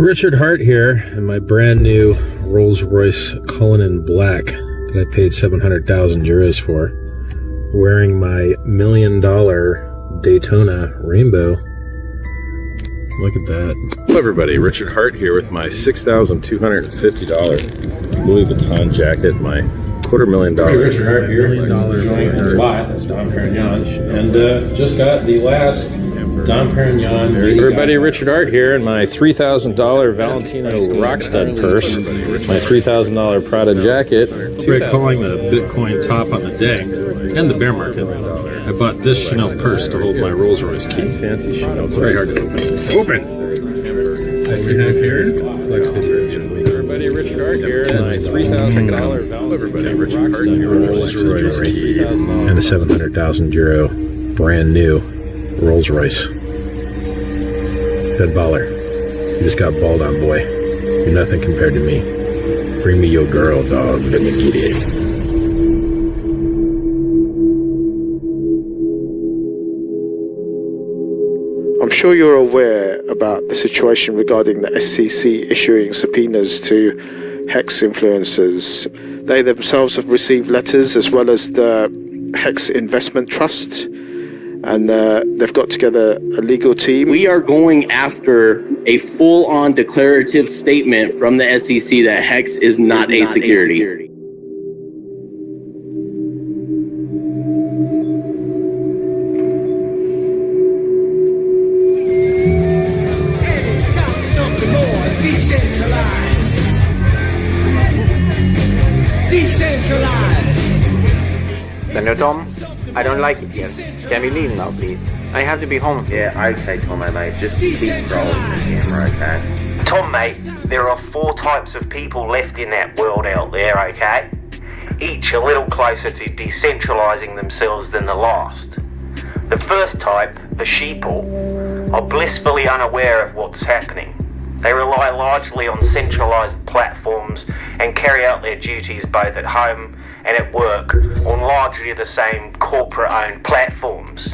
Richard Hart here in my brand new Rolls-Royce Cullinan Black that I paid 700,000 euros for, wearing my $1 million Daytona Rainbow. Look at that. Hello everybody, Richard Hart here with my $6,250 Louis Vuitton jacket, my $250,000. Richard Hart here, $1 million lot, that's Dom Perignon, and just got the last Dom Perignon. Everybody, Richard Hart here in my $3,000 Valentino Rockstud purse, my $3,000 Prada jacket. We're calling the Bitcoin top on the day and the bear market. I bought this Chanel purse to hold my Rolls Royce key. Fancy Chanel. It's very hard to open. Open! Everybody, Richard Hart here in my $3,000 Valentino Rolls Royce key and a 700,000 euro brand new Rolls Royce. That baller. You just got balled on, boy. You're nothing compared to me. Bring me your girl, dog. Let me get it. I'm sure you're aware about the situation regarding the SEC issuing subpoenas to Hex influencers. They themselves have received letters, as well as the Hex Investment Trust, and they've got together a legal team. We are going after a full-on declarative statement from the SEC that Hex is not a security. Senor Tom, I don't like it here. Can we leave now, please? I have to be home. Yeah, okay, Tomo, mate. Just keep rolling the camera, okay? Tom, mate, there are 4 types of people left in that world out there, okay? Each a little closer to decentralizing themselves than the last. The first type, the sheeple, are blissfully unaware of what's happening. They rely largely on centralized platforms and carry out their duties both at home and at work on largely the same corporate-owned platforms.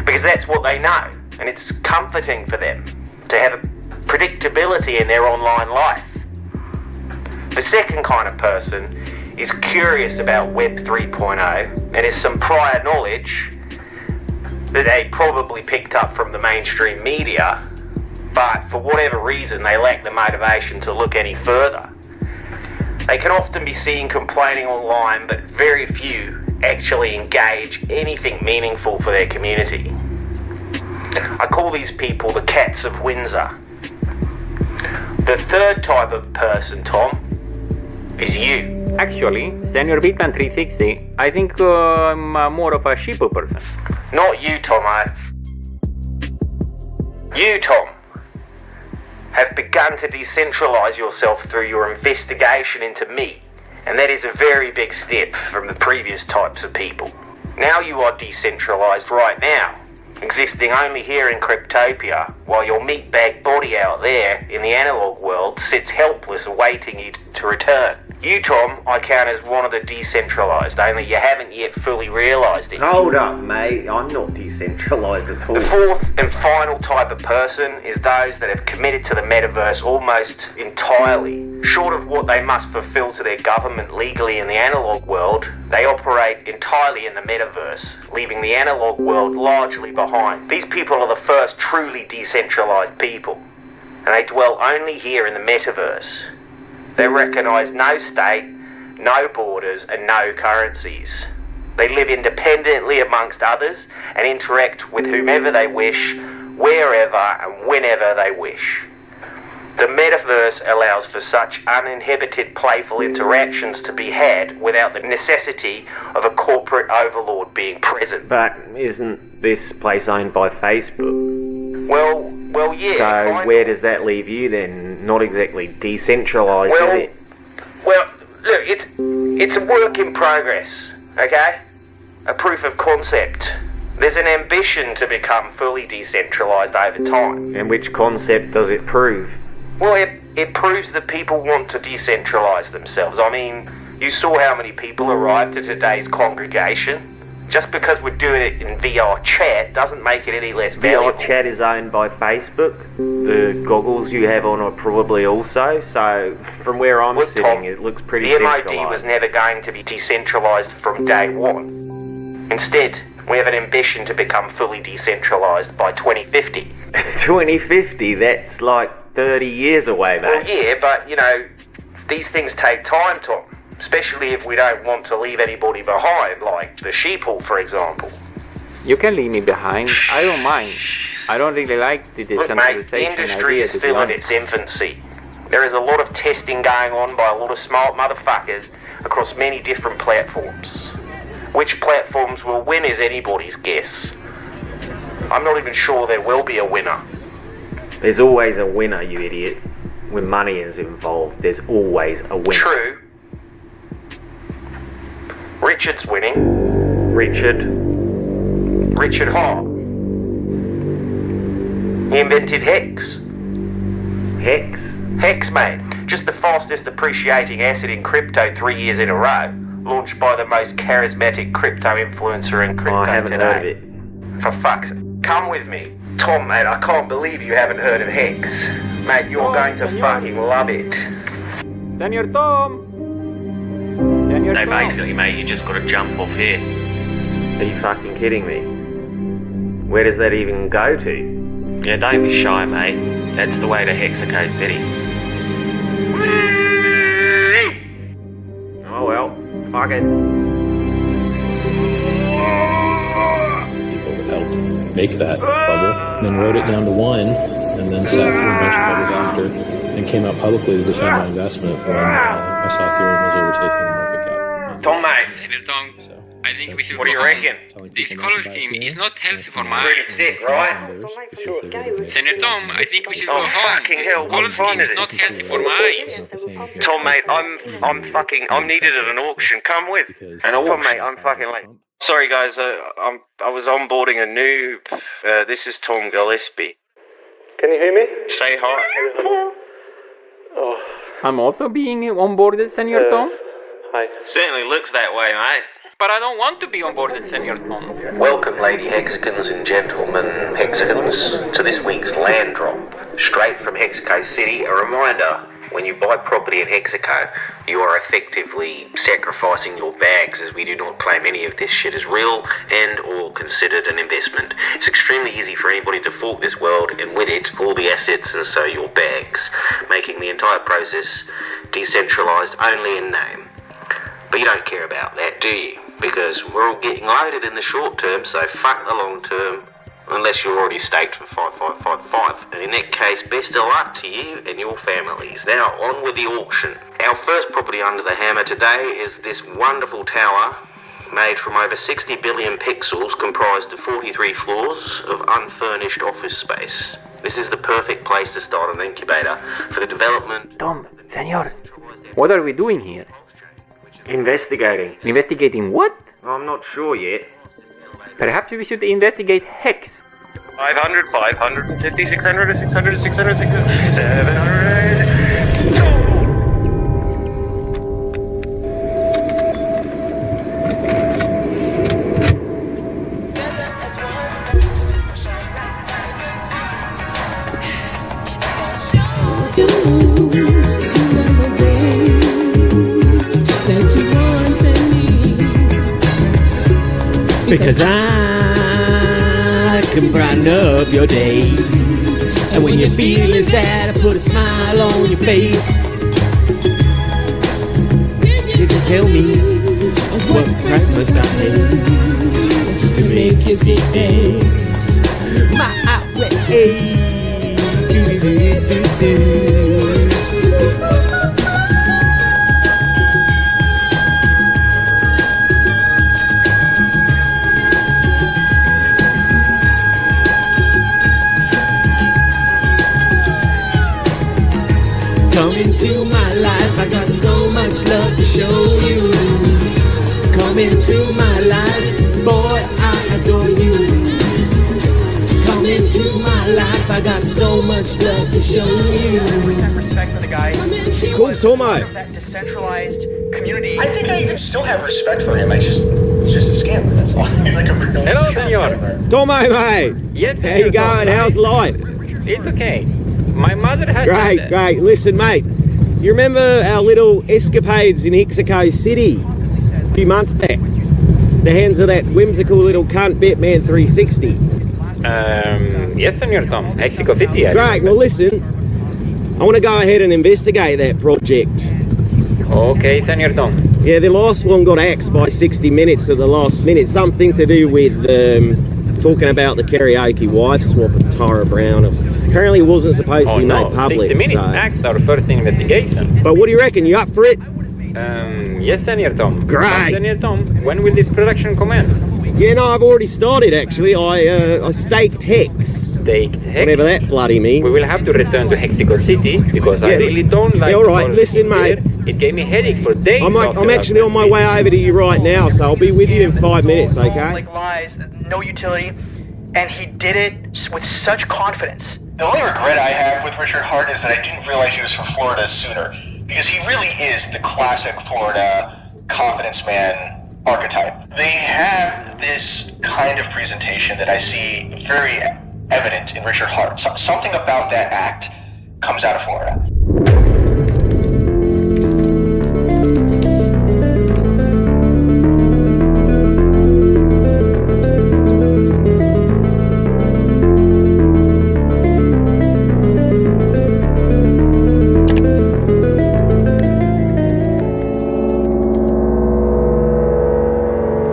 Because that's what they know, and it's comforting for them to have a predictability in their online life. The second kind of person is curious about Web 3.0 and has some prior knowledge that they probably picked up from the mainstream media, but for whatever reason they lack the motivation to look any further. They can often be seen complaining online, but very few actually engage anything meaningful for their community. I call these people the cats of Windsor. The third type of person, Tom, is you. Actually, Senor Bitman 360, I think I'm more of a sheeple person. Not you, Tomo. You, Tom, have begun to decentralize yourself through your investigation into me, and that is a very big step from the previous types of people. Now you are decentralized right now, existing only here in Cryptopia, while your meatbag body out there in the analog world sits helpless awaiting you to return. You, Tom, I count as one of the decentralized, only you haven't yet fully realized it. Hold up, mate. I'm not decentralized at all. The fourth and final type of person is those that have committed to the metaverse almost entirely. Short of what they must fulfill to their government legally in the analog world, they operate entirely in the metaverse, leaving the analog world largely behind. These people are the first truly decentralized people, and they dwell only here in the metaverse. They recognize no state, no borders, and no currencies. They live independently amongst others and interact with whomever they wish, wherever and whenever they wish. The metaverse allows for such uninhibited playful interactions to be had without the necessity of a corporate overlord being present. But isn't this place owned by Facebook? Well, yeah. So where does that leave you then? Not exactly decentralized, is it? Well, look, it's a work in progress, okay? A proof of concept. There's an ambition to become fully decentralized over time. And which concept does it prove? Well, it proves that people want to decentralize themselves. I mean, you saw how many people arrived at today's congregation. Just because we're doing it in VR chat doesn't make it any less valuable. VR chat is owned by Facebook. The goggles you have on are probably also. So from where I'm Look, sitting, Tom, it looks pretty the centralised. MOD was never going to be decentralised from day one. Instead, we have an ambition to become fully decentralised by 2050. 2050, that's like 30 years away, mate. Well, yeah, but, you know, these things take time, Tom. Especially if we don't want to leave anybody behind, like the sheeple, for example. You can leave me behind. I don't mind. I don't really like the Look, mate, the decentralization industry idea, is to be still in honest. its infancy. There is a lot of testing going on by a lot of smart motherfuckers across many different platforms. Which platforms will win is anybody's guess. I'm not even sure there will be a winner. There's always a winner, you idiot. When money is involved, there's always a winner. True. Richard's winning. Richard Hart. He invented Hex. Hex? Hex, mate. Just the fastest appreciating asset in crypto 3 years in a row. Launched by the most charismatic crypto influencer in crypto I haven't today. heard of it. For fuck's sake. Come with me. Tom, mate, I can't believe you haven't heard of Hex. Mate, you're going to fucking love it. Senor Tom! Senor So Tom! basically, mate, you just got to jump off here. Are you fucking kidding me? Where does that even go to? Yeah, don't be shy, mate. That's the way to Hexacode City. Oh well, fuck it. People that helped make that bubble, then wrote it down to 1, and then sat through a bunch of bubbles after, and came out publicly to defend my investment when I saw Ethereum was overtaking the market cap. Tom, mate. Senor Tom, So, I think we should What do go you home. reckon? telling This people color not to buy scheme Ethereum, is not healthy for and my Pretty eyes. sick, right? theirs because they were gonna Senor Tom, I think we should Oh, go home. fucking This hell, color what fun scheme is is not it? healthy for my eyes. Not the same as Tom, mate, Bitcoin. I'm needed at an auction. Come with. Because Tom, mate, I'm fucking late. Sorry, guys. I was onboarding a noob. This is Tom Gillespie. Can you hear me? Say hi. Oh, I'm also being onboarded, Senor Tom. hi. Certainly looks that way, mate. But I don't want to be onboarded, Senor Tom. Welcome, Lady Hexicans and gentlemen Hexicans, to this week's land drop. Straight from Hexaco City, a reminder, when you buy property in Hexaco, you are effectively sacrificing your bags, as we do not claim any of this shit as real and or considered an investment. It's extremely easy for anybody to fork this world, and with it, all the assets and so your bags, making the entire process decentralized only in name. But you don't care about that, do you? Because we're all getting loaded in the short term, so fuck the long term, unless you're already staked for 5555. And in that case, best of luck to you and your families. Now, on with the auction. Our first property under the hammer today is this wonderful tower, made from over 60 billion pixels, comprised of 43 floors of unfurnished office space. This is the perfect place to start an incubator for the development. Tom, Senor, what are we doing here? Investigating. Investigating what? I'm not sure yet. Perhaps we should investigate Hex. 500, 550, 600, 600, 600, 600, 700. Because I can brighten up your day. And when you're feeling sad, I put a smile on your face. You can tell me what price must I pay to make you see my outrage. Come into my life, I got so much love to show you. Come into my life, boy, I adore you. Come into my life, I got so much love to show you. Respect for the guy. Cool, Tomo. That decentralized community. I think I even still have respect for him. I just It's just a scammer, that's all. He's like a Hello, senor. Tomo, mate. Yes, How you going? How's life? It's okay. My mother has Great, great. Listen, mate. You remember our little escapades in Hexaco City a few months back? The hands of that whimsical little cunt Batman 360. Yes, senor Tom. Mexico City. Great. Well, listen. I want to go ahead and investigate that project. Okay, senor Tom. Yeah, the last one got axed by 60 minutes at the last minute. Something to do with talking about the karaoke wife swap of Tara Brown. Apparently it wasn't supposed to be made public. 60 minutes axed our first investigation. But what do you reckon? You up for it? Yes, senor Tom. Great. Senor Tom, when will this production commence? Yeah, no, I've already started actually. I staked Hex. Staked Hex? Whatever that bloody means. We will have to return to Hexico City because I really don't like. Yeah, all right, listen, mate. It gave me headache for days. I'm actually on my way over to you right now, so I'll be with you in 5 minutes, okay? Like lies, no utility, and he did it with such confidence. The only regret I have with Richard Hart is that I didn't realize he was from Florida sooner, because he really is the classic Florida confidence man archetype. They have this kind of presentation that I see very evident in Richard Hart. Something about that act comes out of Florida.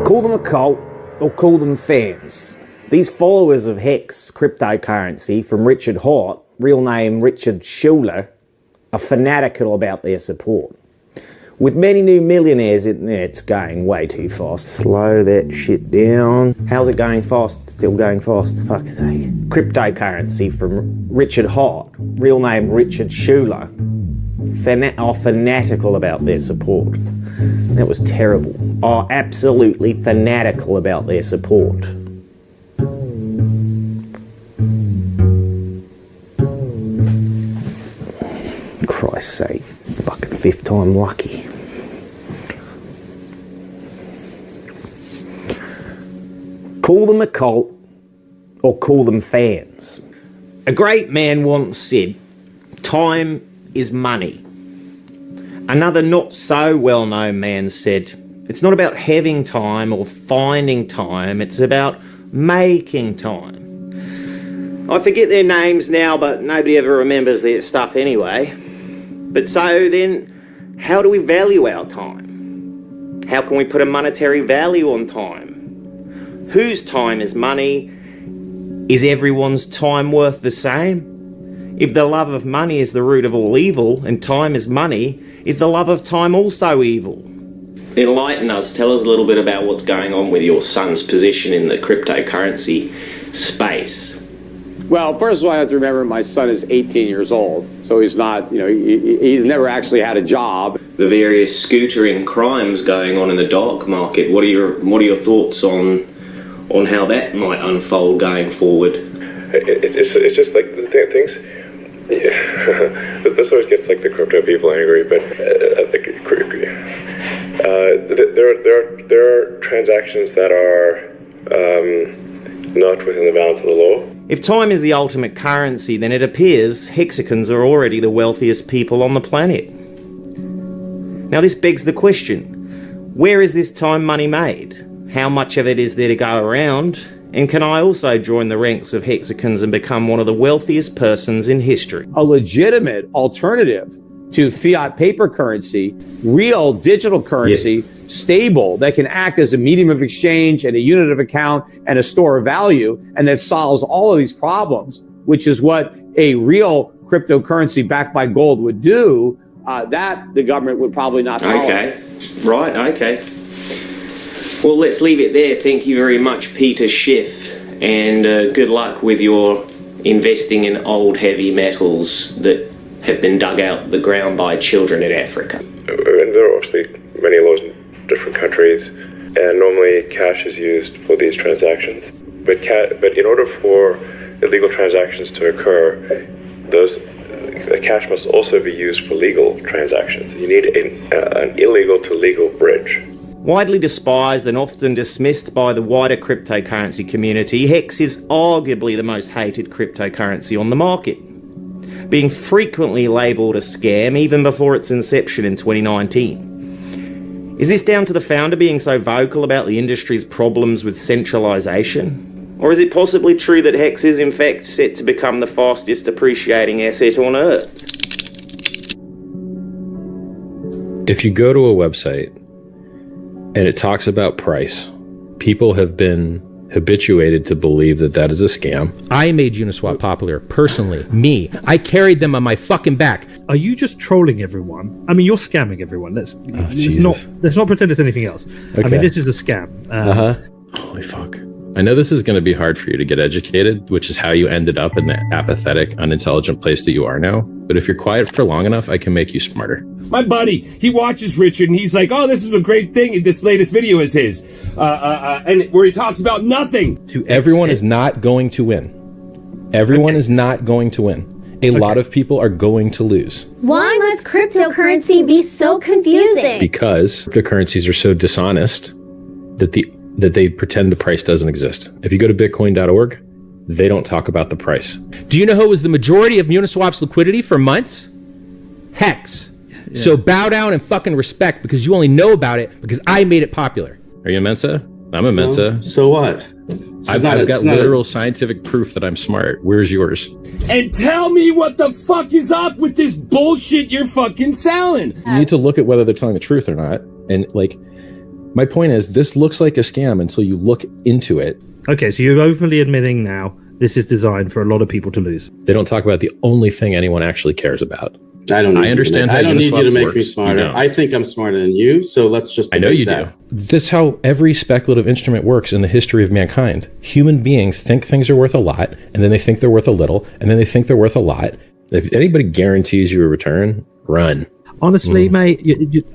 Call them a cult or call them fans. These followers of Hex cryptocurrency from Richard Hart, real name Richard Schuler, are fanatical about their support. With many new millionaires, it's going way too fast. Slow that shit down. How's it going fast? Still going fast, for fuck's sake. Cryptocurrency from Richard Hart, real name Richard Schuler, are fanatical about their support. That was terrible. Are absolutely fanatical about their support. Christ's sake, fucking fifth time lucky. Call them a cult or call them fans. A great man once said, time is money. Another not so well-known man said, it's not about having time or finding time, it's about making time. I forget their names now, but nobody ever remembers their stuff anyway. But so then, how do we value our time? How can we put a monetary value on time? Whose time is money? Is everyone's time worth the same? If the love of money is the root of all evil, and time is money, is the love of time also evil? Enlighten us, tell us a little bit about what's going on with your son's position in the cryptocurrency space. Well, first of all, I have to remember my son is 18 years old, so he's not, he's never actually had a job. The various scootering crimes going on in the dark market, what are your thoughts on how that might unfold going forward? It's just like the things. Yeah. This always gets like the crypto people angry, but I think there are transactions that are not within the bounds of the law. If time is the ultimate currency, then it appears Hexicans are already the wealthiest people on the planet. Now this begs the question, where is this time money made? How much of it is there to go around? And can I also join the ranks of Hexicans and become one of the wealthiest persons in history? A legitimate alternative to fiat paper currency, real digital currency, stable, that can act as a medium of exchange and a unit of account and a store of value, and that solves all of these problems, which is what a real cryptocurrency backed by gold would do, that the government would probably not tolerate. Okay, right, okay. Well, let's leave it there. Thank you very much, Peter Schiff, and good luck with your investing in old heavy metals that have been dug out of the ground by children in Africa. And there are obviously many laws in different countries, and normally cash is used for these transactions. But in order for illegal transactions to occur, cash must also be used for legal transactions. You need an illegal to legal bridge. Widely despised and often dismissed by the wider cryptocurrency community, Hex is arguably the most hated cryptocurrency on the market, being frequently labelled a scam even before its inception in 2019. Is this down to the founder being so vocal about the industry's problems with centralisation? Or is it possibly true that Hex is in fact set to become the fastest appreciating asset on Earth? If you go to a website and it talks about price, people have been habituated to believe that that is a scam. I made Uniswap popular, personally. Me. I carried them on my fucking back. Are you just trolling everyone? I mean, you're scamming everyone. Let's not pretend it's anything else. Okay. I mean, this is a scam. Holy fuck. I know this is going to be hard for you to get educated, which is how you ended up in the apathetic, unintelligent place that you are now. But if you're quiet for long enough, I can make you smarter. My buddy, he watches Richard and he's like, oh, this is a great thing. This latest video is his. And where he talks about nothing. Everyone is not going to win. Everyone is not going to win. A lot of people are going to lose. Why must cryptocurrency be so confusing? Because cryptocurrencies are so dishonest that they pretend the price doesn't exist. If you go to bitcoin.org, they don't talk about the price. Do you know who was the majority of Uniswap's liquidity for months? Hex. Yeah. So bow down and fucking respect, because you only know about it because I made it popular. Are you a Mensa? I'm a Mensa. Well, so what? I've got literal scientific proof that I'm smart. Where's yours? And tell me what the fuck is up with this bullshit you're fucking selling. You need to look at whether they're telling the truth or not. And like, my point is, this looks like a scam until you look into it. Okay, so you're openly admitting now this is designed for a lot of people to lose. They don't talk about the only thing anyone actually cares about. I don't need you to make me smarter. You know. I think I'm smarter than you, so let's just I know you do. That's how every speculative instrument works in the history of mankind. Human beings think things are worth a lot, and then they think they're worth a little, and then they think they're worth a lot. If anybody guarantees you a return, run. Honestly, mate,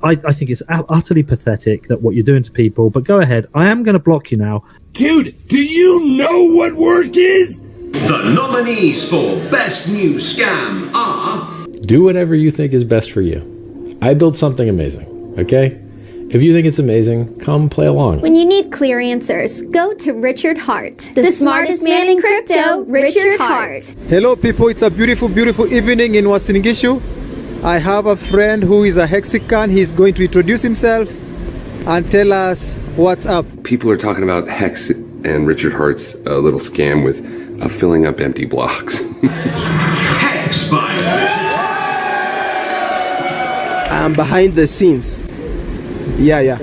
I think it's utterly pathetic that what you're doing to people, but go ahead. I am going to block you now. Dude, do you know what work is? The nominees for Best New Scam are... Do whatever you think is best for you. I built something amazing, okay? If you think it's amazing, come play along. When you need clear answers, go to Richard Hart. The smartest man in crypto, Richard Hart. Hello, people. It's a beautiful, beautiful evening in Uasin Gishu. I have a friend who is a Hexican. He's going to introduce himself and tell us what's up. People are talking about Hex and Richard Hart's little scam with filling up empty blocks. Hex by Richard. I'm behind the scenes. Yeah.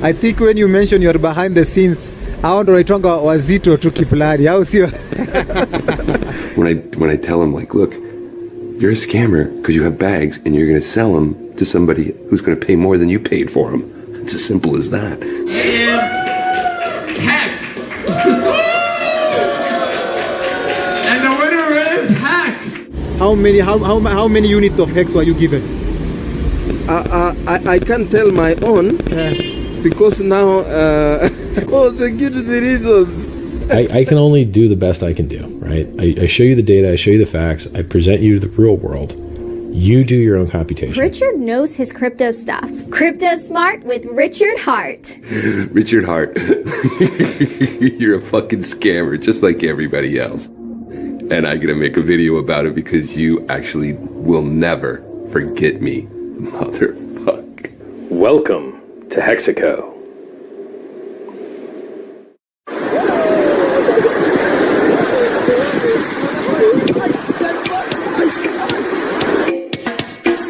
I think when you mention you're behind the scenes, aondoitwanga wazito tu kipulani, au sio? When I tell him, like, look, you're a scammer because you have bags and you're going to sell them to somebody who's going to pay more than you paid for them. It's as simple as that. Hex. And the winner is Hex. How many units of Hex were you given? I can't tell my own because now security reasons. I can only do the best I can do, right? I show you the data, I show you the facts, I present you to the real world. You do your own computation. Richard knows his crypto stuff. Crypto Smart with Richard Hart. Richard Hart, you're a fucking scammer just like everybody else. And I'm gonna make a video about it because you actually will never forget me. Motherfuck. Welcome to Hexaco.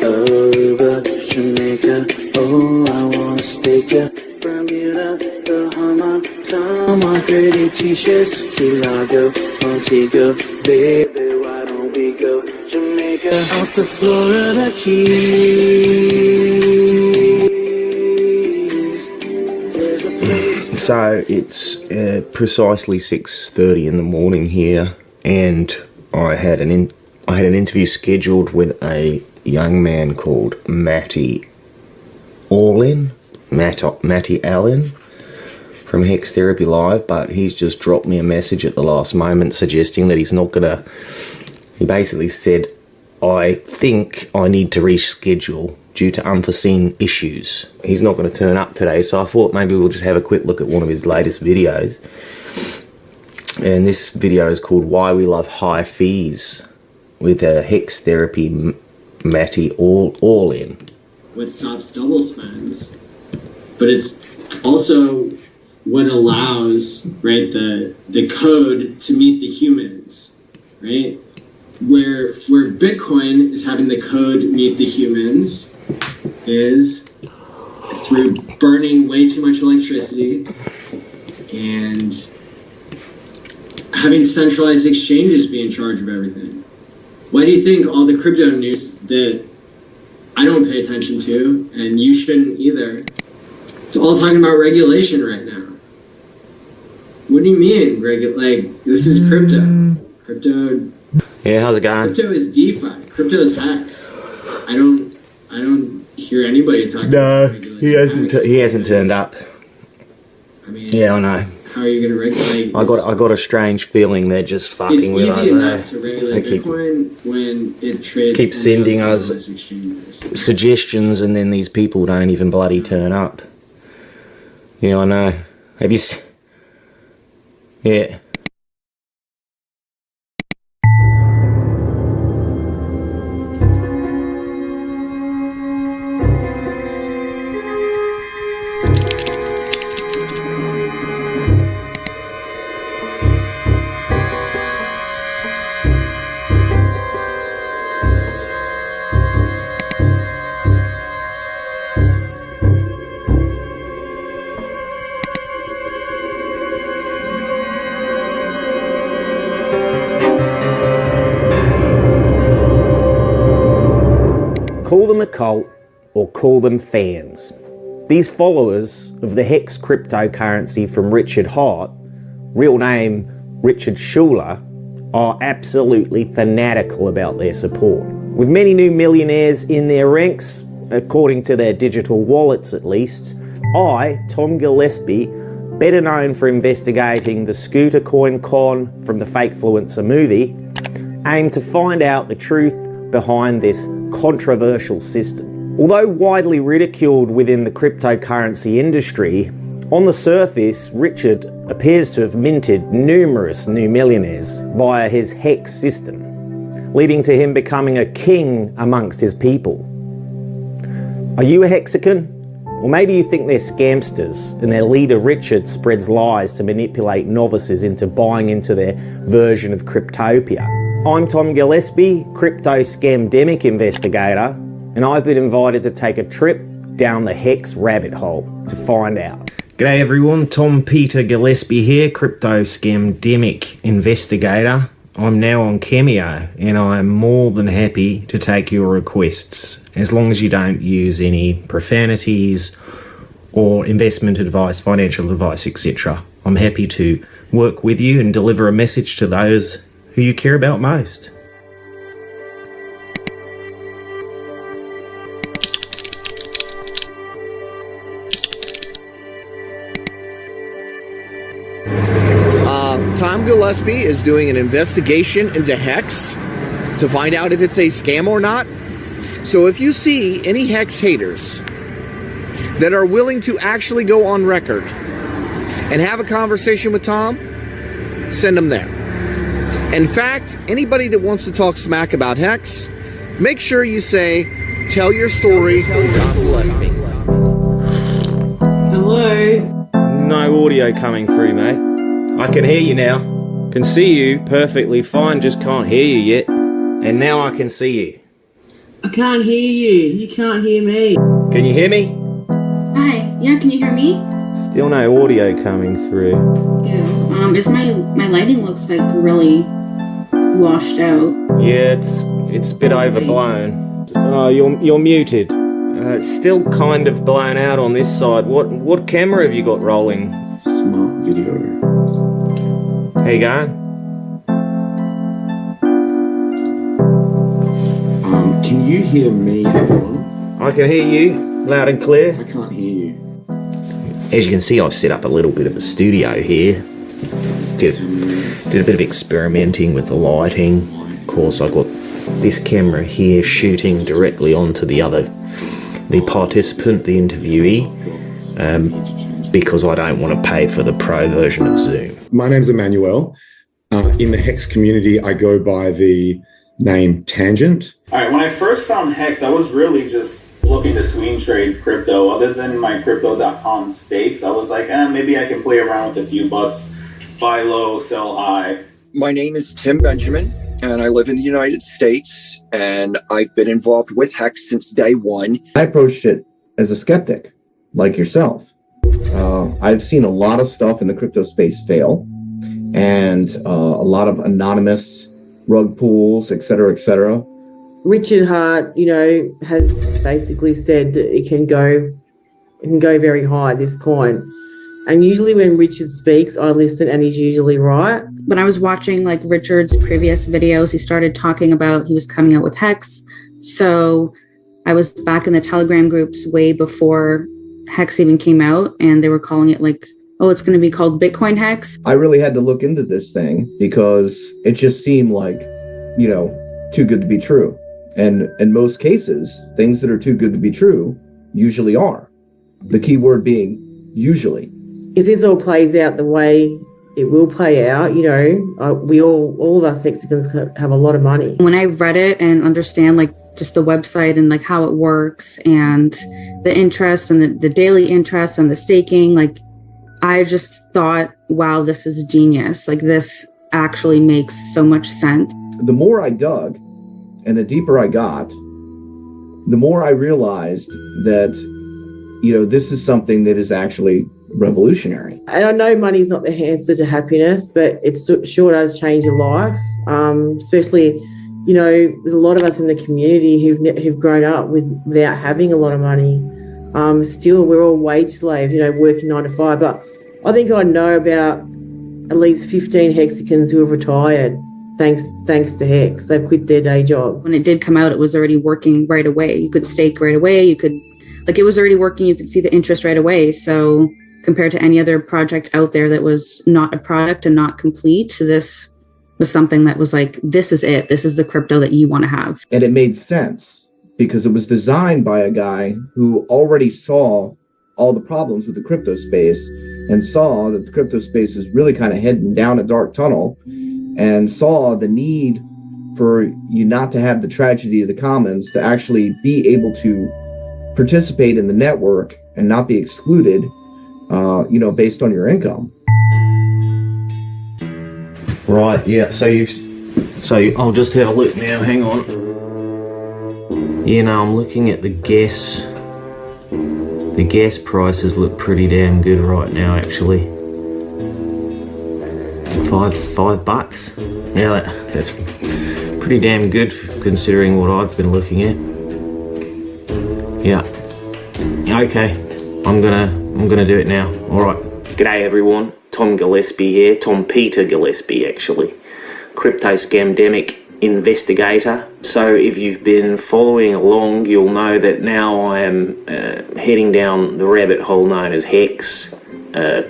Aruba, Jamaica, oh, I wanna stake ya. Bermuda, Bahama, my pretty t-shirts, Key Largo, Montego, baby, why don't we go Jamaica, off the Florida Keys. So it's precisely 6:30 in the morning here, and I had an interview scheduled with a young man called Matty Allen from Hex Therapy Live, but he's just dropped me a message at the last moment suggesting that he's not gonna. He basically said, I think I need to reschedule due to unforeseen issues. He's not going to turn up today, so I thought maybe we'll just have a quick look at one of his latest videos. And this video is called Why We Love High Fees, with a Hex Therapy Matty all in. What stops double spends, but it's also what allows, right, the code to meet the humans, right? Where Bitcoin is having the code meet the humans is through burning way too much electricity and having centralized exchanges be in charge of everything. Why do you think all the crypto news that I don't pay attention to, and you shouldn't either, it's all talking about regulation right now? What do you mean, like, this is crypto. Crypto... Yeah, how's it going? Crypto is DeFi. Crypto is Hex. I don't hear anybody talking about regulation. He hasn't turned up. I mean, yeah, I know. How are you going to regulate? I got a strange feeling they're just fucking with us. It's easy enough to regulate Bitcoin when it trades. Keep sending us suggestions, and then these people don't even bloody turn up. Yeah, I know. Have you? Yeah. Call them a cult or call them fans. These followers of the Hex cryptocurrency from Richard Hart, real name Richard Schuler, are absolutely fanatical about their support. With many new millionaires in their ranks, according to their digital wallets at least, I, Tom Gillespie, better known for investigating the Scooter Coin Con from the Fakefluencer movie, aim to find out the truth behind this controversial system. Although widely ridiculed within the cryptocurrency industry, on the surface, Richard appears to have minted numerous new millionaires via his Hex system, leading to him becoming a king amongst his people. Are you a Hexican? Or maybe you think they're scamsters and their leader Richard spreads lies to manipulate novices into buying into their version of Cryptopia. I'm Tom Gillespie, crypto scamdemic investigator, and I've been invited to take a trip down the Hex rabbit hole to find out. G'day everyone, Tom Peter Gillespie here, crypto scamdemic investigator. I'm now on Cameo, and I'm more than happy to take your requests, as long as you don't use any profanities or investment advice, financial advice, etc. I'm happy to work with you and deliver a message to those who you care about most. Tom Gillespie is doing an investigation into Hex to find out if it's a scam or not. So if you see any Hex haters that are willing to actually go on record and have a conversation with Tom, send them there. In fact, anybody that wants to talk smack about Hex, make sure you say, tell your story to Tom Gillespie. Hello? No audio coming through, mate. I can hear you now. Can see you perfectly fine, just can't hear you yet. And now I can see you. I can't hear you. You can't hear me. Can you hear me? Hi. Yeah, can you hear me? Still no audio coming through. Yeah. Is my lighting looks like really washed out. Yeah, it's a bit overblown. Oh, you're muted. It's still kind of blown out on this side. What camera have you got rolling? Smart video. How you going? Can you hear me, everyone? I can hear you, loud and clear. I can't hear you. As you can see, I've set up a little bit of a studio here. Did a bit of experimenting with the lighting. Of course, I've got this camera here shooting directly onto the other the participant, the interviewee, because I don't want to pay for the pro version of Zoom. My name's Emmanuel. In the Hex community, I go by the name Tangent. All right, when I first found Hex, I was really just looking to swing trade crypto. Other than my Crypto.com stakes, I was like, maybe I can play around with a few bucks, buy low, sell high. My name is Tim Benjamin, and I live in the United States, and I've been involved with Hex since day one. I approached it as a skeptic, like yourself. I've seen a lot of stuff in the crypto space fail, and a lot of anonymous rug pulls, et cetera, Richard Hart, has basically said that it can go very high, this coin. And usually when Richard speaks, I listen and he's usually right. When I was watching like Richard's previous videos, he started talking about he was coming out with Hex. So I was back in the Telegram groups way before Hex even came out, and they were calling it like, oh, it's going to be called Bitcoin Hex. I really had to look into this thing because it just seemed like, too good to be true. And in most cases, things that are too good to be true usually are. The key word being usually. If this all plays out the way it will play out, all of us Hexicans have a lot of money. When I read it and understand like just the website and like how it works and the interest and the daily interest and the staking, like I just thought, wow, this is genius. Like this actually makes so much sense. The more I dug and the deeper I got, the more I realized that, this is something that is actually revolutionary. And I know money's not the answer to happiness, but it sure does change your life. Especially, there's a lot of us in the community who've grown up without having a lot of money. Still, we're all wage slaves, working 9 to 5. But I think I know about at least 15 Hexicans who have retired thanks to Hex. They've quit their day job. When it did come out, it was already working right away. You could stake right away. You could, it was already working. You could see the interest right away. So compared to any other project out there that was not a product and not complete, this was something that was like, this is it. This is the crypto that you want to have. And it made sense because it was designed by a guy who already saw all the problems with the crypto space and saw that the crypto space is really kind of heading down a dark tunnel, and saw the need for you not to have the tragedy of the commons, to actually be able to participate in the network and not be excluded, based on your income. Right, yeah, so I'll just have a look now, hang on. I'm looking at the gas. The gas prices look pretty damn good right now, actually. $5. Yeah, that's pretty damn good considering what I've been looking at. Yeah. Okay. I'm gonna do it now. Alright. G'day everyone. Tom Gillespie here. Tom Peter Gillespie, actually. Crypto Scamdemic investigator. So if you've been following along, you'll know that now I am heading down the rabbit hole known as Hex.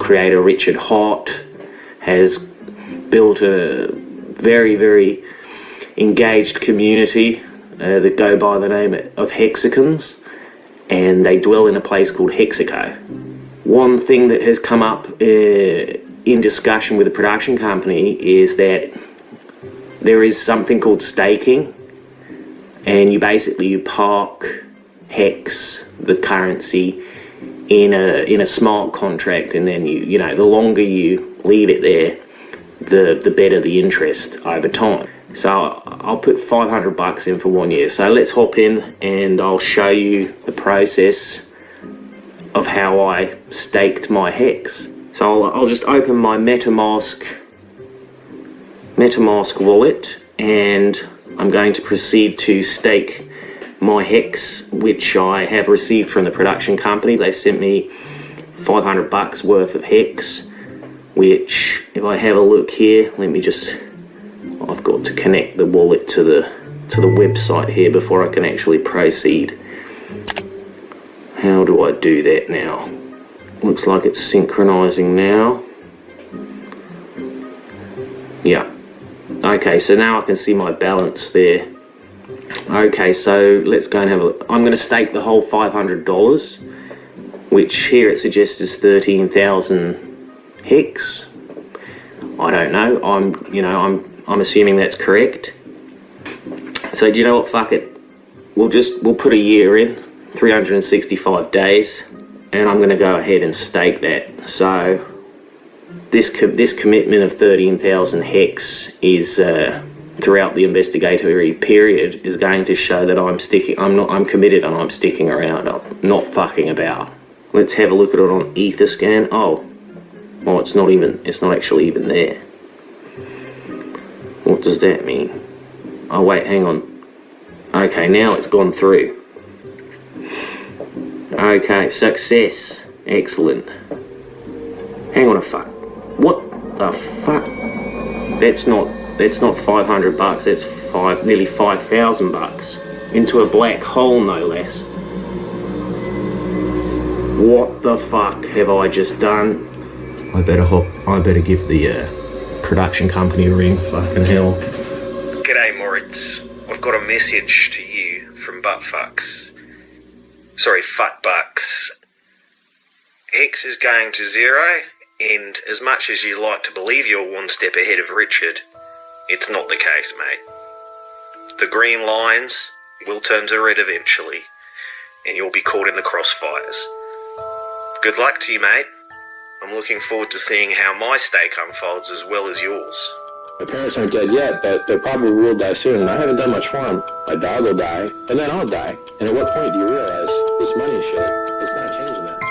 Creator Richard Hart has built a very, very engaged community that go by the name of Hexicans, and they dwell in a place called Hexico. One thing that has come up in discussion with the production company is that there is something called staking, and you park Hex, the currency, in a smart contract, and then the longer you leave it there, the better the interest over time. So I'll put $500 in for 1 year. So let's hop in and I'll show you the process of how I staked my Hex. So I'll just open my MetaMask wallet, and I'm going to proceed to stake my Hex, which I have received from the production company. They sent me $500 worth of Hex, which, if I have a look here, I've got to connect the wallet to the website here before I can actually proceed. How do I do that now? Looks like it's synchronizing now. Yeah. Okay, so now I can see my balance there. Okay, so let's go and have a look. I'm going to stake the whole $500, which here it suggests is 13,000 hex. I don't know. I'm assuming that's correct. So do you know what? Fuck it. We'll put a year in, 365 days, and I'm going to go ahead and stake that. So this commitment of 13,000 hex is throughout the investigatory period is going to show that I'm committed and I'm sticking around. I'm not fucking about. Let's have a look at it on Etherscan. Oh, it's not actually even there. What does that mean? Oh wait, hang on. Okay, now it's gone through. Okay, success. Excellent. Hang on a fuck. What the fuck? That's not $500. That's nearly $5,000 into a black hole, no less. What the fuck have I just done? I better give the production company a ring. Fucking hell. G'day, Moritz. I've got a message to you from Buttfucks. Sorry, Futbucks. Hex is going to zero, and as much as you like to believe you're one step ahead of Richard, it's not the case, mate. The green lines will turn to red eventually, and you'll be caught in the crossfires. Good luck to you, mate. I'm looking forward to seeing how my stake unfolds as well as yours. My parents aren't dead yet, but they probably will die soon. I haven't done much for them. My dog will die, and then I'll die. And at what point do you realize this money shit, it's not changing that much?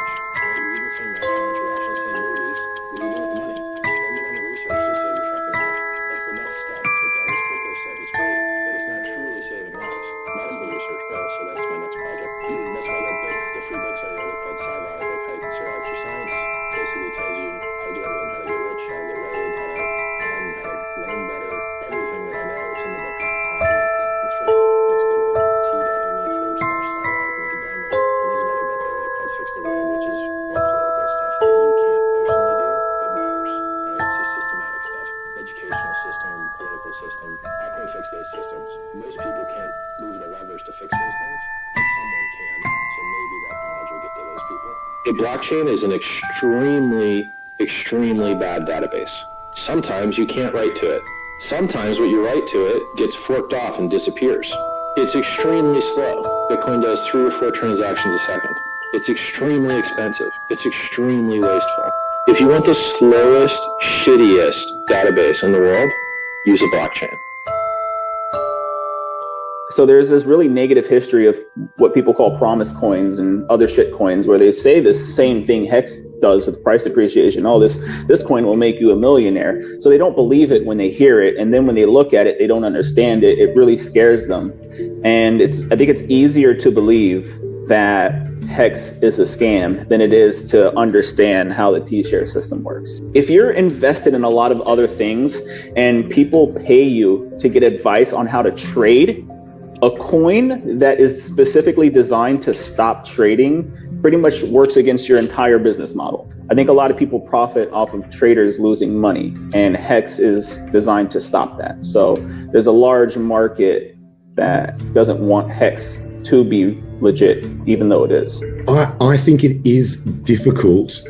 You've been saying that how much you're watching the same movies. What are you doing with the money? Spend it on the research to save your fucking life. That's the next step. Like all this crypto stuff is great, but it's not truly saving lives. Medical research, bro, so that's my next project. That's why I read the free books I wrote called Sci-Fi, like how you can survive through science. Basically tells you how to do everything, how to get rich, how to get laid, how to learn better, everything that I know is in the book. It's free. Just go to t.me/sci-fi, link it down there. And there's another book I wrote called Fix the World, which is more political stuff that you can't personally do, but matters. Right? It's just systematic stuff. Educational system, political system. How can we fix those systems? Most people can't move the levers to fix those things, but someone can. So maybe that knowledge will get to those people. A blockchain is an extremely bad database. Sometimes you can't write to it. Sometimes what you write to it gets forked off and disappears. It's extremely slow. Bitcoin does 3 or 4 transactions a second. It's extremely expensive. It's extremely wasteful. If you want the slowest, shittiest database in the world, use a blockchain. So there's this really negative history of what people call promise coins and other shit coins, where they say this same thing Hex does with price appreciation. Oh, this coin will make you a millionaire. So they don't believe it when they hear it, and then when they look at it, they don't understand it. It really scares them. And I think it's easier to believe that Hex is a scam than it is to understand how the T-share system works. If you're invested in a lot of other things and people pay you to get advice on how to trade, a coin that is specifically designed to stop trading pretty much works against your entire business model. I think a lot of people profit off of traders losing money, and Hex is designed to stop that. So there's a large market that doesn't want Hex to be legit, even though it is. I think it is difficult,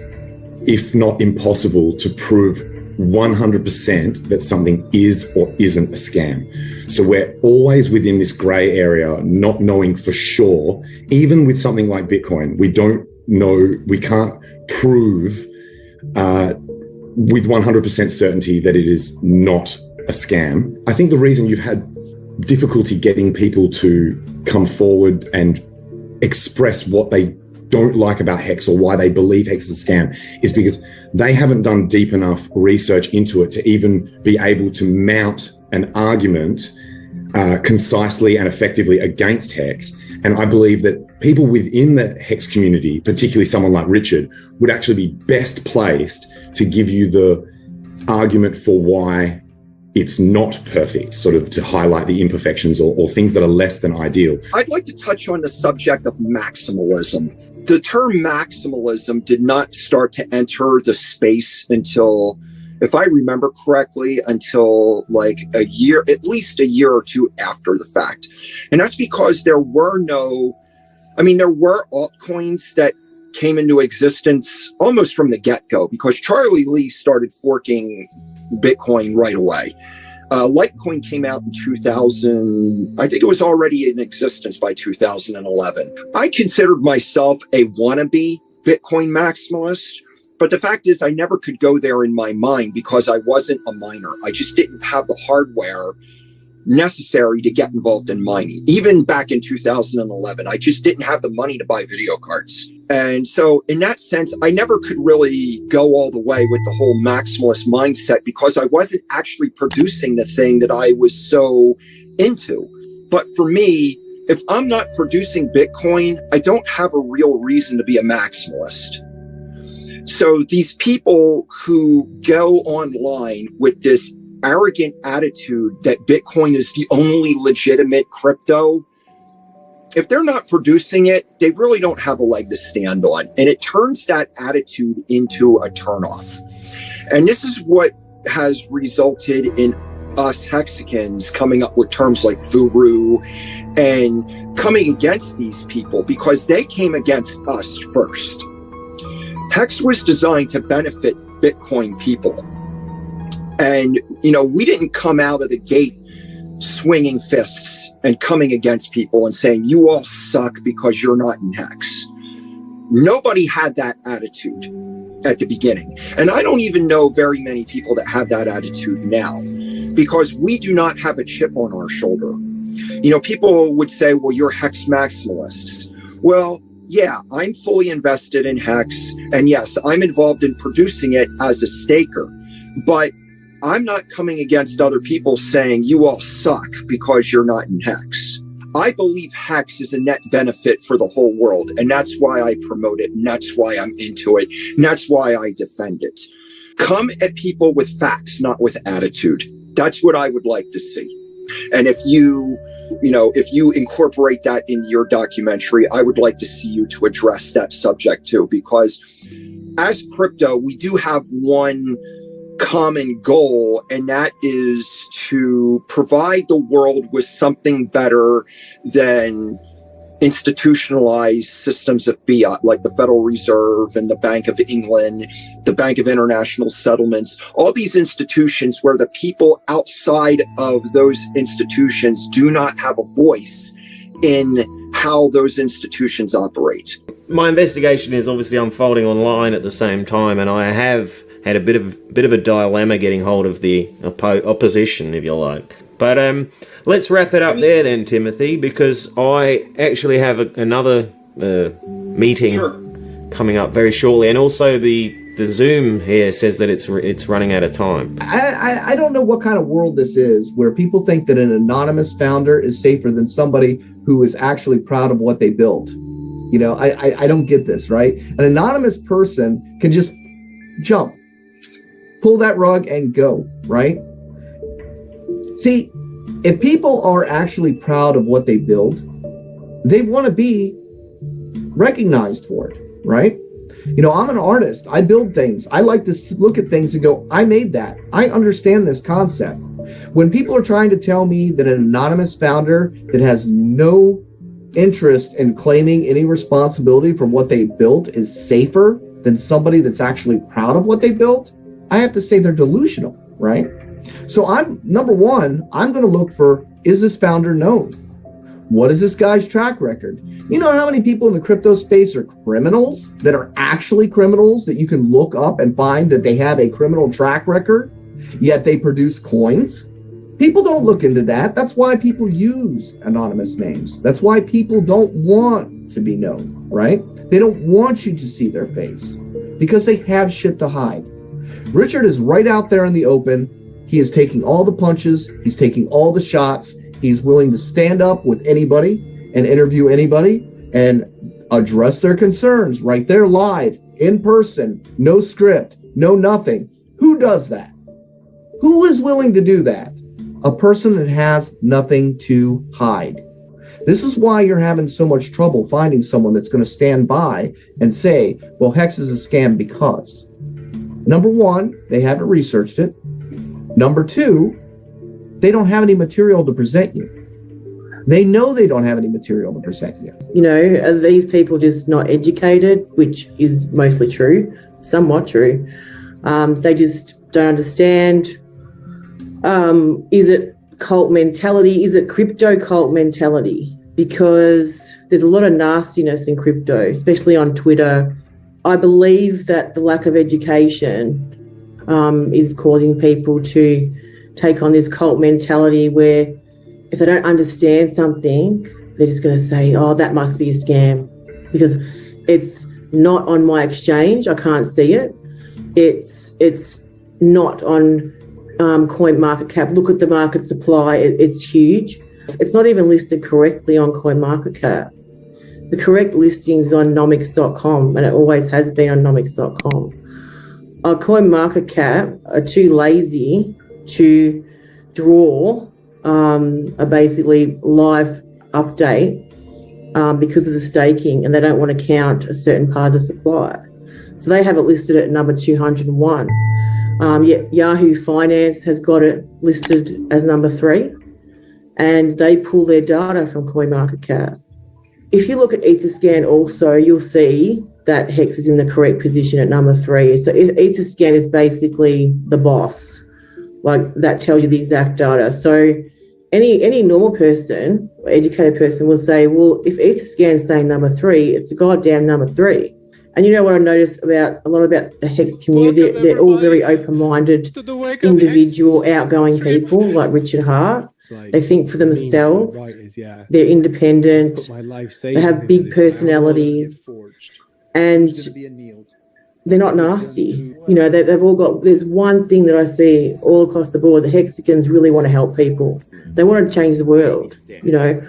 if not impossible, to prove 100% that something is or isn't a scam. So we're always within this gray area, not knowing for sure. Even with something like Bitcoin, we don't know, we can't prove with 100% certainty that it is not a scam. I think the reason you've had difficulty getting people to come forward and express what they don't like about Hex or why they believe Hex is a scam is because they haven't done deep enough research into it to even be able to mount an argument concisely and effectively against Hex. And I believe that people within the Hex community, particularly someone like Richard, would actually be best placed to give you the argument for why it's not perfect, sort of to highlight the imperfections or things that are less than ideal. I'd like to touch on the subject of maximalism. The term maximalism did not start to enter the space until if I remember correctly, until like at least a year or two after the fact. And that's because there were altcoins that came into existence almost from the get-go, because Charlie Lee started forking Bitcoin right away. Litecoin came out in 2000. I think it was already in existence by 2011. I considered myself a wannabe Bitcoin maximalist, but the fact is I never could go there in my mind because I wasn't a miner. I just didn't have the hardware necessary to get involved in mining. Even back in 2011, I just didn't have the money to buy video cards. And so in that sense, I never could really go all the way with the whole maximalist mindset because I wasn't actually producing the thing that I was so into. But for me, if I'm not producing Bitcoin, I don't have a real reason to be a maximalist. So these people who go online with this arrogant attitude that Bitcoin is the only legitimate crypto, if they're not producing it, they really don't have a leg to stand on. And it turns that attitude into a turnoff. And this is what has resulted in us Hexicans coming up with terms like Furu and coming against these people because they came against us first. Hex was designed to benefit Bitcoin people. And, we didn't come out of the gate swinging fists and coming against people and saying, you all suck because you're not in Hex. Nobody had that attitude at the beginning. And I don't even know very many people that have that attitude now because we do not have a chip on our shoulder. People would say, well, you're Hex maximalists. Well, yeah, I'm fully invested in Hex. And yes, I'm involved in producing it as a staker. But I'm not coming against other people saying you all suck because you're not in Hex. I believe Hex is a net benefit for the whole world, and that's why I promote it, and that's why I'm into it, and that's why I defend it. Come at people with facts, not with attitude. That's what I would like to see. And if you incorporate that into your documentary, I would like to see you to address that subject too, because as crypto, we do have one common goal, and that is to provide the world with something better than institutionalized systems of fiat, like the Federal Reserve and the Bank of England, the Bank of International Settlements, all these institutions where the people outside of those institutions do not have a voice in how those institutions operate. My investigation is obviously unfolding online at the same time, and I have had a bit of a dilemma getting hold of the opposition, if you like. But let's wrap it up there then, Timothy, because I actually have another meeting coming up very shortly, and also the Zoom here says that it's running out of time. I don't know what kind of world this is where people think that an anonymous founder is safer than somebody who is actually proud of what they built. I don't get this, right? An anonymous person can just jump, pull that rug and go, right? See, if people are actually proud of what they build, they want to be recognized for it, right? I'm an artist. I build things. I like to look at things and go, I made that. I understand this concept. When people are trying to tell me that an anonymous founder that has no interest in claiming any responsibility for what they built is safer than somebody that's actually proud of what they built, I have to say they're delusional, right? So number one, I'm going to look for, is this founder known? What is this guy's track record? You know how many people in the crypto space are criminals that are actually criminals that you can look up and find that they have a criminal track record, yet they produce coins? People don't look into that. That's why people use anonymous names. That's why people don't want to be known, right? They don't want you to see their face because they have shit to hide. Richard is right out there in the open. He is taking all the punches. He's taking all the shots. He's willing to stand up with anybody and interview anybody and address their concerns right there live, in person, no script, no nothing. Who does that? Who is willing to do that? A person that has nothing to hide. This is why you're having so much trouble finding someone that's going to stand by and say, well, Hex is a scam because. Number one, they haven't researched it. Number two, they don't have any material to present you. They know they don't have any material to present you. You know, are these people just not educated, which is mostly true, somewhat true. They just don't understand. Is it cult mentality? Is it crypto cult mentality? Because there's a lot of nastiness in crypto, especially on Twitter. I believe that the lack of education is causing people to take on this cult mentality where if they don't understand something, they're just going to say, oh, that must be a scam because it's not on my exchange. I can't see it. It's not on CoinMarketCap. Look at the market supply. It's huge. It's not even listed correctly on CoinMarketCap. The correct listing is on nomics.com, and it always has been on nomics.com. CoinMarketCap are too lazy to draw a basically live update because of the staking, and they don't want to count a certain part of the supply. So they have it listed at number 201. Yet Yahoo Finance has got it listed as number 3, and they pull their data from CoinMarketCap. If you look at Etherscan also, you'll see that Hex is in the correct position at number 3. So Etherscan is basically the boss. Like, that tells you the exact data. So any normal person, educated person will say, well, if Etherscan is saying number 3, it's a goddamn number 3. And you know what I noticed about a lot about the Hex community? They're all very open-minded, individual, outgoing people like Richard Hart. They think for themselves. They're independent. They have big personalities. And they're not nasty. You know, they've all got, there's one thing that I see all across the board. The Hexicans really want to help people. They want to change the world, you know.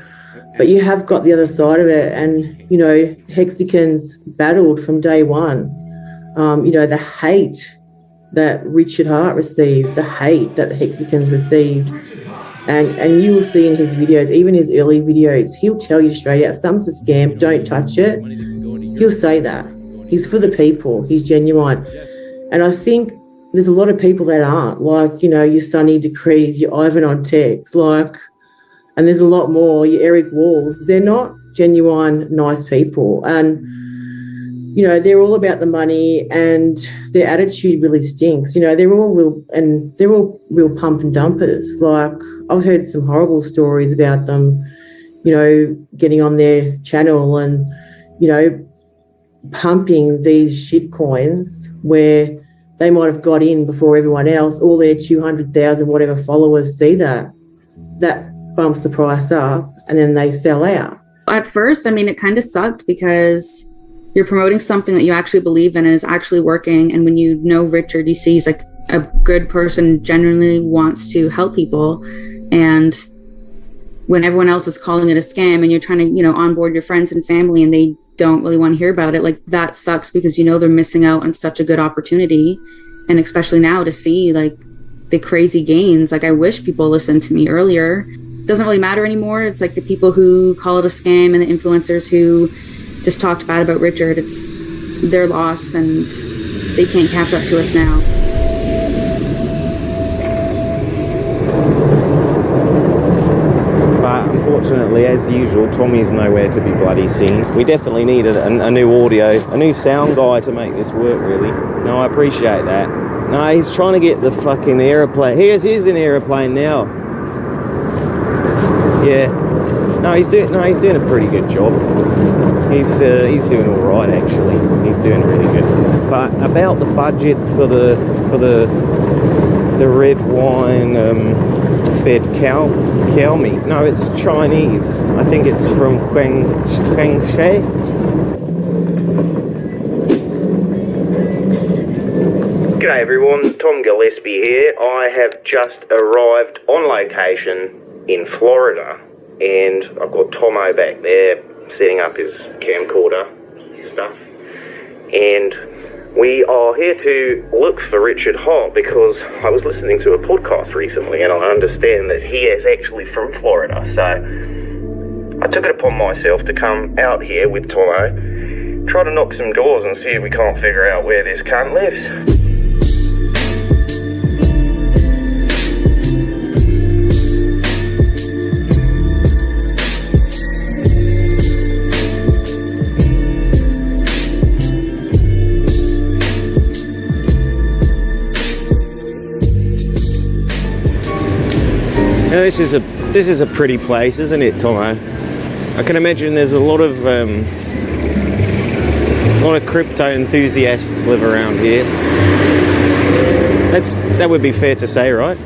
But you have got the other side of it. And, you know, Hexicans battled from day one. You know, the hate that Richard Hart received, the hate that the Hexicans received. And you will see in his videos, even his early videos, he'll tell you straight out, something's a scam, don't touch it. He'll say that. He's for the people. He's genuine. And I think there's a lot of people that aren't, like, you know, your Sonny Decrees, your Ivan on Tex, like, and there's a lot more, your Eric Walls. They're not genuine, nice people. And, you know, they're all about the money, and their attitude really stinks. You know, they're all real pump and dumpers. Like, I've heard some horrible stories about them, you know, getting on their channel and, you know, pumping these shit coins where they might have got in before everyone else. All their 200,000 whatever followers see that. That bumps the price up, and then they sell out. At first, I mean, it kind of sucked because you're promoting something that you actually believe in and is actually working. And when you know Richard, you see he's like a good person, genuinely wants to help people. And when everyone else is calling it a scam and you're trying to, you know, onboard your friends and family and they don't really want to hear about it, like, that sucks because you know they're missing out on such a good opportunity. And especially now to see like the crazy gains, like, I wish people listened to me earlier. It doesn't really matter anymore. It's like the people who call it a scam and the influencers who just talked bad about Richard, it's their loss and they can't catch up to us now. But unfortunately, as usual, Tommy's nowhere to be bloody seen. We definitely need a new audio, a new sound guy to make this work, really. No, I appreciate that. No, he's trying to get the fucking aeroplane. Here's an aeroplane now. Yeah. No, he's doing a pretty good job. He's doing all right, actually. He's doing really good. But about the budget for the red wine fed cow meat. No, it's Chinese. I think it's from Huangshe. G'day everyone, Tom Gillespie here. I have just arrived on location in Florida, and I've got Tomo back there setting up his camcorder stuff, and we are here to look for Richard Hart because I was listening to a podcast recently and I understand that he is actually from Florida, so I took it upon myself to come out here with Tomo, try to knock some doors and see if we can't figure out where this cunt lives. Now, this is a pretty place, isn't it, Tomo? I can imagine there's a lot of crypto enthusiasts live around here. That would be fair to say, right?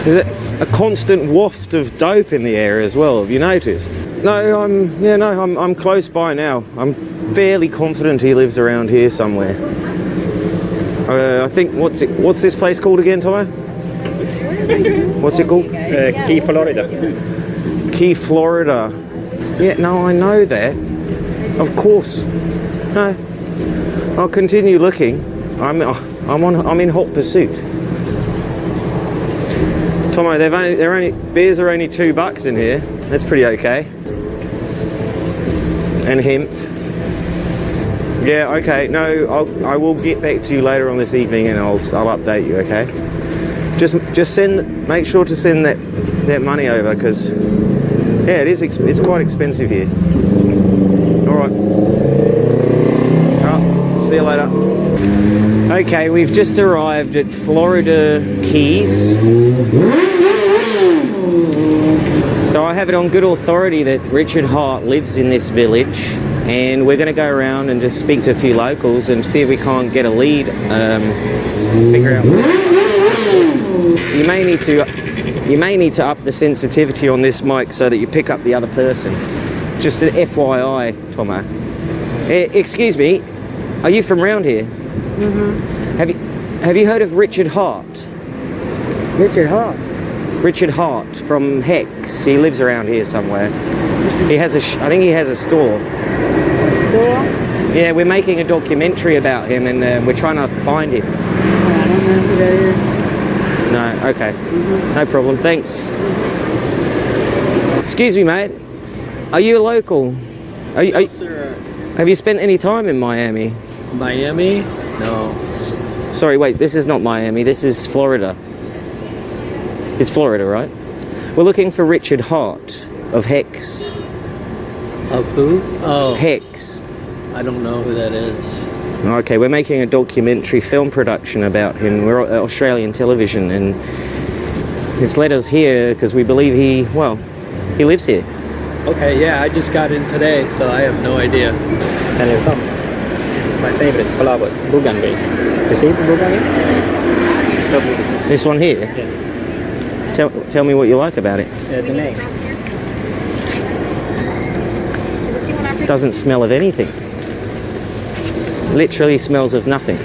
There's a constant waft of dope in the air as well. Have you noticed? No, I'm close by now. I'm fairly confident he lives around here somewhere. I think what's this place called again, Tomo? What's it called? Key, Florida. Key, Florida. Yeah, no, I know that. Of course. No, I'll continue looking. I'm in hot pursuit. Tomo, beers are only $2 in here. That's pretty okay. And hemp. Yeah, okay. No, I will get back to you later on this evening, and I'll update you. Okay. Just make sure to send that money over, because yeah, it's quite expensive here. All right. See you later. Okay, we've just arrived at Florida Keys. So I have it on good authority that Richard Hart lives in this village, and we're going to go around and just speak to a few locals and see if we can't get a lead. Figure out. You may need to up the sensitivity on this mic so that you pick up the other person. Just an FYI, Tomo. Excuse me, are you from around here? Mm-hmm. Have you heard of Richard Hart? Richard Hart? Richard Hart from Hex. He lives around here somewhere. He has I think he has a store. Store? Yeah, we're making a documentary about him, and we're trying to find him. I don't know who that is. No, okay. No problem, thanks. Excuse me, mate. Are you a local? Have you spent any time in Miami? Miami? No. Sorry, wait, this is not Miami, this is Florida. It's Florida, right? We're looking for Richard Hart of Hex. Of who? Oh. Hex. I don't know who that is. Okay, we're making a documentary film production about him. We're Australian television, and it's led us here because we believe he lives here. Okay, yeah, I just got in today, so I have no idea. Senator Tom. My favorite flower, bougainvillea. You see the bougainvillea? So beautiful. This one here? Yes. Tell me what you like about it. The name. Doesn't smell of anything. Literally smells of nothing.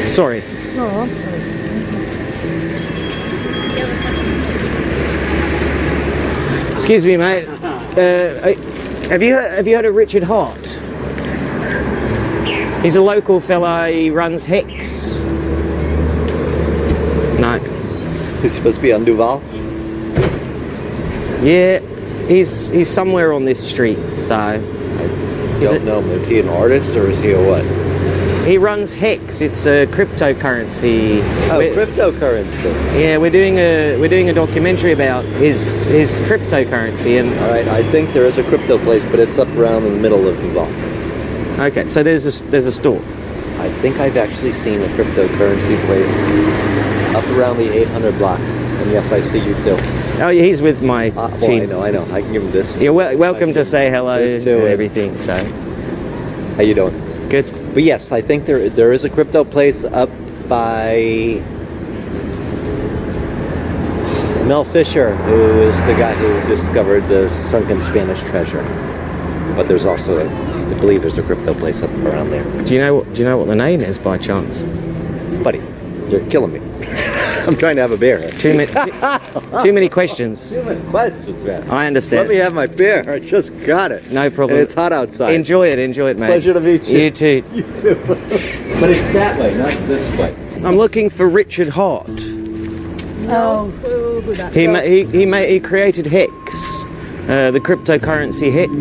Sorry. No, I'm sorry. Excuse me, mate. Have you heard of Richard Hart? He's a local fella. He runs Hex. No. He's supposed to be on Duval? Yeah, he's somewhere on this street. So. I don't know. Is he an artist or is he a what? He runs Hex. It's a cryptocurrency. Oh, cryptocurrency. Yeah, we're doing a documentary about his cryptocurrency. And all right, I think there is a crypto place, but it's up around in the middle of Duval. Okay, so there's a store. I think I've actually seen a cryptocurrency place up around the 800 block. And yes, I see you too. Oh, yeah, he's with my team. I know. I can give him this. You're welcome to say hello and everything. So, how you doing? Good. But yes, I think there is a crypto place up by Mel Fisher, who is the guy who discovered the sunken Spanish treasure. But there's also, I believe, there's a crypto place up around there. Do you know what the name is by chance? Buddy, you're killing me. I'm trying to have a beer. Too many questions. Too many questions, man. I understand. Let me have my beer. I just got it. No problem. And it's hot outside. Enjoy it, mate. Pleasure to meet you. You too. You too. But it's that way, not this way. I'm looking for Richard Hart. Oh. He created Hex, the cryptocurrency Hex.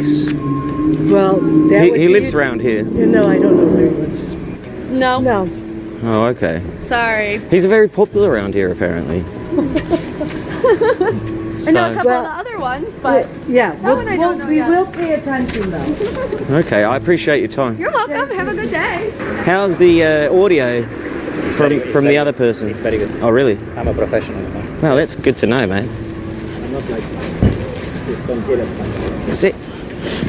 Well, he lives around here. No, I don't know where he lives. No. No. Oh, okay. Sorry. He's very popular around here, apparently. I know a couple of the other ones, but yeah, that one I don't know we yet. will pay attention though. Okay, I appreciate your time. You're welcome. Have a good day. How's the audio? From the other person? It's very good. Oh, really? I'm a professional. Well, that's good to know, man. I'm not like considered. See,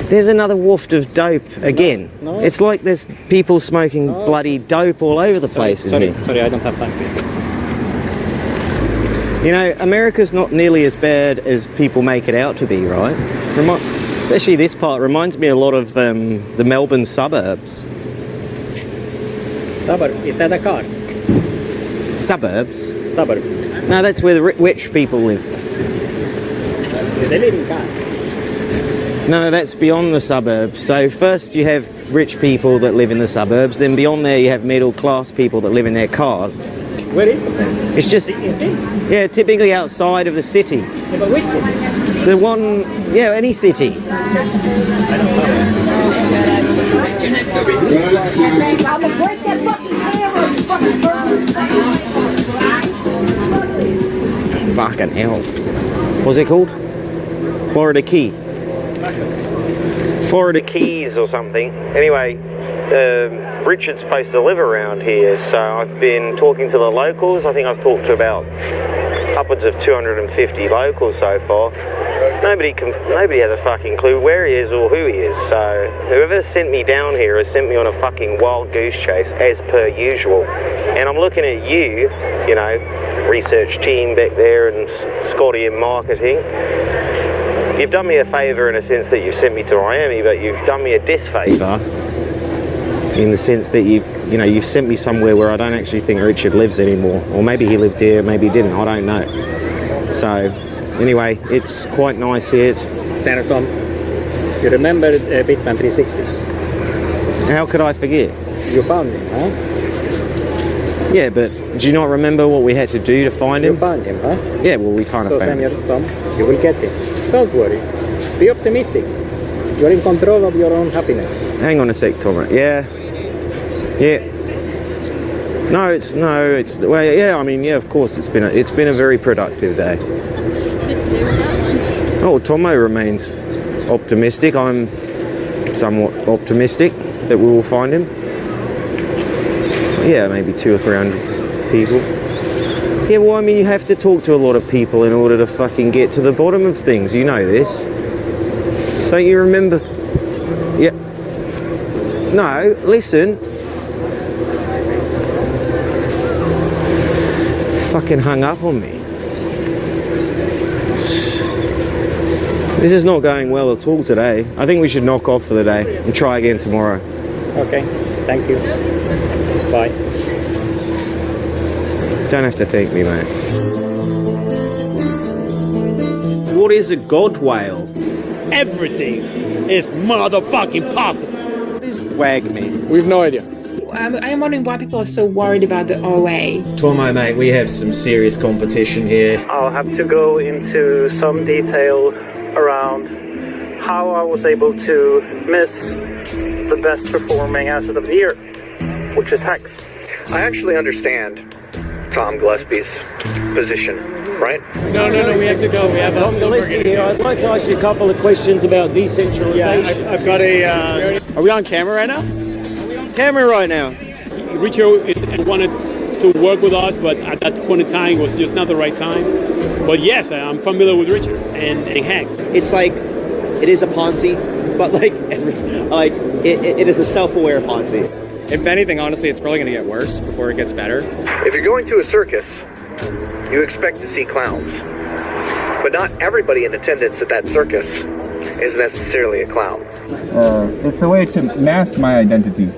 there's another waft of dope again. No. It's like there's people smoking bloody dope all over the place in here. Sorry, I don't have time for it. You know, America's not nearly as bad as people make it out to be, right? Especially this part reminds me a lot of the Melbourne suburbs. Is that a car? Suburbs? Suburb. No, that's where the rich people live. They live in cars. No, that's beyond the suburbs. So first you have rich people that live in the suburbs, then beyond there you have middle class people that live in their cars. Where is the place? It's just, yeah, typically outside of the city. Yeah, but which city? The one, yeah, any city. Fucking hell. What's it called? Florida Key. Florida Keys or something. Anyway, Richard's supposed to live around here, so I've been talking to the locals. I think I've talked to about upwards of 250 locals so far. Nobody has a fucking clue where he is or who he is, so whoever sent me down here has sent me on a fucking wild goose chase, as per usual. And I'm looking at you, you know, research team back there and Scotty in marketing. You've done me a favour in a sense that you've sent me to Miami, but you've done me a disfavour in the sense that you've sent me somewhere where I don't actually think Richard lives anymore. Or maybe he lived here, maybe he didn't, I don't know. So, anyway, it's quite nice here. Senator Tom, you remember Bitman 360? How could I forget? You found him, huh? Yeah, but do you not remember what we had to do to find him? You found him, huh? Yeah, well, we kind of so, found him. Senator Tom, you will get him. Don't worry. Be optimistic. You're in control of your own happiness. Hang on a sec, Tom. Yeah. Well, yeah, I mean, yeah, of course, it's been a very productive day. Oh, Tomo remains optimistic. I'm somewhat optimistic that we will find him. Yeah, maybe 200 or 300 people. Yeah, well, I mean, you have to talk to a lot of people in order to fucking get to the bottom of things. You know this. Don't you remember? Yeah. No, listen. Fucking hung up on me. This is not going well at all today. I think we should knock off for the day and try again tomorrow. Okay, thank you. Bye. Don't have to thank me, mate. What is a god whale? Everything is motherfucking possible. What is WAGMI? We have no idea. I am wondering why people are so worried about the OA. Tomo, mate, we have some serious competition here. I'll have to go into some detail around how I was able to miss the best performing asset of the year, which is Hex. I actually understand Tom Gillespie's position, right? No, we have to go. We have Tom Gillespie here. I'd like to ask you a couple of questions about decentralization. Yeah, I've got a... Are we on camera right now? Camera right now. Richard wanted to work with us, but at that point in time, it was just not the right time. But yes, I'm familiar with Richard and Hex. It's like, it is a Ponzi, but it is a self-aware Ponzi. If anything, honestly, it's probably going to get worse before it gets better. If you're going to a circus, you expect to see clowns. But not everybody in attendance at that circus is necessarily a clown. It's a way to mask my identity.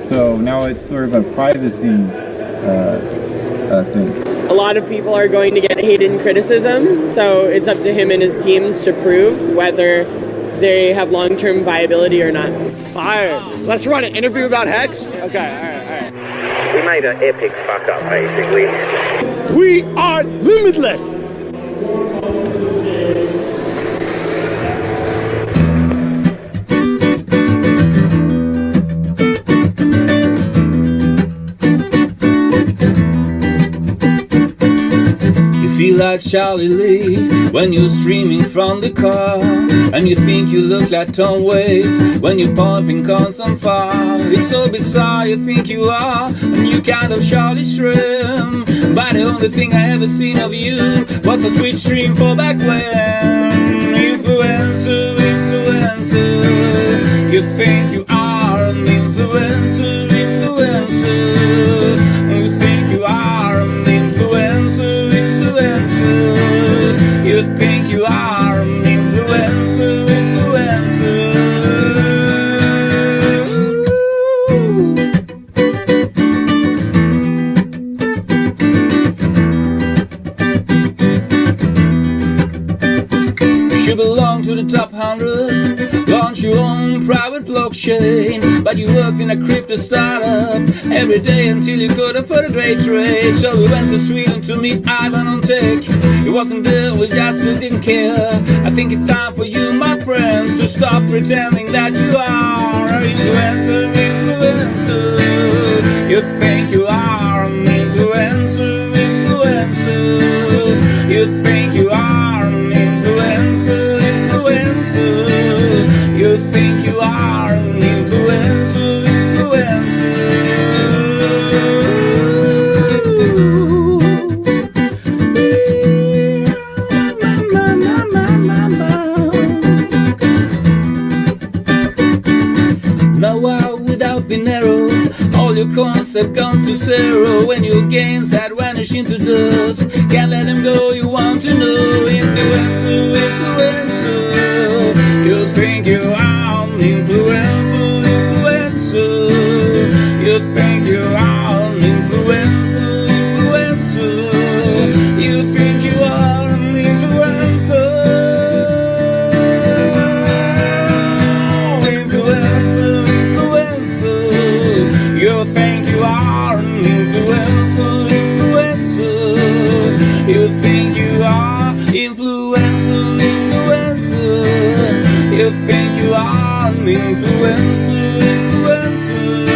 So now it's sort of a privacy thing. A lot of people are going to get hidden criticism, so it's up to him and his teams to prove whether they have long-term viability or not. Fire! Let's run an interview about Hex? Okay, all right. We made an epic fuck up, basically. We are limitless! feel like Charlie Lee when you're streaming from the car, and you think you look like Tom Waits when you're pumping cons on fire. It's so bizarre you think you are a new kind of Charlie Shrimp, but the only thing I ever seen of you was a Twitch stream for back when. Influencer, influencer, you think you are an influencer, influencer, you think you are an influencer, influencer, you think you are an influencer, influencer. You belong to the top 100, launch your own private blockchain, but you worked in a crypto startup every day until you could afford a great trade. So we went to Sweden to meet Ivan on tech. It wasn't there, we just didn't care. I think it's time for you, my friend, to stop pretending that you are an influencer, influencer. You think you are an influencer, influencer. You think you are an influencer, influencer. You think you are an influencer, influencer. Now out without dinero, all your coins have gone to zero, when your gains had vanished into dust. Can't let them go, you want to know. Influencer, influencer. You think you are an influencer, influencer. You think you are an influencer, influencer. You think you are an influencer. Influencer, influencer. You think you are an influencer, influencer. You think you are influencer, influencer. You think you are an influencer, influencer.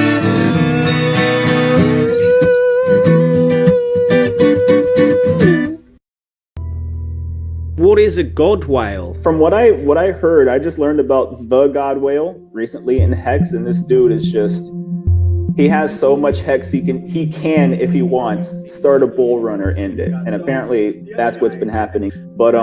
What is a god whale? From what I heard, I just learned about the god whale recently in Hex, and this dude is just, he has so much Hex he can if he wants start a bull run or end it, and apparently that's what's been happening. But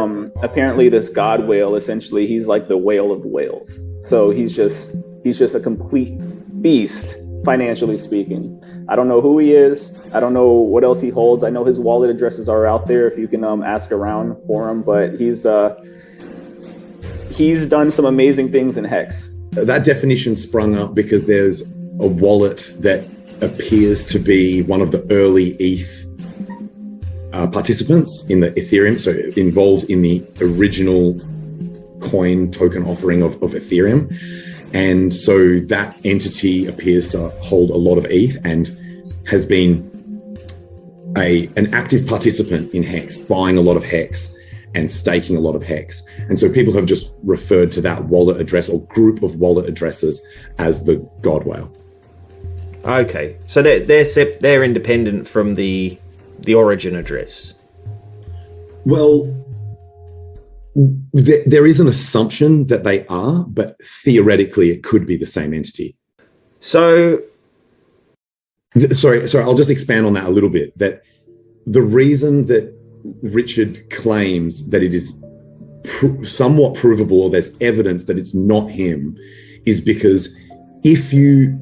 apparently this god whale, essentially he's like the whale of whales, so he's just a complete beast financially speaking. I don't know who he is, I don't know what else he holds. I know his wallet addresses are out there if you can ask around for him, but he's done some amazing things in Hex. That definition sprung up because there's a wallet that appears to be one of the early ETH participants in the Ethereum, so involved in the original coin token offering of Ethereum. And so that entity appears to hold a lot of ETH and has been an active participant in Hex, buying a lot of Hex and staking a lot of Hex. And so people have just referred to that wallet address or group of wallet addresses as the god whale. Okay, so they're independent from the origin address. Well, there is an assumption that they are, but theoretically it could be the same entity. So, sorry, I'll just expand on that a little bit. That the reason that Richard claims that it is somewhat provable, or there's evidence that it's not him, is because if you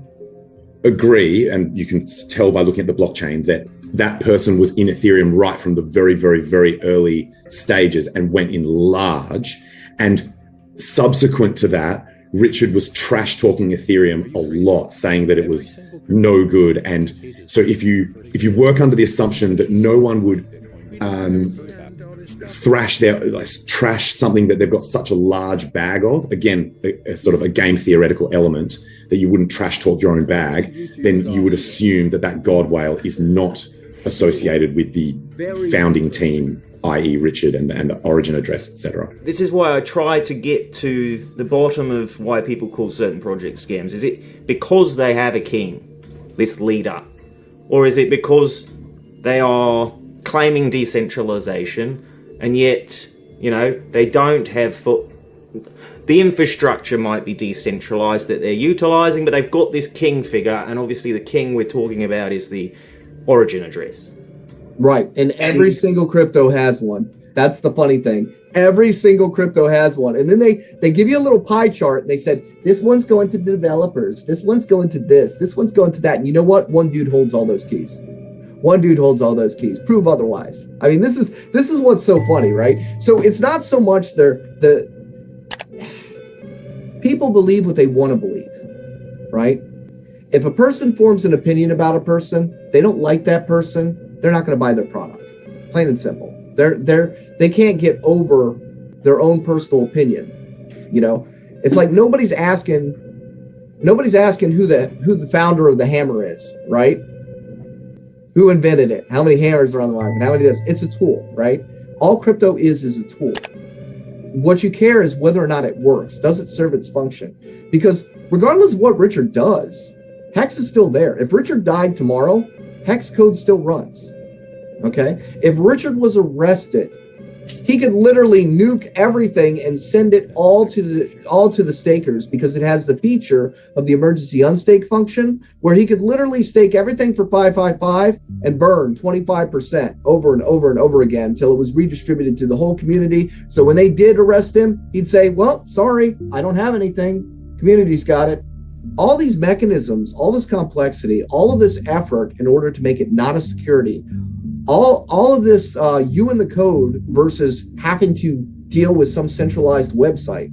agree, and you can tell by looking at the blockchain, that person was in Ethereum right from the very, very, very early stages and went in large. And subsequent to that, Richard was trash talking Ethereum a lot, saying that it was no good. And so if you work under the assumption that no one would trash something that they've got such a large bag of, again, a sort of a game theoretical element, that you wouldn't trash talk your own bag, then you would assume that god whale is not associated with the founding team, i.e. Richard and the origin address, etc. This is why I try to get to the bottom of why people call certain projects scams. Is it because they have a king, this leader? Or is it because they are claiming decentralization, and yet, you know, they don't have the infrastructure might be decentralized that they're utilizing, but they've got this king figure, and obviously the king we're talking about is the origin address. Right, and every single crypto has one. That's the funny thing. Every single crypto has one. And then they give you a little pie chart, and they said, this one's going to developers, this one's going to this one's going to that. And you know what? One dude holds all those keys. One dude holds all those keys. Prove otherwise. I mean, this is what's so funny, right? So it's not so much the people believe what they want to believe, right? If a person forms an opinion about a person, they don't like that person, they're not going to buy their product. Plain and simple. They can't get over their own personal opinion. You know, it's like nobody's asking who the founder of the hammer is, right? Who invented it? How many hammers are on the market? How many of this? It's a tool, right? All crypto is a tool. What you care is whether or not it works. Does it serve its function? Because regardless of what Richard does, Hex is still there. If Richard died tomorrow, Hex code still runs. Okay? If Richard was arrested, he could literally nuke everything and send it all to the stakers, because it has the feature of the emergency unstake function, where he could literally stake everything for 555 and burn 25% over and over and over again until it was redistributed to the whole community. So when they did arrest him, he'd say, well, sorry, I don't have anything. Community's got it. All these mechanisms, all this complexity, all of this effort in order to make it not a security, all of this you in the code versus having to deal with some centralized website,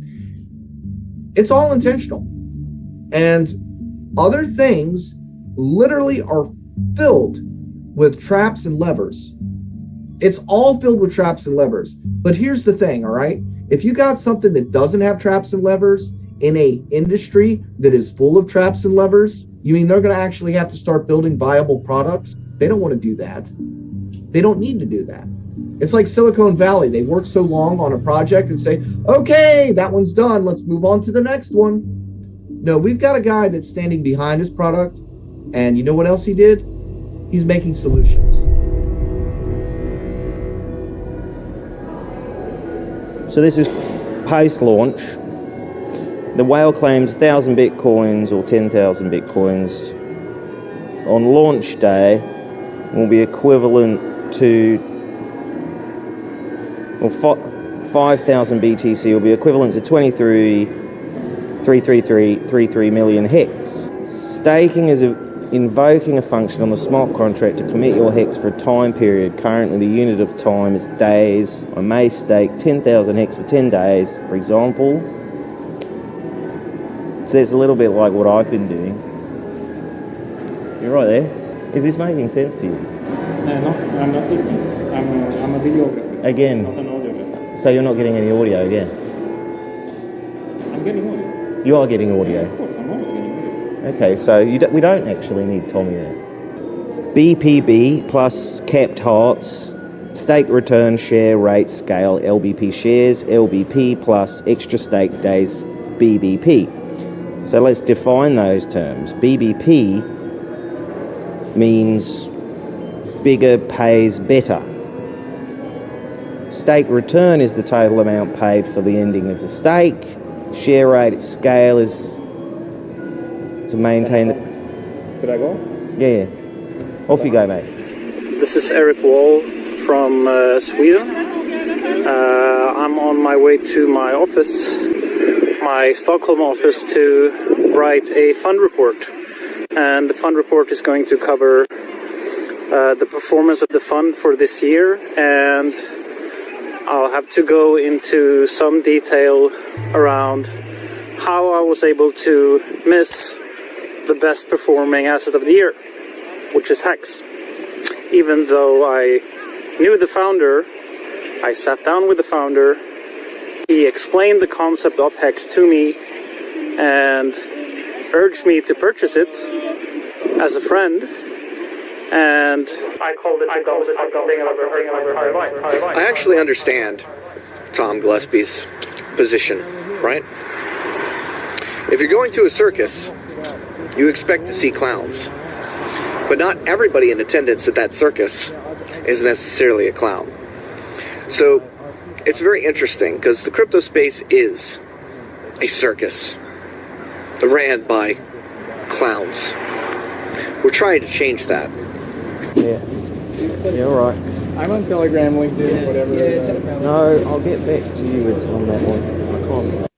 it's all intentional. And other things literally are filled with traps and levers. It's all filled with traps and levers. But here's the thing, all right? If you got something that doesn't have traps and levers in a industry that is full of traps and levers, you mean they're going to actually have to start building viable products? They don't want to do that. They don't need to do that. It's like Silicon Valley. They work so long on a project and say, okay, that one's done. Let's move on to the next one. No, we've got a guy that's standing behind his product. And you know what else he did? He's making solutions. So this is post-launch. The whale claims 1,000 bitcoins or 10,000 bitcoins on launch day will be equivalent to, or 5,000 BTC will be equivalent to 23.333 million hex. Staking is invoking a function on the smart contract to commit your hex for a time period. Currently the unit of time is days. I may stake 10,000 hex for 10 days, for example. So it's a little bit like what I've been doing. You're right there. Is this making sense to you? No, I'm not listening. I'm a videographer. Again. Not an audiographer. So you're not getting any audio again? I'm getting audio. You are getting audio? Yeah, of course, I'm always getting audio. Okay, so we don't actually need Tommy there. BPB plus capped hearts, stake return share rate scale LBP shares, LBP plus extra stake days BBP. So let's define those terms. BBP means bigger pays better. Stake return is the total amount paid for the ending of the stake. Share rate scale is to maintain the... Should I go? Yeah. Off you go, mate. This is Eric Wall from Sweden. I'm on my way to my office, my Stockholm office, to write a fund report. And the fund report is going to cover the performance of the fund for this year, and I'll have to go into some detail around how I was able to miss the best performing asset of the year, which is Hex. Even though I knew the founder, I sat down with the founder, he explained the concept of Hex to me and urged me to purchase it as a friend, and I called it the dumbest thing I've ever heard in my entire life. I actually understand Tom Gillespie's position, right? If you're going to a circus, you expect to see clowns. But not everybody in attendance at that circus is necessarily a clown. So it's very interesting because the crypto space is a circus ran by clowns. We're trying to change that. Yeah, all right. I'm on Telegram, LinkedIn, whatever. No, I'll get back to you on that one. I can't.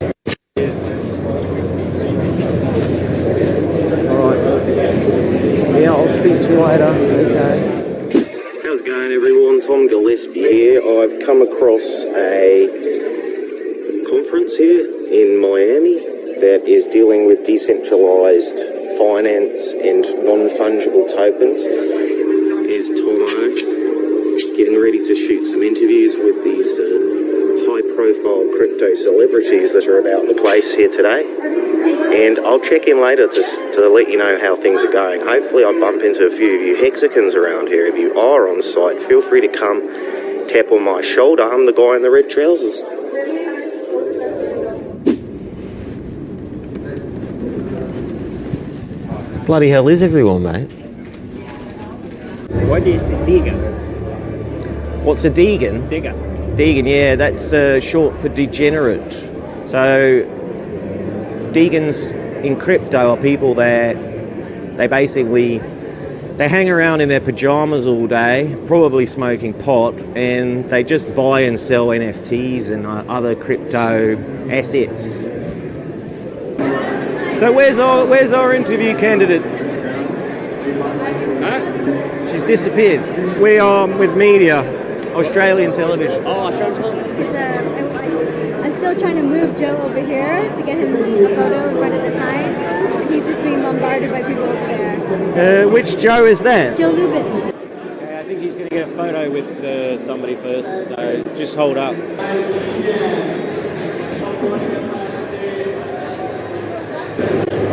Alright. Yeah, I'll speak to you later. Okay. How's it going, everyone? Tom Gillespie here. I've come across a conference here in Miami that is dealing with decentralized finance and non-fungible tokens. Is Tomo getting ready to shoot some interviews with these high-profile crypto celebrities that are about the place here today. And I'll check in later to let you know how things are going. Hopefully I bump into a few of you Hexicans around here. If you are on site, feel free to come tap on my shoulder. I'm the guy in the red trousers. Bloody hell is everyone, mate? What is a Deegan? What's a Deegan? Deegan, yeah, that's short for degenerate. So Deegans in crypto are people that they hang around in their pajamas all day, probably smoking pot, and they just buy and sell NFTs and other crypto assets. So where's our interview candidate? Huh? She's disappeared. We are with media, Australian television. Oh, Australian television. I'm still trying to move Joe over here to get him a photo in front of the sign. He's just being bombarded by people over there. Which Joe is that? Joe Lubin. Okay, I think he's going to get a photo with somebody first, so just hold up.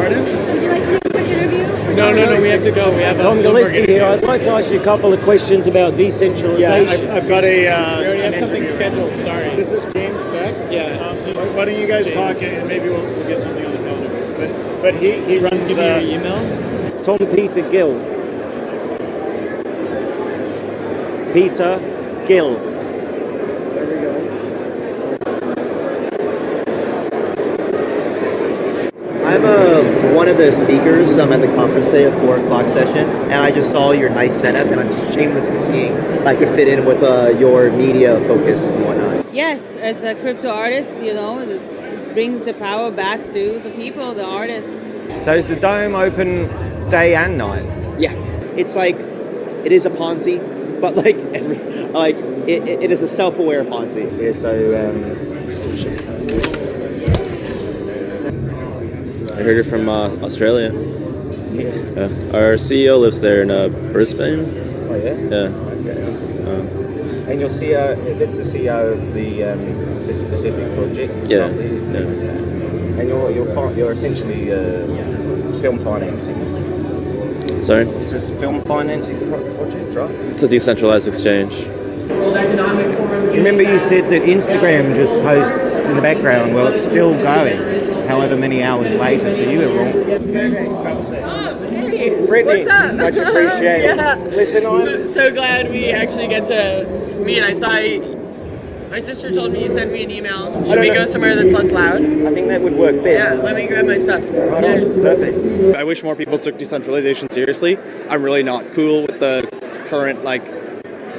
Would you like to do a quick interview? No, we have to go. We have Tom Gillespie here. I'd like to ask you a couple of questions about decentralization. Yeah, I've got a... we already have something scheduled, sorry. This is James Beck. Yeah. Why don't you guys talk and maybe we'll get something on the phone. But he runs... Give me your email. Tom Peter Gill. Peter Gill. There we go. I'm one of the speakers at the conference today at 4 o'clock session, and I just saw your nice setup, and I'm just shameless to seeing I could fit in with your media focus and whatnot. Yes, as a crypto artist, it brings the power back to the people, the artists. So is the Dome open day and night? Yeah, it's like it is a Ponzi, but it is a self-aware Ponzi. Yeah. So I heard it from Australia. Yeah. Our CEO lives there in Brisbane. Oh yeah. Yeah. And you'll see, that's the CEO of this specific project. Yeah. And you're essentially film financing. Sorry? Is this film financing project, right? It's a decentralized exchange. World Economic Forum. Remember you said that Instagram just posts in the background. Well, it's still going, however many hours later, so you were wrong. Hey, Brittany, what's up? much appreciated. Yeah. Listen, so glad we actually get to meet. I saw my sister told me you sent me an email. Should we go somewhere that's less loud? I think that would work best. Yeah, let me grab my stuff. Right on. Perfect. I wish more people took decentralization seriously. I'm really not cool with the current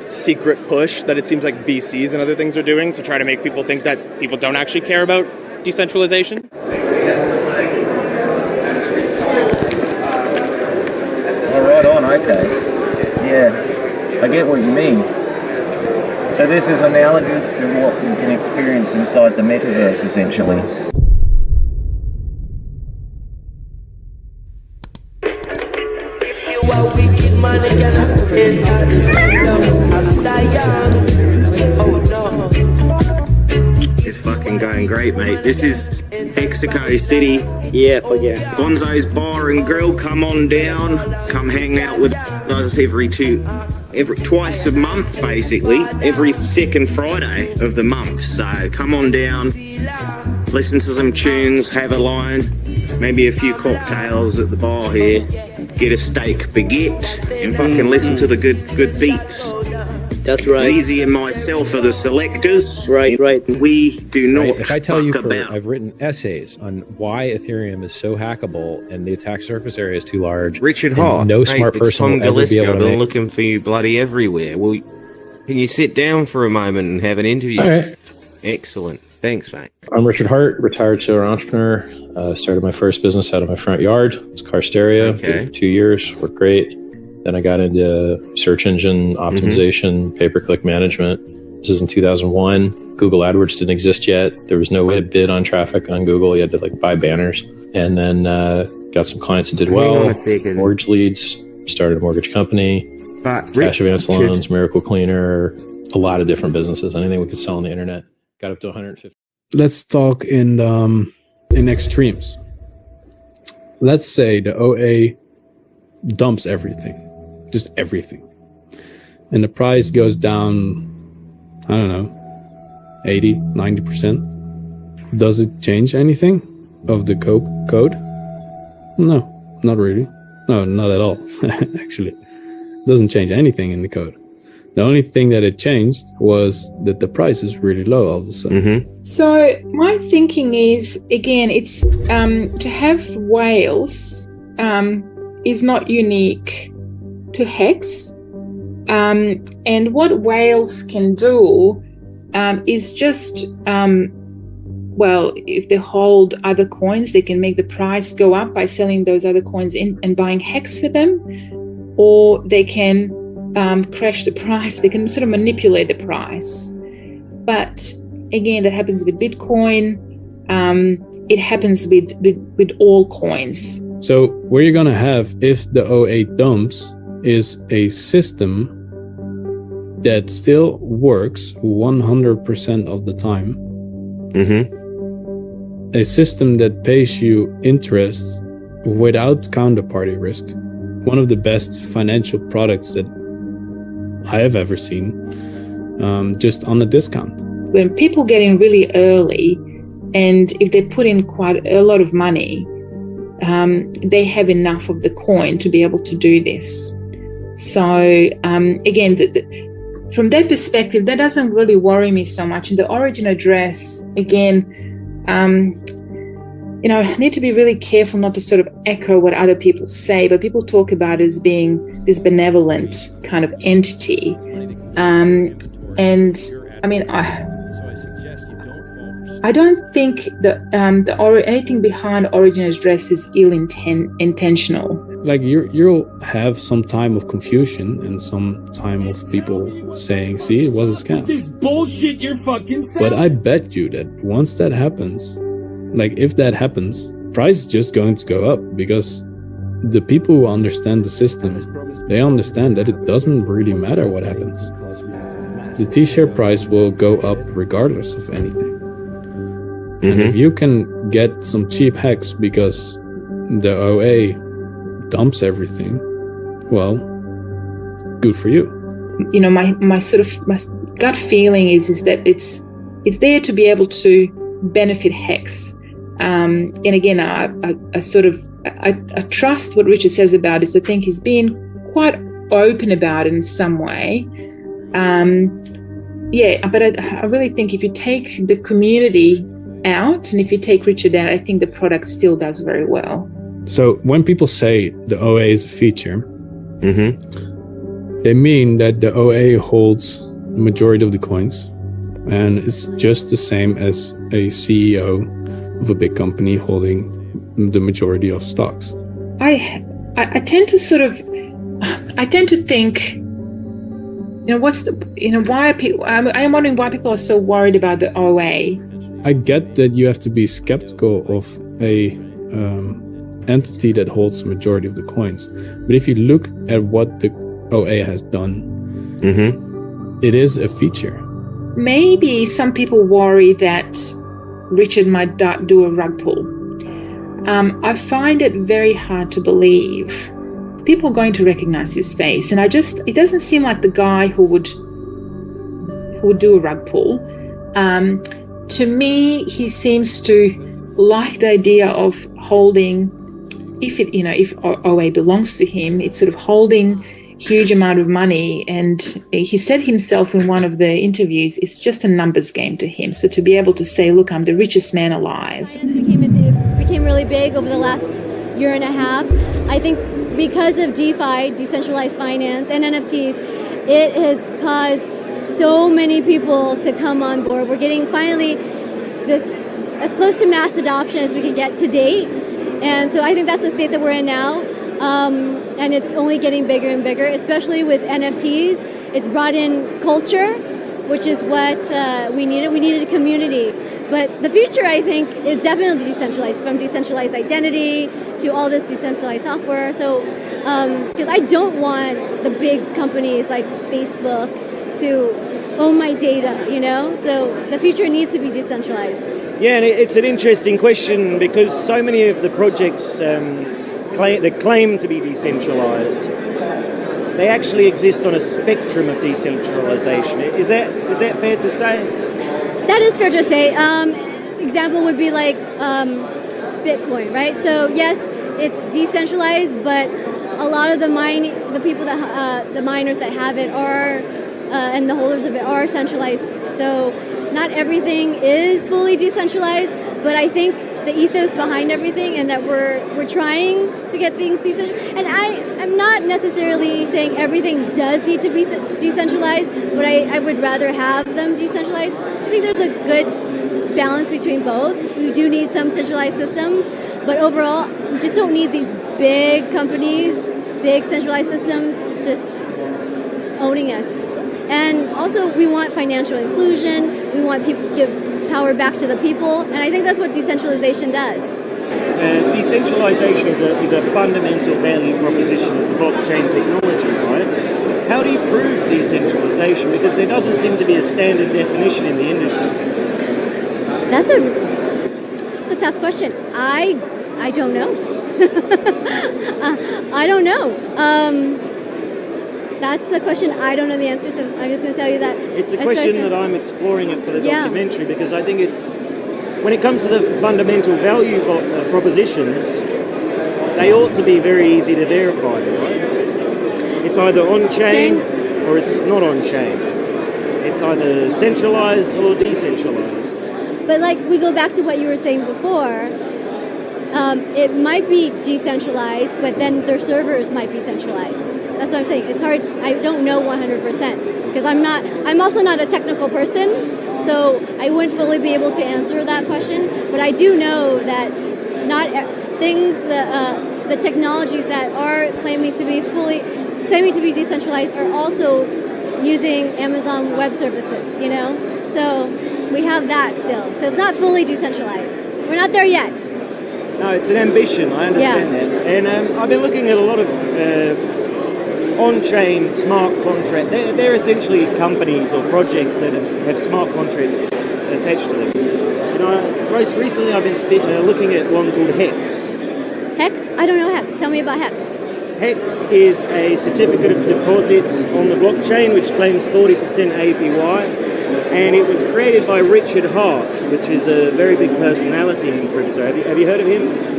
secret push that it seems like VCs and other things are doing to try to make people think that people don't actually care about decentralization. Oh, right on, okay. Yeah, I get what you mean. So this is analogous to what we can experience inside the metaverse, essentially. It's fucking going great, mate. This is Mexico City. Yeah. Gonzo's Bar and Grill. Come on down. Come hang out with us twice a month, basically. Every second Friday of the month. So come on down, listen to some tunes, have a line, maybe a few cocktails at the bar here, get a steak baguette, and fucking listen to the good beats. That's right. Zizi and myself are the selectors. Right. We do not If I tell you, fuck about. I've written essays on why Ethereum is so hackable and the attack surface area is too large. Richard and Hart, no smart person will ever be able to They're make. looking for you bloody everywhere. Well, can you sit down for a moment and have an interview? All right. Excellent. Thanks, mate. I'm Richard Hart, retired solar entrepreneur. Started my first business out of my front yard. It's car stereo. Okay. Did it for 2 years. Worked great. Then I got into search engine optimization, pay-per-click management. This is in 2001. Google AdWords didn't exist yet. There was no way to bid on traffic on Google. You had to buy banners. And then got some clients that did well. Hang on a second. Mortgage leads. Started a mortgage company. Cash advance loans, Miracle Cleaner. A lot of different businesses. Anything we could sell on the internet. Got up to 150. Let's talk in extremes. Let's say the OA dumps everything, just everything, and the price goes down, I don't know, 80, 90%. Does it change anything of the code? No, not really. No, not at all. Actually, it doesn't change anything in the code. The only thing that it changed was that the price is really low all of a sudden. So my thinking is, again, it's to have whales is not unique to Hex. And what whales can do is just, if they hold other coins, they can make the price go up by selling those other coins in and buying Hex for them, or they can crash the price. They can sort of manipulate the price. But again, that happens with Bitcoin. It happens with all coins. So what you're going to have if the OA dumps is a system that still works 100% of the time. A system that pays you interest without counterparty risk. One of the best financial products that I have ever seen, just on a discount. When people get in really early, and if they put in quite a lot of money, they have enough of the coin to be able to do this. So again, from that perspective, that doesn't really worry me so much. And the origin address, again, I need to be really careful not to sort of echo what other people say, but people talk about it as being this benevolent kind of entity. And I mean, I don't think that anything behind origin address is intentional. Like you'll have some time of confusion and some time of people saying, see, it was a scam. This bullshit you're fucking saying. But I bet you that once that happens, if that happens, price is just going to go up, because the people who understand the system, they understand that it doesn't really matter what happens. The T-share price will go up regardless of anything. And if you can get some cheap Hex because the OA dumps everything, well, good for you. My gut feeling is that it's there to be able to benefit Hex. And again, I trust what Richard says about this. I think he's been quite open about it in some way. But I really think if you take the community out and if you take Richard out, I think the product still does very well. So when people say the OA is a feature, they mean that the OA holds the majority of the coins, and it's just the same as a CEO of a big company holding the majority of stocks. I tend to think, why are people? I am wondering why people are so worried about the OA. I get that you have to be skeptical of a entity that holds the majority of the coins, but if you look at what the OA has done, it is a feature. Maybe some people worry that Richard might do a rug pull. I find it very hard to believe. People are going to recognize his face, and it doesn't seem like the guy who would do a rug pull. To me, he seems to like the idea of holding, if OA belongs to him, it's sort of holding huge amount of money. And he said himself in one of the interviews, it's just a numbers game to him. So to be able to say, look, I'm the richest man alive. It became really big over the last year and a half. I think because of DeFi, decentralized finance, and NFTs, it has caused so many people to come on board. We're getting finally this as close to mass adoption as we can get to date. And so I think that's the state that we're in now. And it's only getting bigger and bigger, especially with NFTs. It's brought in culture, which is what we needed. We needed a community. But the future, I think, is definitely decentralized, from decentralized identity to all this decentralized software. So, because I don't want the big companies like Facebook to own my data, you know? So the future needs to be decentralized. Yeah, and it's an interesting question because so many of the projects that claim to be decentralized, they actually exist on a spectrum of decentralization. Is that fair to say? That is fair to say. Example would be like Bitcoin, right? So yes, it's decentralized, but a lot of the people that the miners that have it are and the holders of it are centralized. So not everything is fully decentralized, but I think the ethos behind everything, and that we're trying to get things decentralized. And I'm not necessarily saying everything does need to be decentralized, but I would rather have them decentralized. I think there's a good balance between both. We do need some centralized systems, but overall, we just don't need these big companies, big centralized systems just owning us. And also, we want financial inclusion. We want people to give power back to the people, and I think that's what decentralization does. Decentralization is a fundamental value proposition of blockchain technology, right? How do you prove decentralization? Because there doesn't seem to be a standard definition in the industry. That's a tough question. I don't know. I don't know. That's a question I don't know the answer, so I'm just going to tell you that. It's a question that I'm exploring it for the documentary because I think when it comes to the fundamental value propositions, they ought to be very easy to verify, right? It's either on-chain or it's not on-chain. It's either centralized or decentralized. But like we go back to what you were saying before, it might be decentralized, but then their servers might be centralized. That's what I'm saying. It's hard. I don't know 100% because I'm also not a technical person, so I wouldn't fully be able to answer that question. But I do know that not things the technologies that are claiming to be decentralized are also using Amazon Web Services. You know, so we have that still. So it's not fully decentralized. We're not there yet. No, it's an ambition. I understand that, and I've been looking at a lot of on-chain smart contract. They're essentially companies or projects that have smart contracts attached to them. You know, most recently I've been looking at one called Hex. Hex? I don't know Hex. Tell me about Hex. Hex is a certificate of deposit on the blockchain which claims 40% APY, and it was created by Richard Hart, which is a very big personality in crypto. Have you heard of him?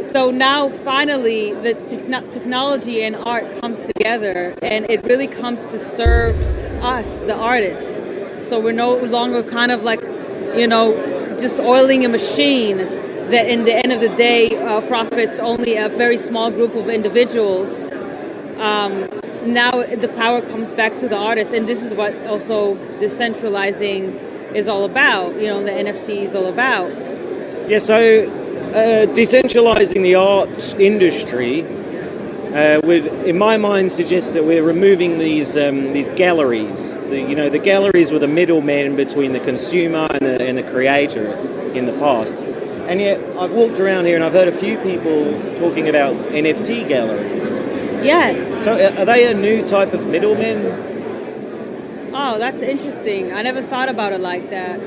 So now finally the technology and art comes together, and it really comes to serve us, the artists. So we're no longer kind of like, you know, just oiling a machine that in the end of the day profits only a very small group of individuals. Now the power comes back to the artists, and this is what also decentralizing is all about, you know, the NFT is all about. Yeah, so decentralizing the art industry would, in my mind, suggest that we're removing these galleries. The galleries were the middlemen between the consumer and the creator in the past. And yet, I've walked around here and I've heard a few people talking about NFT galleries. Yes. So are they a new type of middlemen? Oh, that's interesting. I never thought about it like that.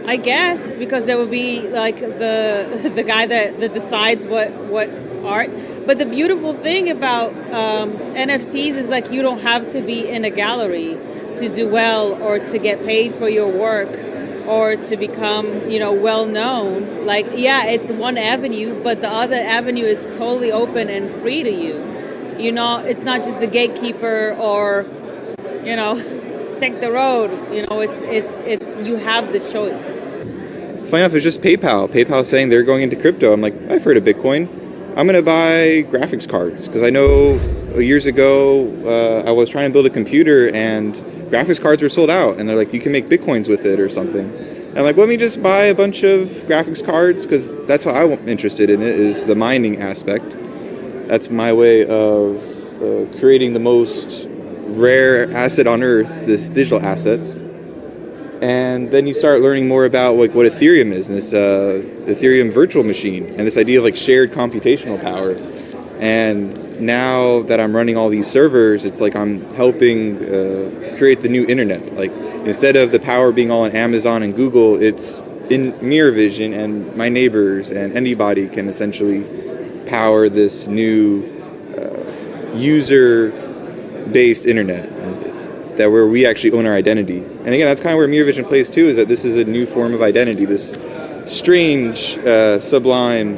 I guess because there will be like the guy that decides what art. But the beautiful thing about NFTs is like you don't have to be in a gallery to do well or to get paid for your work or to become, you know, well known. Like, yeah, it's one avenue, but the other avenue is totally open and free to you. you know, it's not just the gatekeeper or, you know, take the road. You know, it's you have the choice. Funny enough, it's just PayPal. PayPal saying they're going into crypto. I'm like, I've heard of Bitcoin. I'm going to buy graphics cards because I know years ago I was trying to build a computer and graphics cards were sold out. And they're like, you can make Bitcoins with it or something. And I'm like, let me just buy a bunch of graphics cards because that's how I'm interested in it, is the mining aspect. That's my way of creating the most rare asset on earth, this digital assets. And then you start learning more about like what Ethereum is, and this Ethereum virtual machine, and this idea of like shared computational power. And now that I'm running all these servers, it's like I'm helping create the new internet. Like instead of the power being all on Amazon and Google, it's in Mirror Vision, and my neighbors and anybody can essentially power this new user-based internet. That where we actually own our identity. And again, that's kind of where Mirror Vision plays too, is that this is a new form of identity, this strange, sublime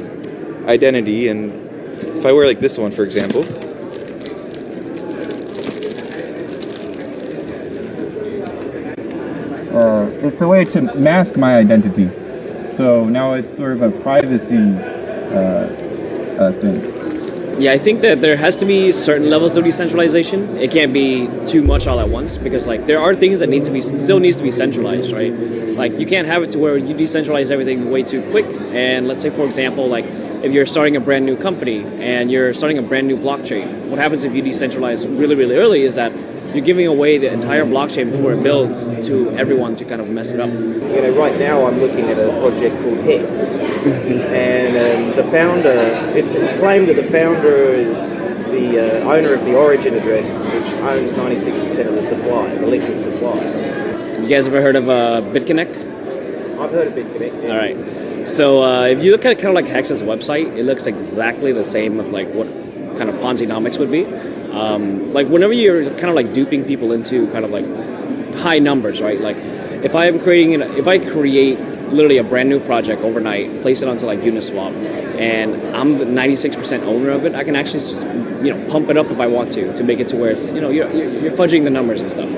identity. And if I wear like this one, for example, it's a way to mask my identity. So now it's sort of a privacy thing. Yeah, I think that there has to be certain levels of decentralization. It can't be too much all at once, because like there are things that still needs to be centralized, right? Like you can't have it to where you decentralize everything way too quick. And let's say, for example, like if you're starting a brand new company and you're starting a brand new blockchain, what happens if you decentralize really, really early is that you're giving away the entire blockchain before it builds to everyone to kind of mess it up. You know, right now I'm looking at a project called Hex, and the founder, it's claimed that the founder is the owner of the origin address, which owns 96% of the supply, the liquid supply. You guys ever heard of BitConnect? I've heard of BitConnect. Yeah. All right. So if you look at kind of like Hex's website, it looks exactly the same of like what kind of Ponzi-nomics would be. Like whenever you're kind of like duping people into kind of like high numbers, right? Like if I create literally a brand new project overnight, place it onto like Uniswap, and I'm the 96% owner of it, I can actually, you know, pump it up if I want to make it to where it's, you know, you're fudging the numbers and stuff.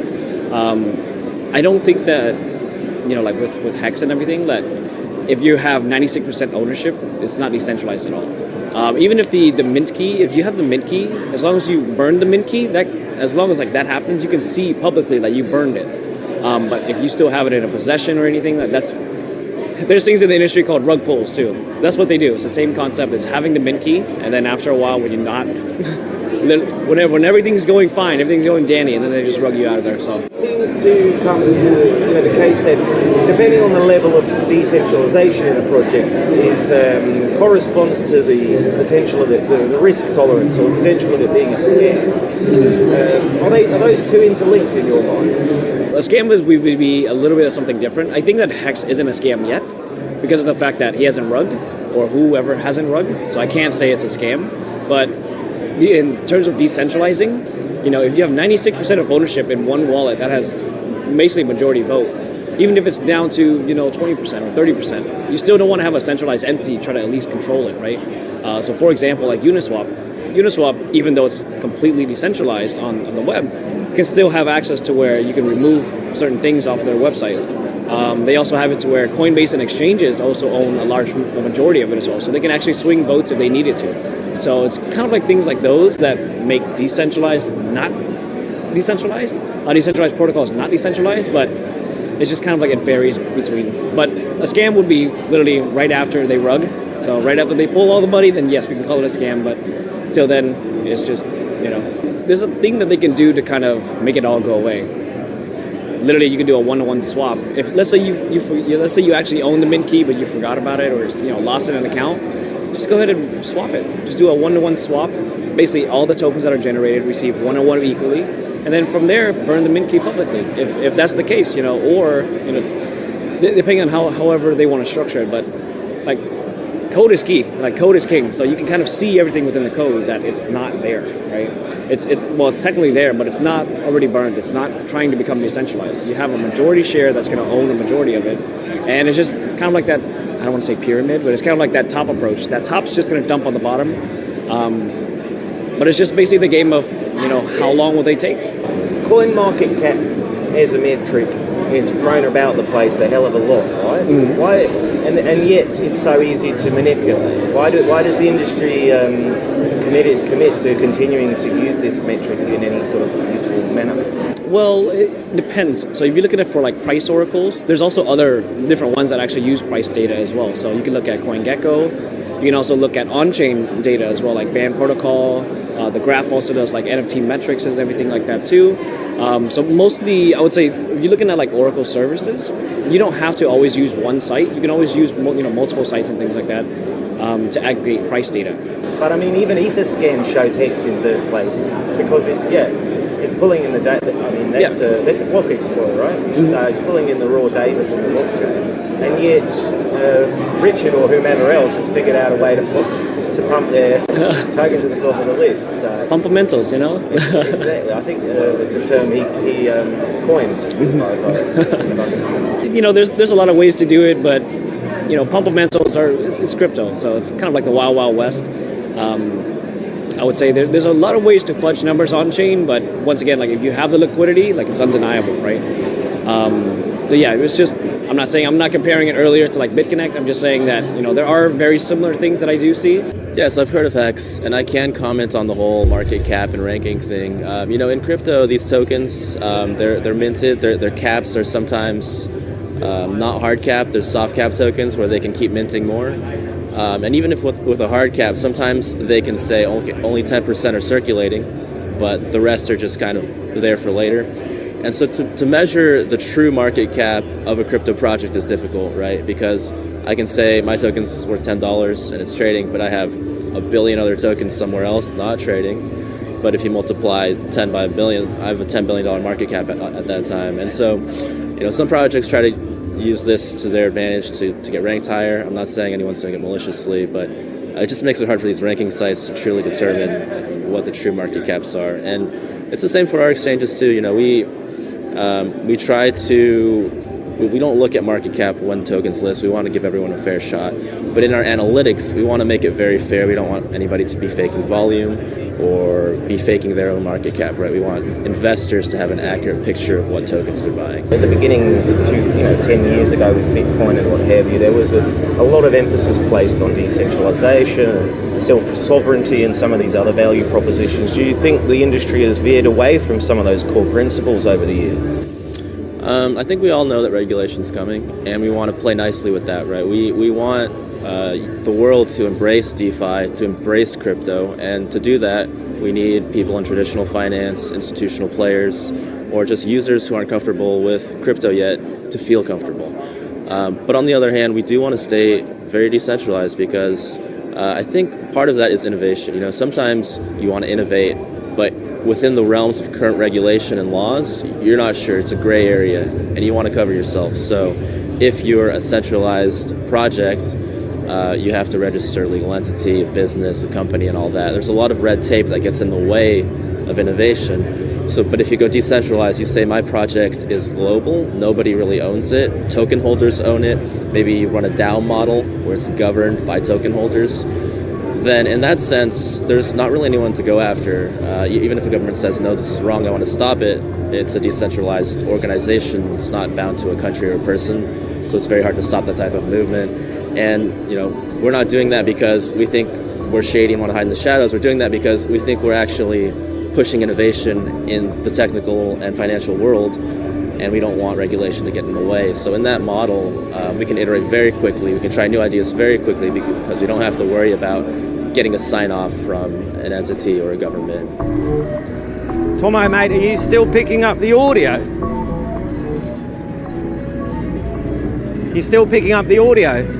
I don't think that, you know, like with Hex and everything, that if you have 96% ownership, it's not decentralized at all. Even if the mint key, if you have the mint key, as long as you burn the mint key, as long as like that happens, you can see publicly that you burned it. But if you still have it in a possession or anything, there's things in the industry called rug pulls too. That's what they do. It's the same concept as having the mint key, and then after a while, when you're not, when everything's going fine, everything's going dandy, and then they just rug you out of there. So it seems to come to the case that depending on the level of decentralization in a project corresponds to the potential of it, the risk tolerance or the potential of it being a scam. Are those two interlinked in your mind? A scam would be a little bit of something different. I think that Hex isn't a scam yet because of the fact that he hasn't rugged, or whoever hasn't rugged. So I can't say it's a scam. But in terms of decentralizing, you know, if you have 96% of ownership in one wallet that has basically majority vote, even if it's down to, you know, 20% or 30%, you still don't want to have a centralized entity try to at least control it, right? So for example, like Uniswap, even though it's completely decentralized on the web, can still have access to where you can remove certain things off their website. They also have it to where Coinbase and exchanges also own a majority of it as well, so they can actually swing votes if they needed to. So it's kind of like things like those that make decentralized not decentralized. Decentralized protocols not decentralized, but it's just kind of like it varies between. But a scam would be literally right after they rug. So right after they pull all the money, then yes, we can call it a scam. But till then, it's just, you know, there's a thing that they can do to kind of make it all go away. Literally, you can do a one-to-one swap. If let's say let's say you actually own the mint key, but you forgot about it, or lost it in an account, just go ahead and swap it. Just do a one-to-one swap. Basically, all the tokens that are generated receive one-on-one equally, and then from there, burn the mint key publicly. If that's the case, or depending on however they want to structure it, but like. Code is key. Like code is king. So you can kind of see everything within the code that it's not there, right? It's technically there, but it's not already burned. It's not trying to become decentralized. You have a majority share that's going to own a majority of it, and it's just kind of like that. I don't want to say pyramid, but it's kind of like that top approach. That top's just going to dump on the bottom, But it's just basically the game of, how long will they take? Coin market cap as a metric is thrown about the place a hell of a lot, right? Why? And yet it's so easy to manipulate. Why does the industry commit to continuing to use this metric in any sort of useful manner? Well, it depends. So if you look at it for like price oracles, there's also other different ones that actually use price data as well. So you can look at CoinGecko. You can also look at on-chain data as well, like Band Protocol. The Graph also does like NFT metrics and everything like that too. So mostly, I would say, if you're looking at like Oracle services, you don't have to always use one site. You can always use multiple sites and things like that to aggregate price data. But I mean, even Etherscan shows Hex in third place because it's pulling in the data. I mean, that's a block explorer, right? So it's pulling in the raw data from the blockchain, and yet Richard or whomever else has figured out a way to pump their token to the top of the list. So Pumpermentals, exactly. I think it's a term he coined, as far as I understand. There's a lot of ways to do it, but Pumpermentals it's crypto, so it's kind of like the wild, wild west. I would say there's a lot of ways to fudge numbers on chain, but once again, like if you have the liquidity, like it's undeniable, right? So yeah, it was just, I'm not comparing it earlier to like BitConnect. I'm just saying that, there are very similar things that I do see. Yes, I've heard of Hex, and I can comment on the whole market cap and ranking thing. In crypto, these tokens, they're minted. Their caps are sometimes not hard cap. There's soft cap tokens where they can keep minting more. And even if with a hard cap, sometimes they can say only 10% are circulating, but the rest are just kind of there for later. And so to measure the true market cap of a crypto project is difficult, right? Because I can say my token's worth $10 and it's trading, but I have a billion other tokens somewhere else not trading. But if you multiply 10 by a billion, I have a $10 billion market cap at that time. And so, some projects try to use this to their advantage to get ranked higher. I'm not saying anyone's doing it maliciously, but it just makes it hard for these ranking sites to truly determine what the true market caps are. And it's the same for our exchanges too. We try to, we don't look at market cap when tokens list. We want to give everyone a fair shot. But in our analytics, we want to make it very fair. We don't want anybody to be faking volume or be faking their own market cap, right? We want investors to have an accurate picture of what tokens they're buying. At the beginning, 10 years ago with Bitcoin and what have you, there was a lot of emphasis placed on decentralization, self-sovereignty, and some of these other value propositions. Do you think the industry has veered away from some of those core principles over the years? I think we all know that regulation's coming, and we want to play nicely with that, right? We want the world to embrace DeFi, to embrace crypto, and to do that, we need people in traditional finance, institutional players, or just users who aren't comfortable with crypto yet to feel comfortable. But on the other hand, we do want to stay very decentralized because I think part of that is innovation. Sometimes you want to innovate, but within the realms of current regulation and laws, you're not sure. It's a gray area, and you want to cover yourself. So if you're a centralized project, you have to register a legal entity, a business, a company, and all that. There's a lot of red tape that gets in the way of innovation. But if you go decentralized, you say my project is global, nobody really owns it, token holders own it, maybe you run a DAO model where it's governed by token holders, then in that sense, there's not really anyone to go after. Even if the government says, no, this is wrong, I want to stop it, it's a decentralized organization, it's not bound to a country or a person, so it's very hard to stop that type of movement. And, we're not doing that because we think we're shady and want to hide in the shadows. We're doing that because we think we're actually pushing innovation in the technical and financial world, and we don't want regulation to get in the way. So in that model, we can iterate very quickly. We can try new ideas very quickly because we don't have to worry about getting a sign-off from an entity or a government. Tomo, mate, are you still picking up the audio? You still picking up the audio?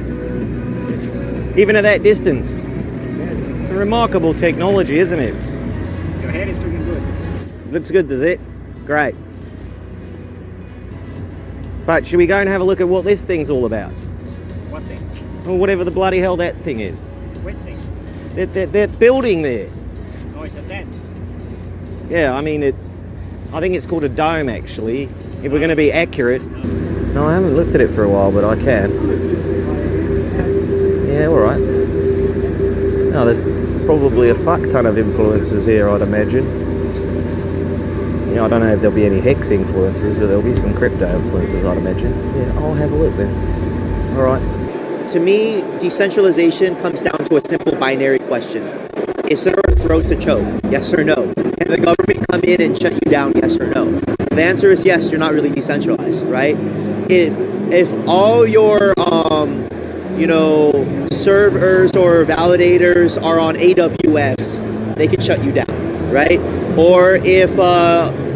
Even at that distance? A remarkable technology, isn't it? Your head is looking good. Looks good, does it? Great. But should we go and have a look at what this thing's all about? What thing? Or whatever the bloody hell that thing is. What thing? That building there. Oh, it's a tent. Yeah, I think it's called a dome, actually, if we're going to be accurate. No, I haven't looked at it for a while, but I can. Yeah, all right. No, there's probably a fuck ton of influencers here, I'd imagine. You know, I don't know if there'll be any Hex influencers, but there'll be some crypto influencers, I'd imagine. Yeah, I'll have a look then. All right. To me, decentralization comes down to a simple binary question. Is there a throat to choke? Yes or no? Can the government come in and shut you down? Yes or no? The answer is yes, you're not really decentralized, right? If all your, servers or validators are on AWS, they can shut you down, right? Or if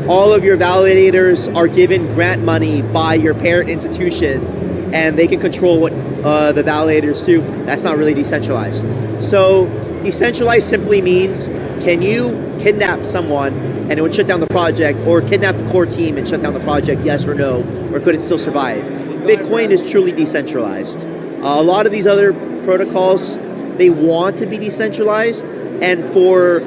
all of your validators are given grant money by your parent institution and they can control what the validators do, that's not really decentralized. So decentralized simply means, can you kidnap someone and it would shut down the project, or kidnap the core team and shut down the project, yes or no, or could it still survive? Bitcoin is truly decentralized. A lot of these other protocols, they want to be decentralized, and for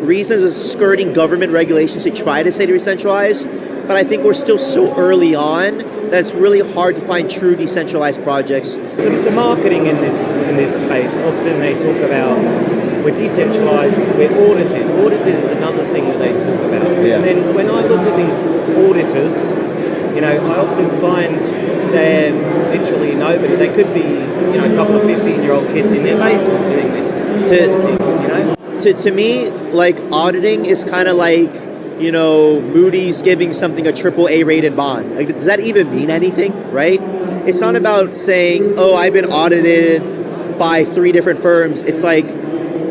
reasons of skirting government regulations, they try to say they're decentralized, but I think we're still so early on that it's really hard to find true decentralized projects. The marketing in this space, often they talk about we're decentralized, we're audited. Audited is another thing that they talk about. Yeah. And then when I look at these auditors, I often find they're literally nobody. They could be, a couple of 15-year-old kids in their basement doing this. To me, like, auditing is kind of like, Moody's giving something a AAA rated bond. Like, does that even mean anything, right? It's not about saying, oh, I've been audited by 3 different firms. It's like,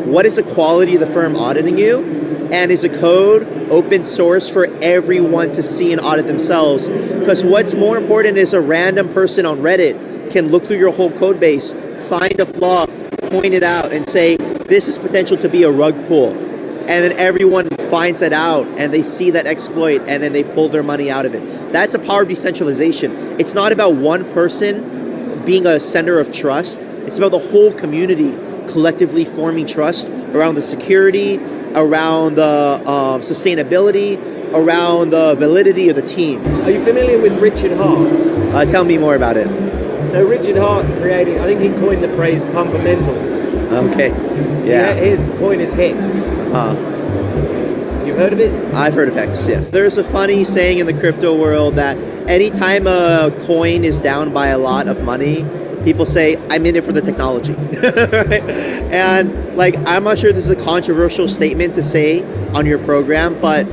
what is the quality of the firm auditing you? And is the code open source for everyone to see and audit themselves? Because what's more important is a random person on Reddit can look through your whole code base, find a flaw, point it out, and say, this is potential to be a rug pull. And then everyone finds it out, and they see that exploit, and then they pull their money out of it. That's the power of decentralization. It's not about one person being a center of trust. It's about the whole community collectively forming trust around the security, around the sustainability, around the validity of the team. Are you familiar with Richard Hart? Tell me more about it. So Richard Hart created, I think he coined the phrase pumpamentals. Okay, yeah. His coin is Hex. You've heard of it? I've heard of Hex, yes. There's a funny saying in the crypto world that anytime a coin is down by a lot of money, people say, I'm in it for the technology. And I'm not sure this is a controversial statement to say on your program, but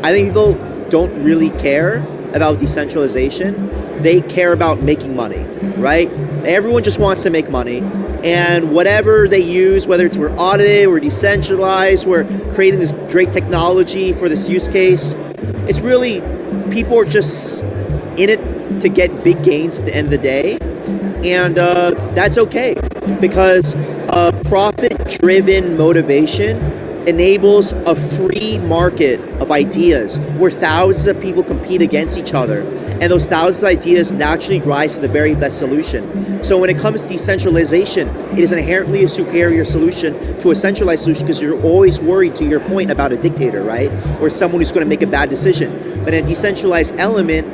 I think people don't really care about decentralization. They care about making money, right? Everyone just wants to make money. And whatever they use, whether it's we're audited, we're decentralized, we're creating this great technology for this use case, it's really, people are just in it to get big gains at the end of the day. And that's okay, because profit-driven motivation enables a free market of ideas where thousands of people compete against each other, and those thousands of ideas naturally rise to the very best solution. So when it comes to decentralization, it is inherently a superior solution to a centralized solution, because you're always worried, to your point, about a dictator, right? Or someone who's going to make a bad decision. But a decentralized element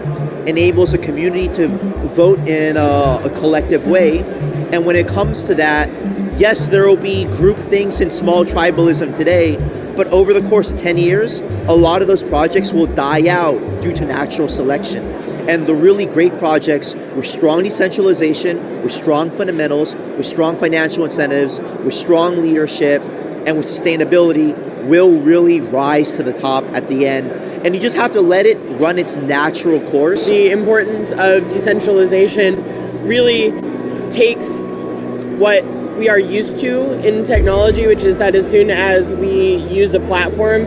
enables a community to vote in a collective way. And when it comes to that, yes, there will be group things and small tribalism today, but over the course of 10 years, a lot of those projects will die out due to natural selection. And the really great projects with strong decentralization, with strong fundamentals, with strong financial incentives, with strong leadership, and with sustainability will really rise to the top at the end. And you just have to let it run its natural course. The importance of decentralization really takes what we are used to in technology, which is that as soon as we use a platform,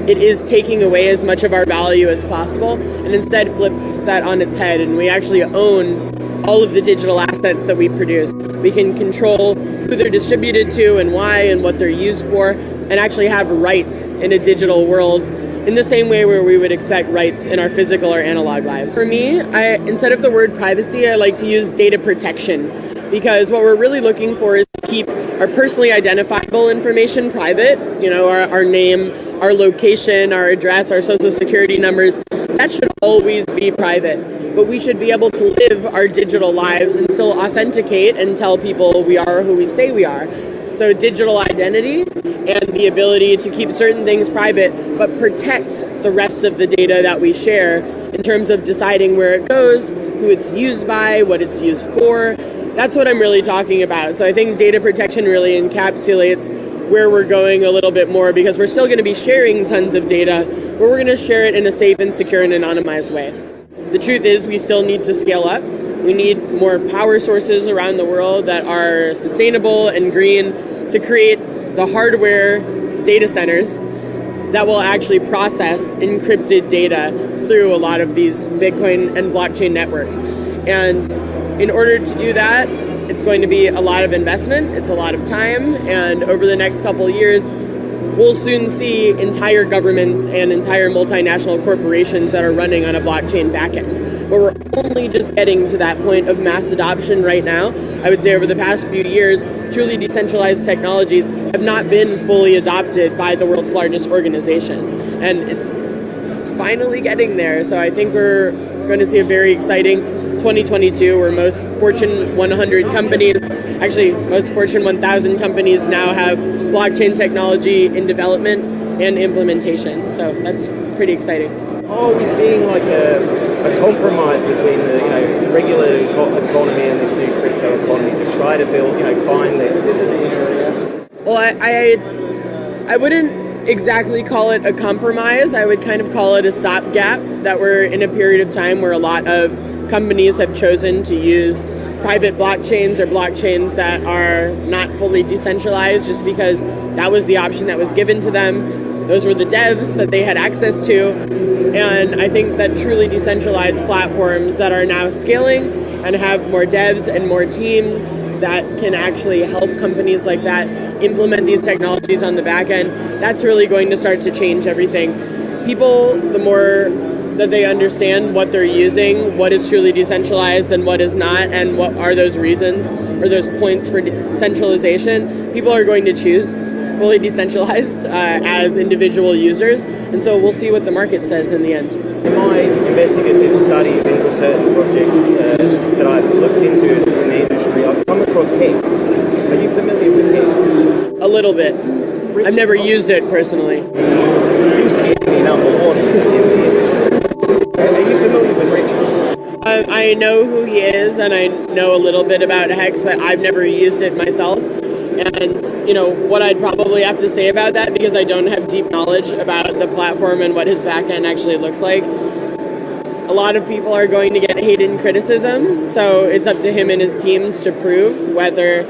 it is taking away as much of our value as possible, and instead flips that on its head, and we actually own all of the digital assets that we produce. We can control who they're distributed to and why and what they're used for, and actually have rights in a digital world in the same way where we would expect rights in our physical or analog lives. For me, instead of the word privacy, I like to use data protection, because what we're really looking for is to keep our personally identifiable information private, our name, our location, our address, our social security numbers. That should always be private. But we should be able to live our digital lives and still authenticate and tell people we are who we say we are. So digital identity and the ability to keep certain things private, but protect the rest of the data that we share in terms of deciding where it goes, who it's used by, what it's used for. That's what I'm really talking about. So I think data protection really encapsulates where we're going a little bit more, because we're still going to be sharing tons of data, but we're going to share it in a safe and secure and anonymized way. The truth is we still need to scale up. We need more power sources around the world that are sustainable and green to create the hardware data centers that will actually process encrypted data through a lot of these Bitcoin and blockchain networks. And in order to do that, it's going to be a lot of investment, it's a lot of time, and over the next couple of years, we'll soon see entire governments and entire multinational corporations that are running on a blockchain backend. But we're only just getting to that point of mass adoption right now. I would say over the past few years, truly decentralized technologies have not been fully adopted by the world's largest organizations. And it's finally getting there. So I think we're going to see a very exciting 2022 where most Fortune 100 companies, actually most Fortune 1000 companies now have blockchain technology in development and implementation. So that's pretty exciting. Are we seeing like a compromise between the regular economy and this new crypto economy to try to build, find this? Well, I wouldn't exactly call it a compromise. I would kind of call it a stopgap, that we're in a period of time where a lot of companies have chosen to use private blockchains or blockchains that are not fully decentralized just because that was the option that was given to them. Those were the devs that they had access to. And I think that truly decentralized platforms that are now scaling and have more devs and more teams that can actually help companies like that implement these technologies on the back end, that's really going to start to change everything. People, the more that they understand what they're using, what is truly decentralized and what is not, and what are those reasons or those points for centralization, people are going to choose fully decentralized as individual users. And so we'll see what the market says in the end. In my investigative studies into certain projects that I've looked into in the industry, I've come across Hex. Are you familiar with Hex? A little bit. I've never used it personally. It seems to be enemy number one in the industry. Are you familiar with Richard? I know who he is, and I know a little bit about Hex, but I've never used it myself. And, what I'd probably have to say about that, because I don't have deep knowledge about the platform and what his backend actually looks like, a lot of people are going to get hate and criticism, so it's up to him and his teams to prove whether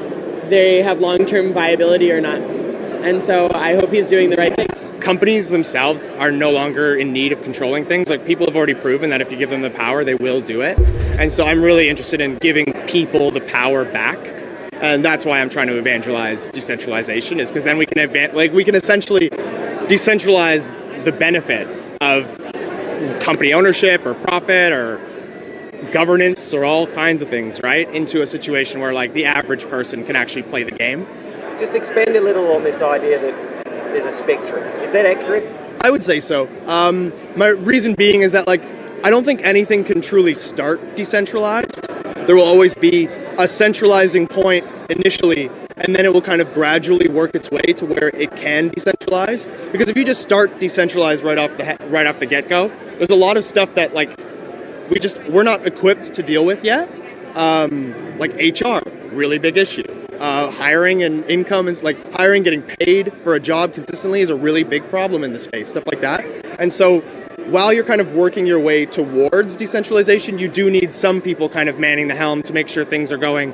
they have long-term viability or not. And so I hope he's doing the right thing. Companies themselves are no longer in need of controlling things. Like, people have already proven that if you give them the power, they will do it. And so I'm really interested in giving people the power back. And that's why I'm trying to evangelize decentralization, is because then we can essentially decentralize the benefit of company ownership or profit or governance or all kinds of things, right, into a situation where the average person can actually play the game. Just expand a little on this idea that there's a spectrum. Is that accurate? I would say so. My reason being is that I don't think anything can truly start decentralized. There will always be a centralizing point initially, and then it will kind of gradually work its way to where it can decentralize. Because if you just start decentralized right off the get-go, there's a lot of stuff that we're not equipped to deal with yet. Like HR, really big issue. Hiring and income is hiring, getting paid for a job consistently is a really big problem in the space, stuff like that. And so while you're kind of working your way towards decentralization, you do need some people kind of manning the helm to make sure things are going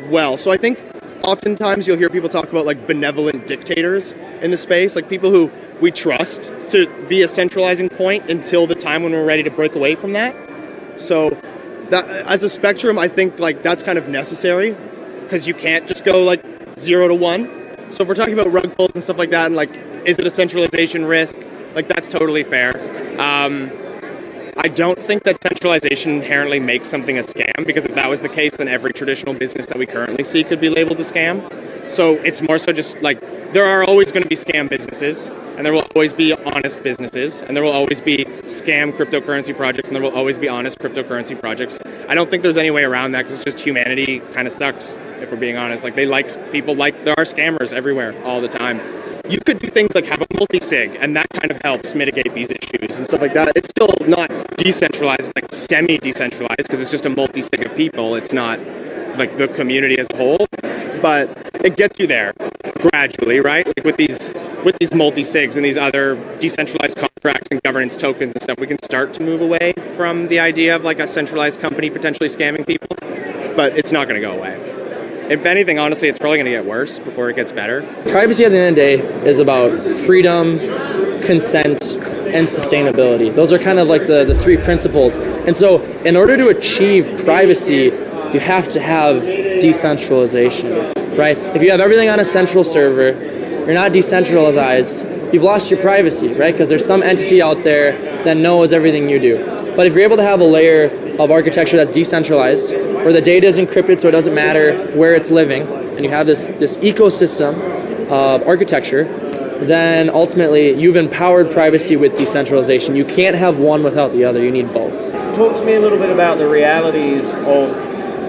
well. So I think oftentimes you'll hear people talk about benevolent dictators in the space, people who we trust to be a centralizing point until the time when we're ready to break away from that. So that, as a spectrum, I think that's kind of necessary, because you can't just go 0 to 1. So if we're talking about rug pulls and stuff like that, and is it a centralization risk? That's totally fair. I don't think that centralization inherently makes something a scam, because if that was the case, then every traditional business that we currently see could be labeled a scam. So it's more so just there are always going to be scam businesses, and there will always be honest businesses, and there will always be scam cryptocurrency projects, and there will always be honest cryptocurrency projects. I don't think there's any way around that, because it's just humanity kind of sucks. if we're being honest. Like there are scammers everywhere all the time. You could do things like have a multi-sig, and that kind of helps mitigate these issues and stuff like that. It's still not decentralized, it's like semi-decentralized, because it's just a multi-sig of people. It's not like the community as a whole, but it gets you there gradually, right? Like with these multi-sigs and these other decentralized contracts and governance tokens and stuff, we can start to move away from the idea of like a centralized company potentially scamming people, but it's not going to go away. If anything, honestly, it's probably going to get worse before it gets better. Privacy at the end of the day is about freedom, consent, and sustainability. Those are kind of like the three principles. And so in order to achieve privacy, you have to have decentralization, right? If you have everything on a central server, you're not decentralized, you've lost your privacy, right? Because there's some entity out there that knows everything you do. But if you're able to have a layer of architecture that's decentralized, where the data is encrypted so it doesn't matter where it's living, and you have this ecosystem of architecture, then ultimately you've empowered privacy with decentralization. You can't have one without the other, you need both. Talk to me a little bit about the realities of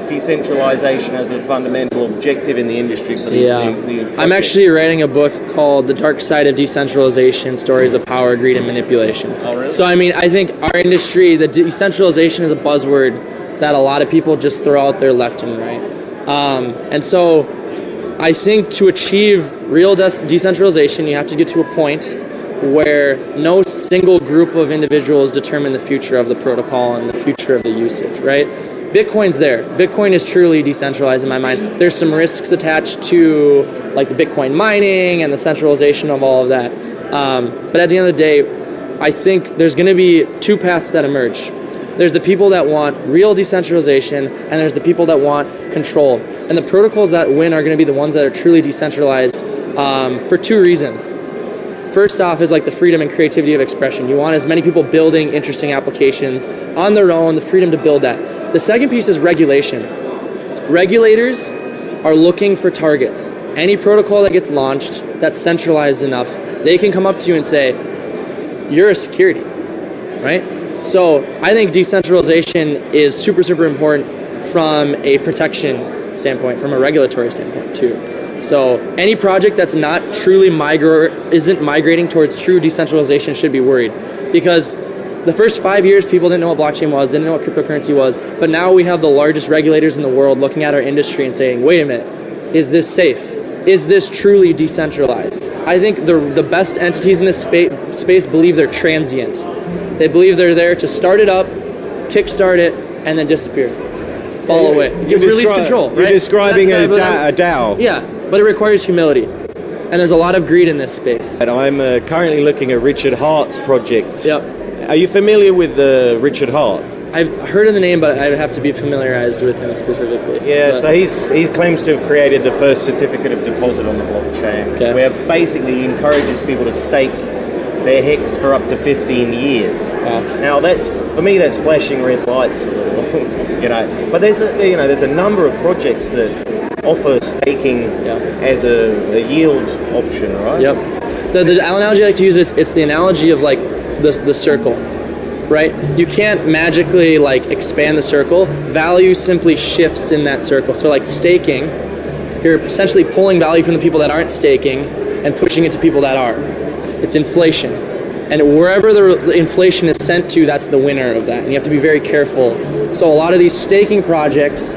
decentralization as a fundamental objective in the industry for these new projects. I'm actually writing a book called The Dark Side of Decentralization, Stories of Power, Greed, and Manipulation. Oh, really? So, I mean, I think our industry, the decentralization is a buzzword that a lot of people just throw out there left and right. And so I think to achieve real decentralization, you have to get to a point where no single group of individuals determine the future of the protocol and the future of the usage, right? Bitcoin's there. Bitcoin is truly decentralized in my mind. There's some risks attached to like the Bitcoin mining and the centralization of all of that. But at the end of the day, I think there's going to be two paths that emerge. There's the people that want real decentralization, and there's the people that want control. And the protocols that win are going to be the ones that are truly decentralized for two reasons. First off is like the freedom and creativity of expression. You want as many people building interesting applications on their own, the freedom to build that. The second piece is regulation. Regulators are looking for targets. Any protocol that gets launched that's centralized enough, they can come up to you and say, you're a security, right? So I think decentralization is super, super important from a protection standpoint, from a regulatory standpoint too. So any project that's not truly isn't migrating towards true decentralization should be worried, because the first 5 years people didn't know what blockchain was, didn't know what cryptocurrency was, but now we have the largest regulators in the world looking at our industry and saying, wait a minute, is this safe? Is this truly decentralized? I think the best entities in this space believe they're transient. They believe they're there to start it up, kickstart it, and then disappear. Fall away. Release control, right? You're describing a DAO. Yeah, but it requires humility. And there's a lot of greed in this space. And I'm currently looking at Richard Hart's project. Yep. Are you familiar with Richard Hart? I've heard of the name, but I'd have to be familiarized with him specifically. Yeah, so he claims to have created the first certificate of deposit on the blockchain, where basically he encourages people to stake their HEX for up to 15 years. Wow. Now for me that's flashing red lights a little, But there's a number of projects that offer staking as a yield option, right? Yep. The analogy I like to use is it's the analogy of like the circle, right? You can't magically like expand the circle. Value simply shifts in that circle. So like staking, you're essentially pulling value from the people that aren't staking and pushing it to people that are. It's inflation. And wherever the inflation is sent to, that's the winner of that. And you have to be very careful. So a lot of these staking projects,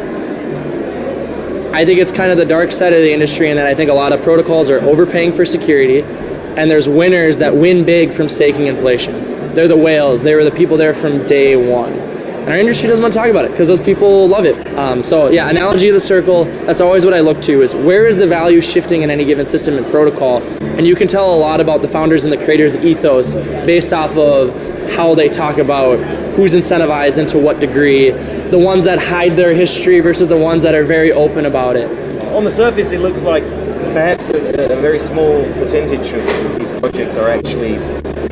I think it's kind of the dark side of the industry, in that I think a lot of protocols are overpaying for security, and there's winners that win big from staking inflation. They're the whales. They were the people there from day one. And our industry doesn't want to talk about it because those people love it. So yeah, analogy of the circle, that's always what I look to, is where is the value shifting in any given system and protocol? And you can tell a lot about the founders and the creators' ethos based off of how they talk about who's incentivized and to what degree, the ones that hide their history versus the ones that are very open about it. On the surface, it looks like perhaps a very small percentage of these projects are actually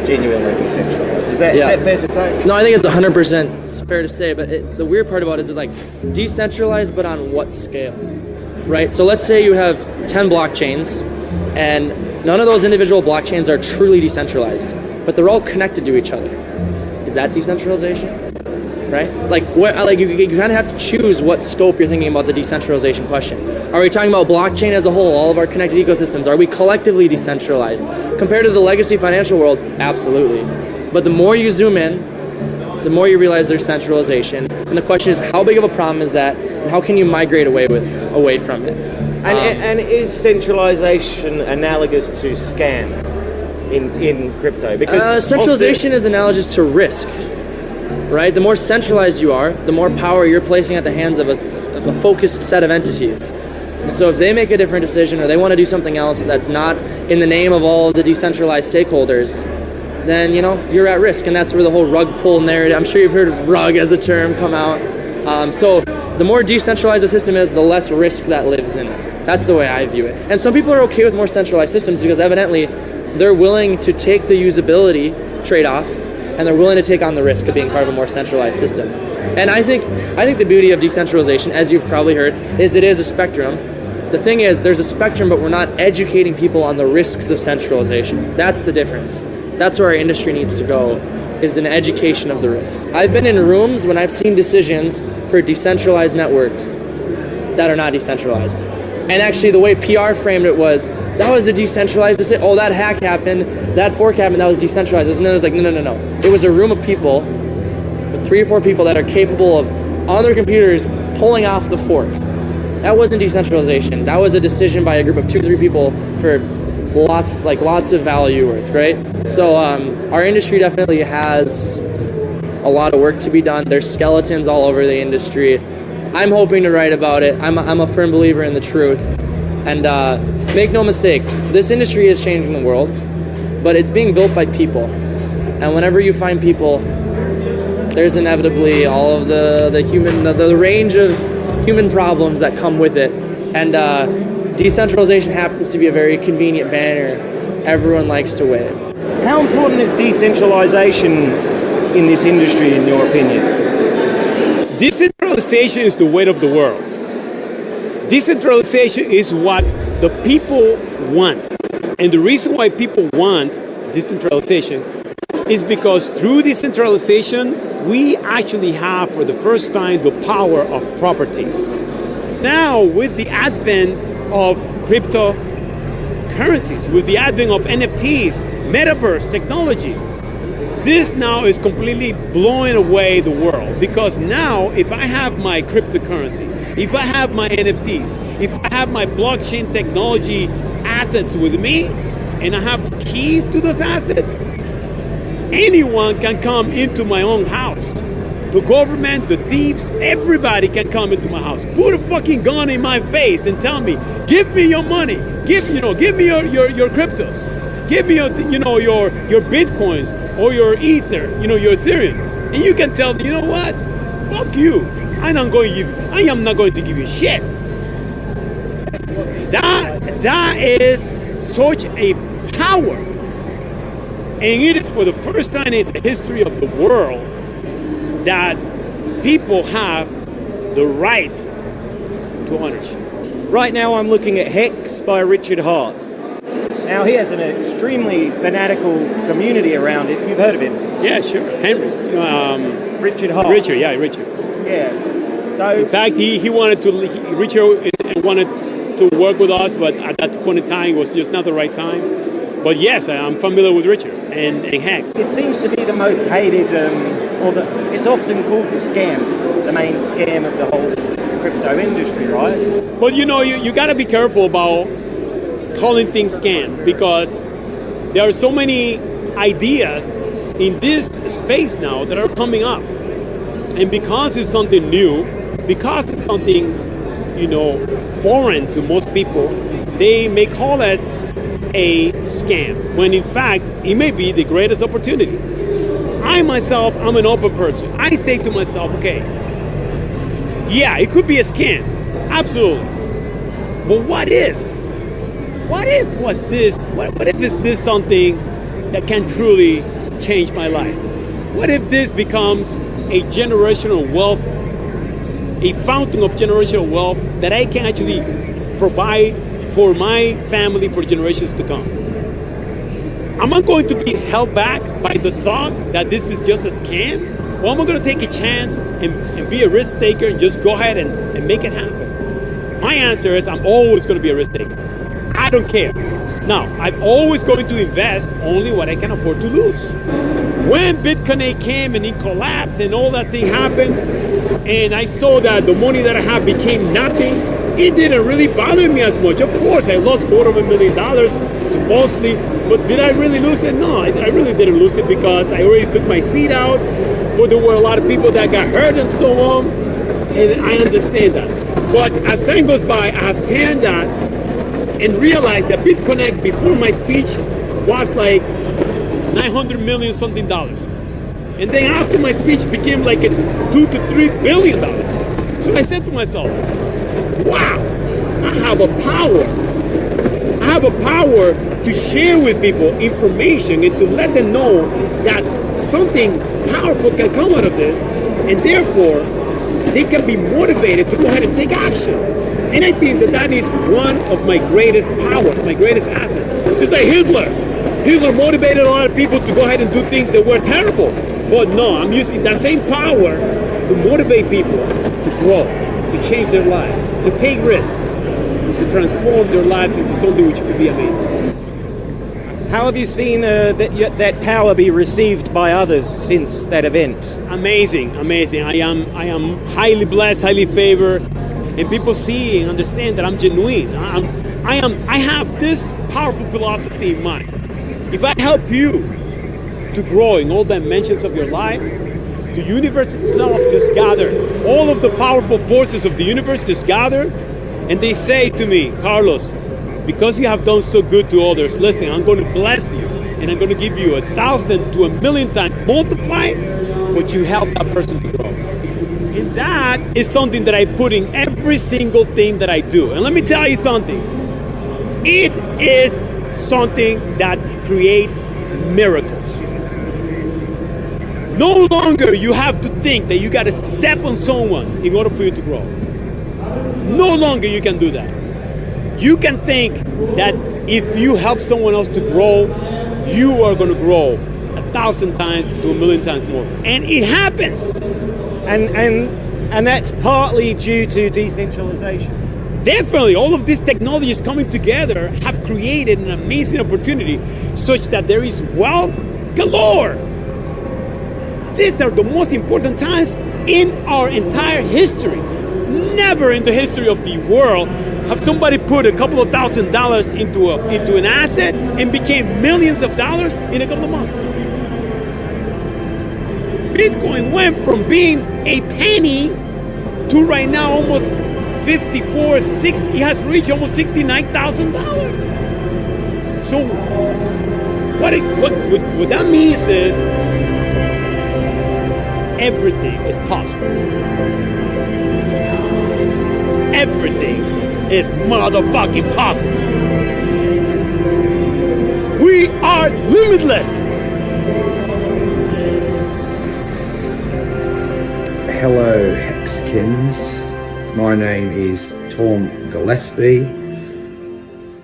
genuinely decentralized. Is that fair to say? No, I think it's 100% fair to say, but the weird part about it is like decentralized, but on what scale, right? So let's say you have 10 blockchains, and none of those individual blockchains are truly decentralized, but they're all connected to each other. Is that decentralization? Right? Like you kind of have to choose what scope you're thinking about the decentralization question. Are we talking about blockchain as a whole, all of our connected ecosystems? Are we collectively decentralized? Compared to the legacy financial world, absolutely. But the more you zoom in, the more you realize there's centralization. And the question is, how big of a problem is that? And how can you migrate away from it? And is centralization analogous to scam in crypto? Because centralization is analogous to risk, right? The more centralized you are, the more power you're placing at the hands of a focused set of entities. And so if they make a different decision or they want to do something else that's not in the name of all of the decentralized stakeholders, then you're at risk. And that's where the whole rug pull narrative, I'm sure you've heard rug as a term come out. So the more decentralized the system is, the less risk that lives in it. That's the way I view it. And some people are okay with more centralized systems because evidently they're willing to take the usability trade-off and they're willing to take on the risk of being part of a more centralized system. And I think the beauty of decentralization, as you've probably heard, is it is a spectrum. The thing is, there's a spectrum, but we're not educating people on the risks of centralization. That's the difference. That's where our industry needs to go, is an education of the risk. I've been in rooms when I've seen decisions for decentralized networks that are not decentralized. And actually the way PR framed it was, that was a decentralized decision. Oh, that hack happened, that fork happened, that was decentralized. It was like, no. It was a room of people, with 3 or 4 people that are capable of, on their computers, pulling off the fork. That wasn't decentralization. That was a decision by a group of 2 or 3 people for lots of value worth, right? So our industry definitely has a lot of work to be done. There's skeletons all over the industry. I'm hoping to write about it. I'm a firm believer in the truth. And make no mistake, this industry is changing the world, but it's being built by people. And whenever you find people, there's inevitably all of the range of human problems that come with it. And decentralization happens to be a very convenient banner everyone likes to wave. How important is decentralization in this industry, in your opinion? Decentralization is the weight of the world. Decentralization is what the people want. And the reason why people want decentralization is because through decentralization, we actually have, for the first time, the power of property. Now, with the advent of cryptocurrencies, with the advent of NFTs, metaverse technology, this now is completely blowing away the world, because now if I have my cryptocurrency, if I have my NFTs, if I have my blockchain technology assets with me, and I have the keys to those assets, anyone can come into my own house. The government, the thieves, everybody can come into my house, put a fucking gun in my face and tell me, give me your money, give me your cryptos, give me your bitcoins or your ether, your Ethereum. And you can tell them, you know what? Fuck you. I am not going to give you shit. That is such a power. And it is for the first time in the history of the world that people have the right to ownership. Right now I'm looking at Hex by Richard Hart. Now he has an extremely fanatical community around it. You've heard of him? Yeah, sure. Henry. Richard Hart. Richard. Yeah. So in fact, Richard wanted to work with us, but at that point in time, it was just not the right time. But yes, I'm familiar with Richard and Hex. It seems to be the most hated, it's often called the scam, the main scam of the whole crypto industry, right? But you got to be careful about calling things scam, because there are so many ideas in this space now that are coming up. And because it's something new, because it's something, foreign to most people, they may call it a scam, when in fact, it may be the greatest opportunity. I myself, I'm an open person. I say to myself, okay, yeah, it could be a scam, absolutely. But what if is this something that can truly change my life? What if this becomes a generational wealth, a fountain of generational wealth that I can actually provide for my family for generations to come? Am I going to be held back by the thought that this is just a scam? Or am I going to take a chance and be a risk taker and just go ahead and make it happen? My answer is I'm always going to be a risk taker. I don't care. Now, I'm always going to invest only what I can afford to lose. When Bitcoin came and it collapsed and all that thing happened, and I saw that the money that I had became nothing, it didn't really bother me as much. Of course, I lost $250,000 supposedly, but did I really lose it? No, I really didn't lose it because I already took my seat out, but there were a lot of people that got hurt and so on, and I understand that. But as time goes by, I have turned that and realized that BitConnect before my speech was like $900 million something dollars. And then after my speech became like a $2 to $3 billion. So I said to myself, wow, I have a power. I have a power to share with people information and to let them know that something powerful can come out of this, and therefore they can be motivated to go ahead and take action. And I think that that is one of my greatest powers, my greatest asset. It's like Hitler. Hitler motivated a lot of people to go ahead and do things that were terrible. But no, I'm using that same power to motivate people to grow, to change their lives, to take risks, to transform their lives into something which could be amazing. How have you seen that power be received by others since that event? Amazing, amazing. I am highly blessed, highly favored, and people see and understand that I'm genuine. I have this powerful philosophy in mind. If I help you to grow in all dimensions of your life, the universe itself just gathered. All of the powerful forces of the universe just gathered, and they say to me, Carlos, because you have done so good to others, listen, I'm going to bless you, and I'm going to give you 1,000 to 1,000,000 times multiply what you help that person to grow. And that is something that I put in every single thing that I do. And let me tell you something. It is something that creates miracles. No longer you have to think that you got to step on someone in order for you to grow. No longer you can do that. You can think that if you help someone else to grow, you are going to grow 1,000 times to 1,000,000 times more. And it happens. And that's partly due to decentralization. Definitely, all of these technologies coming together have created an amazing opportunity such that there is wealth galore. These are the most important times in our entire history. Never in the history of the world have somebody put a couple of $1,000 into an asset and became millions of dollars in a couple of months. Bitcoin went from being a penny to right now almost 54, 60. It has reached almost $69,000. So what that means is everything is possible. Everything is motherfucking possible. We are limitless. Hello, Hexkins. My name is Tom Gillespie.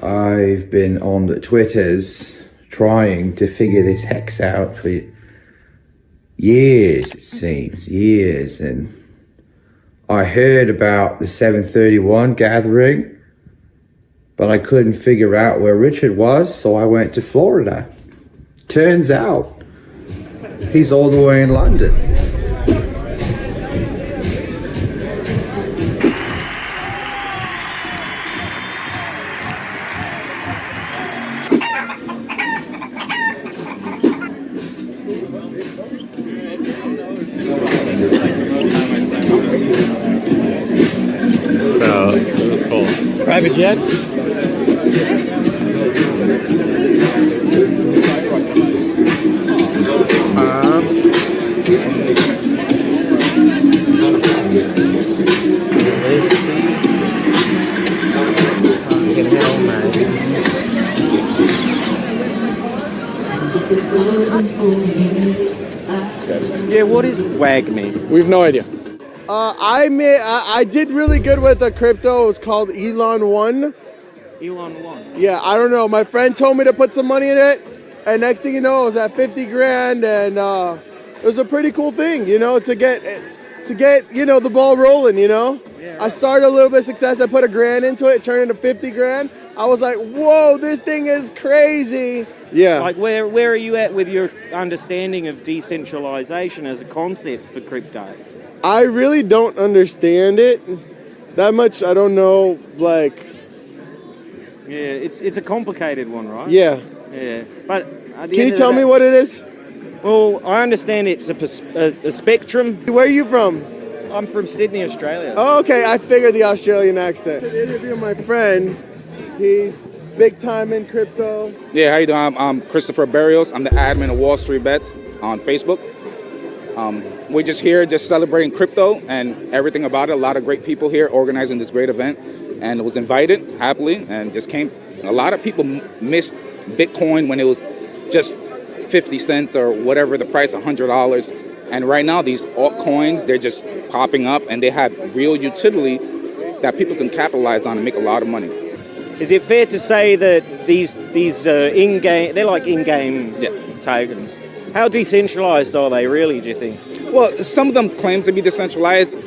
I've been on the Twitters trying to figure this hex out for years, it seems, years, and I heard about the 731 gathering, but I couldn't figure out where Richard was, so I went to Florida. Turns out, he's all the way in London. Private jet? Yeah, what is WAGMI? We have no idea. I did really good with a crypto. It was called Elon One. Elon One. Yeah, I don't know. My friend told me to put some money in it, and next thing you know, it was at 50 grand, and it was a pretty cool thing, you know, to get the ball rolling, you know. I started a little bit of success. I put $1,000 into it, turned into 50 grand. I was like, whoa, this thing is crazy. Yeah. Like, where are you at with your understanding of decentralization as a concept for crypto? I really don't understand it that much. I don't know, like... Yeah, it's a complicated one, right? Yeah. Yeah. But can you tell me what it is? Well, I understand it's a spectrum. Where are you from? I'm from Sydney, Australia. Oh, okay, I figured the Australian accent. To interview my friend, he's big time in crypto. Yeah, how you doing? I'm Christopher Barrios. I'm the admin of Wall Street Bets on Facebook. We're just here just celebrating crypto and everything about it. A lot of great people here organizing this great event, and was invited happily and just came. A lot of people missed Bitcoin when it was just 50 cents or whatever the price, $100. And right now these altcoins, they're just popping up and they have real utility that people can capitalize on and make a lot of money. Is it fair to say that these in-game, they're like in-game tokens? How decentralized are they really, do you think? Well, some of them claim to be decentralized,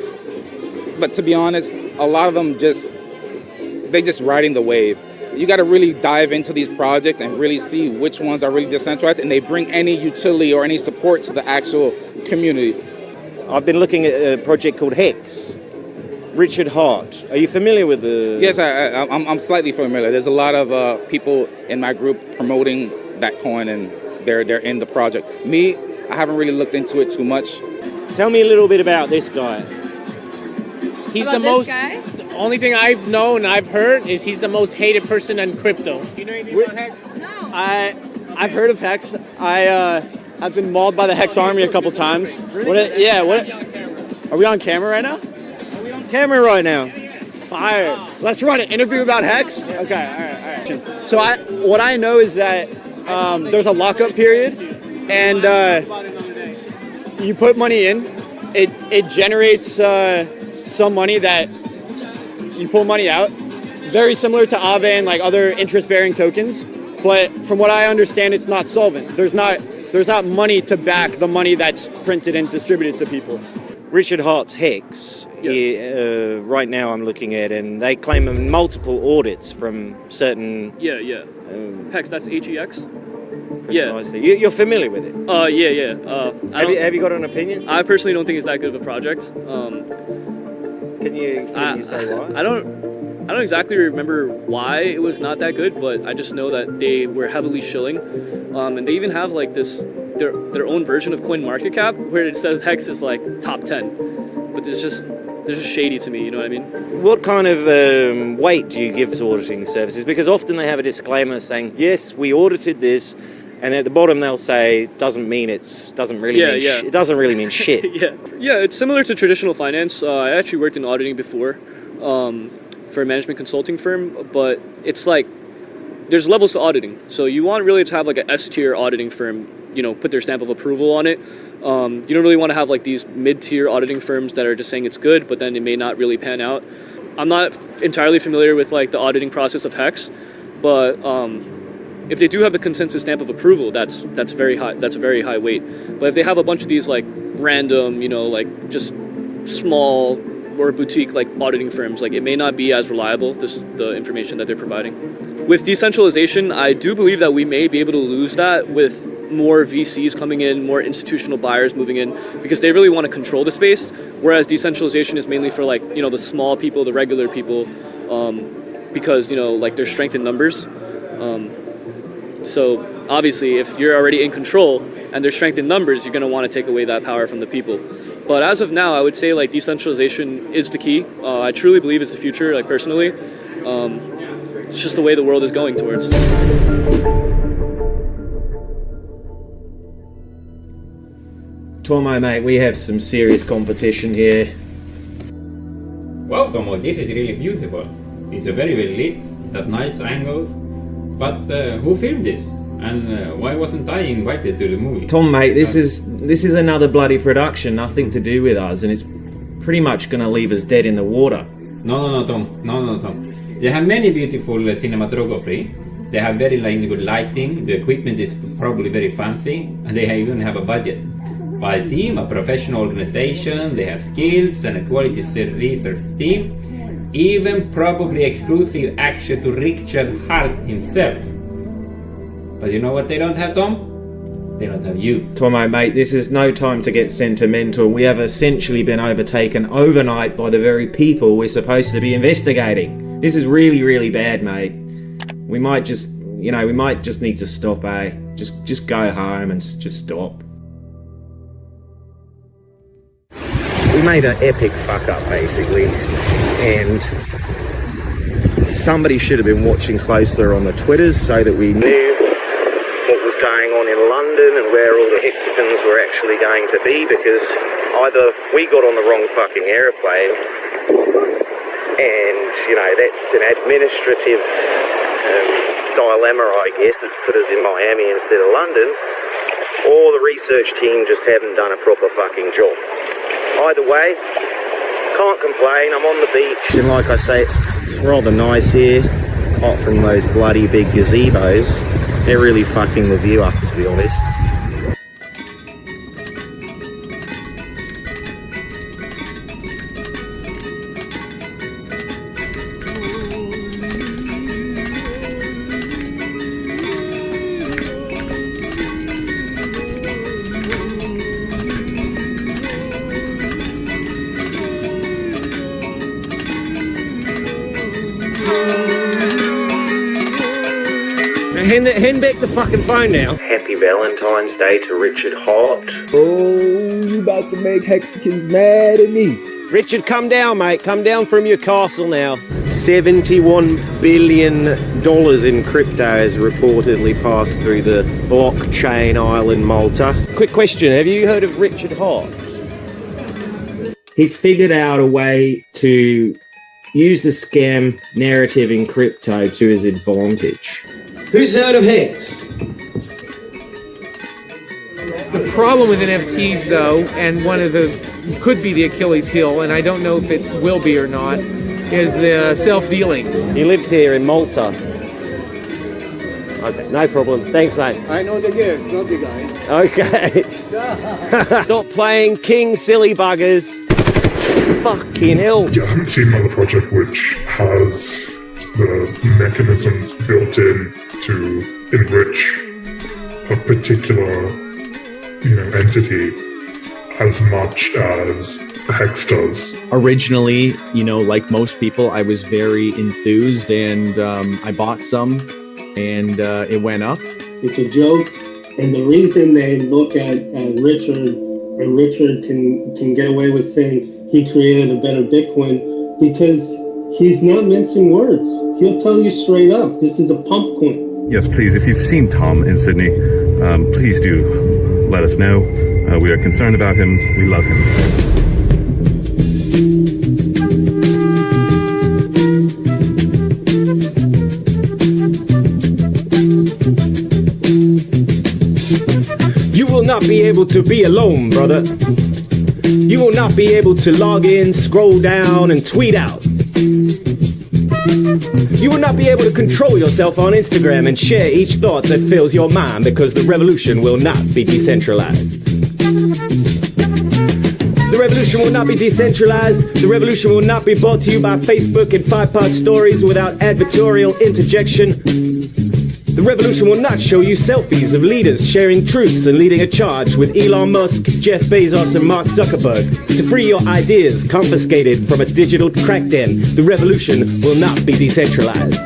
but to be honest, a lot of them they're just riding the wave. You got to really dive into these projects and really see which ones are really decentralized and they bring any utility or any support to the actual community. I've been looking at a project called Hex. Richard Hart. Are you familiar with the... Yes, I'm slightly familiar. There's a lot of people in my group promoting that coin and they're in the project. Me, I haven't really looked into it too much. Tell me a little bit about this guy. He's About the this most... guy? The only thing I've known, I've heard, is he's the most hated person on crypto. Do you know anything about Hex? I've heard of Hex. I've been mauled by the Hex army a couple times. Are we on camera right now? Are we on camera right now? Fire. Let's run an interview about Hex. Okay, all right. So what I know is that there's a lockup period, and you put money in. It generates some money that you pull money out. Very similar to Aave and like other interest-bearing tokens, but from what I understand, it's not solvent. There's not money to back the money that's printed and distributed to people. Richard Hart's Hex, right now I'm looking at, and they claim multiple audits from certain... Yeah. Hex, that's HEX? Precisely. Yeah. You're familiar with it? Yeah. Have you got an opinion? I personally don't think it's that good of a project. Can you say why? I don't exactly remember why it was not that good, but I just know that they were heavily shilling. And they even have like their own version of CoinMarketCap where it says Hex is like top 10. But they're just shady to me, you know what I mean? What kind of weight do you give to auditing services? Because often they have a disclaimer saying, yes, we audited this, and at the bottom they'll say it doesn't really mean shit. Yeah, it's similar to traditional finance. I actually worked in auditing before for a management consulting firm, but it's like there's levels to auditing. So you want really to have like a S-tier auditing firm, put their stamp of approval on it. You don't really want to have like these mid-tier auditing firms that are just saying it's good, but then it may not really pan out. I'm not entirely familiar with like the auditing process of Hex, but if they do have the consensus stamp of approval, that's very high. That's a very high weight. But if they have a bunch of these like random, like just small or boutique like auditing firms, like it may not be as reliable, the information that they're providing. With decentralization, I do believe that we may be able to lose that with more VCs coming in, more institutional buyers moving in, because they really want to control the space, whereas decentralization is mainly for like, the small people, the regular people, because, like there's strength in numbers. So obviously if you're already in control and there's strength in numbers, you're going to want to take away that power from the people. But as of now, I would say like decentralization is the key. I truly believe it's the future, like personally. It's just the way the world is going towards. Tomo, mate, we have some serious competition here. Wow, Tomo, this is really beautiful. It's very well lit, it has nice angles. But who filmed this? And why wasn't I invited to the movie? Tom, mate, this is another bloody production, nothing to do with us, and it's pretty much going to leave us dead in the water. No, Tom. They have many beautiful cinematography. They have very good lighting. The equipment is probably very fancy, and they even have a budget. by a team, a professional organization. They have skills and a quality research team, even probably exclusive access to Richard Hart himself. But you know what they don't have, Tom? They don't have you. Tomo, mate, this is no time to get sentimental. We have essentially been overtaken overnight by the very people we're supposed to be investigating. This is really, really bad, mate. We might just need to stop, eh? Just go home and just stop. We made an epic fuck up, basically, and somebody should have been watching closer on the Twitters so that we knew what was going on in London and where all the hexagons were actually going to be, because either we got on the wrong fucking aeroplane, and, that's an administrative dilemma, I guess, that's put us in Miami instead of London, or the research team just haven't done a proper fucking job. Either way, can't complain. I'm on the beach, and like I say, it's rather nice here, apart from those bloody big gazebos. They're really fucking the view up, to be honest. Hand back the fucking phone now. Happy Valentine's Day to Richard Hart. Oh, you about to make hexagons mad at me. Richard, come down, mate. Come down from your castle now. $71 billion in crypto has reportedly passed through the blockchain island Malta. Quick question, have you heard of Richard Hart? He's figured out a way to use the scam narrative in crypto to his advantage. Who's heard of Hex? The problem with NFTs, though, and could be the Achilles heel, and I don't know if it will be or not, is the self-dealing. He lives here in Malta. Okay, no problem. Thanks, mate. I know the gift, not the guy. Okay. Stop playing King, silly buggers. Fucking hell. Yeah, I haven't seen another project which has the mechanisms built in to enrich a particular, entity as much as Hex does. Originally, like most people, I was very enthused, and I bought some, and it went up. It's a joke, and the reason they look at Richard, and Richard can get away with saying he created a better Bitcoin, because he's not mincing words. He'll tell you straight up, this is a pump coin. Yes, please, if you've seen Tom in Sydney, please do let us know. We are concerned about him. We love him. You will not be able to be alone, brother. You will not be able to log in, scroll down, and tweet out. You will not be able to control yourself on Instagram and share each thought that fills your mind, because the revolution will not be decentralized. The revolution will not be decentralized. The revolution will not be brought to you by Facebook and 5-part stories without advertorial interjection. The revolution will not show you selfies of leaders sharing truths and leading a charge with Elon Musk, Jeff Bezos, and Mark Zuckerberg to free your ideas confiscated from a digital crack den. The revolution will not be decentralized.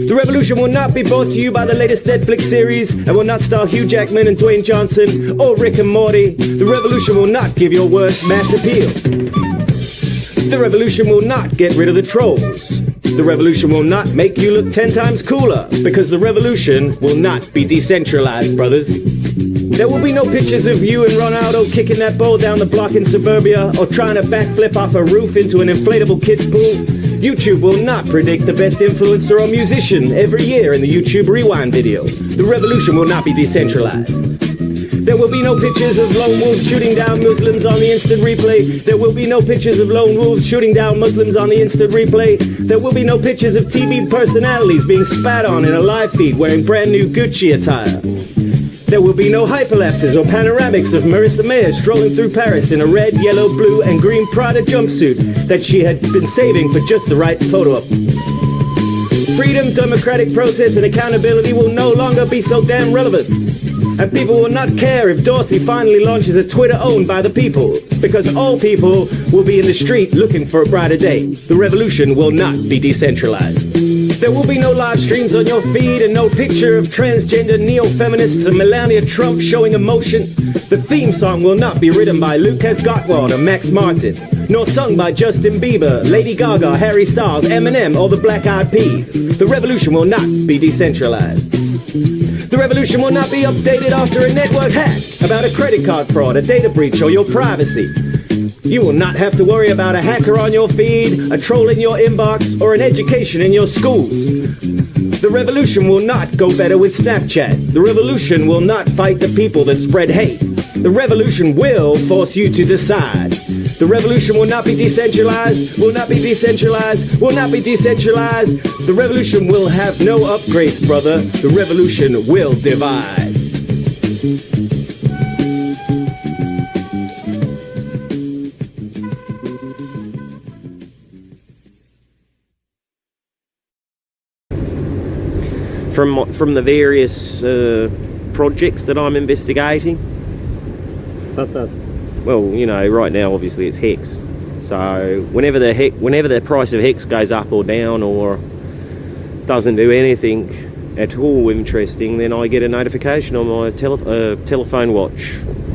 The revolution will not be brought to you by the latest Netflix series and will not star Hugh Jackman and Dwayne Johnson or Rick and Morty. The revolution will not give your words mass appeal. The revolution will not get rid of the trolls. The revolution will not make you look 10 times cooler, because the revolution will not be decentralized, brothers. There will be no pictures of you and Ronaldo kicking that ball down the block in suburbia or trying to backflip off a roof into an inflatable kid's pool. YouTube will not predict the best influencer or musician every year in the YouTube Rewind video. The revolution will not be decentralized. There will be no pictures of lone wolves shooting down Muslims on the instant replay. There will be no pictures of lone wolves shooting down Muslims on the instant replay. There will be no pictures of TV personalities being spat on in a live feed wearing brand new Gucci attire. There will be no hyperlapses or panoramics of Marissa Mayer strolling through Paris in a red, yellow, blue, and green Prada jumpsuit that she had been saving for just the right photo op. Freedom, democratic process, and accountability will no longer be so damn relevant. And people will not care if Dorsey finally launches a Twitter owned by the people, because all people will be in the street looking for a brighter day. The revolution will not be decentralized. There will be no live streams on your feed and no picture of transgender neo-feminists and Melania Trump showing emotion. The theme song will not be written by Lucas Gottwald or Max Martin, nor sung by Justin Bieber, Lady Gaga, Harry Styles, Eminem, or the Black Eyed Peas. The revolution will not be decentralized. The revolution will not be updated after a network hack, about a credit card fraud, a data breach, or your privacy. You will not have to worry about a hacker on your feed, a troll in your inbox, or an education in your schools. The revolution will not go better with Snapchat. The revolution will not fight the people that spread hate. The revolution will force you to decide. The revolution will not be decentralized, will not be decentralized, will not be decentralized. The revolution will have no upgrades, brother. The revolution will divide. From the various projects that I'm investigating. What's that? Well, you know, right now obviously it's Hex. So whenever the price of Hex goes up or down or doesn't do anything at all interesting, then I get a notification on my telephone watch.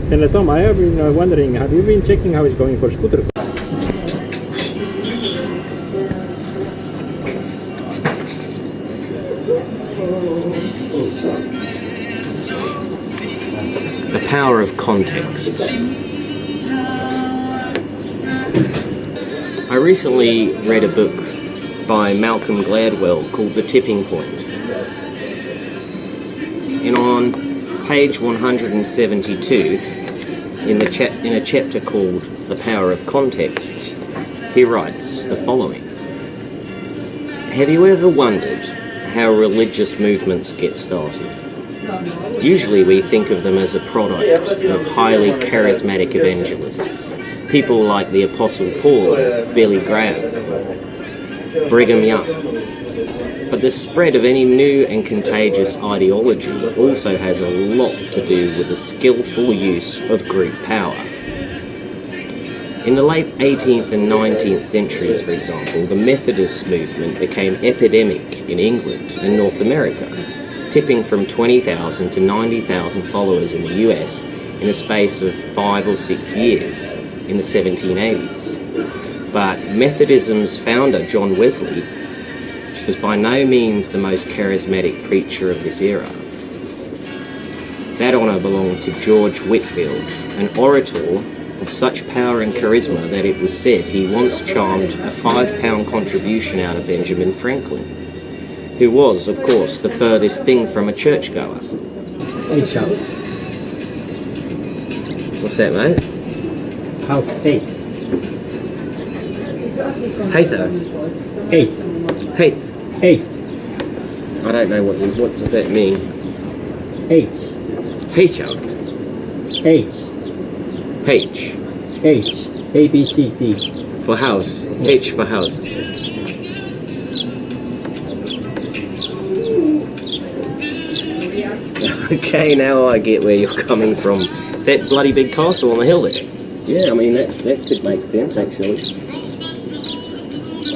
And Tom, I have been wondering, have you been checking how it's going for Scooter? The power of context. I recently read a book by Malcolm Gladwell called The Tipping Point. And on page 172, in a chapter called The Power of Context, he writes the following. Have you ever wondered how religious movements get started? Usually we think of them as a product of highly charismatic evangelists, people like the Apostle Paul, Billy Graham, Brigham Young. But the spread of any new and contagious ideology also has a lot to do with the skillful use of group power. In the late 18th and 19th centuries, for example, the Methodist movement became epidemic in England and North America, tipping from 20,000 to 90,000 followers in the US in a space of 5 or 6 years in the 1780s. But Methodism's founder, John Wesley, was by no means the most charismatic preacher of this era. That honour belonged to George Whitefield, an orator of such power and charisma that it was said he once charmed a £5 contribution out of Benjamin Franklin, who was, of course, the furthest thing from a churchgoer. Eight shouts. What's that, mate? House 8. Hatho? Eighth. Haith? Eighth. I don't know what does that mean? Eights. Hatho? Eights. H. H. A, B, C, D. For house. H for house. Okay, now I get where you're coming from. That bloody big castle on the hill there. Yeah, I mean, that could make sense, actually.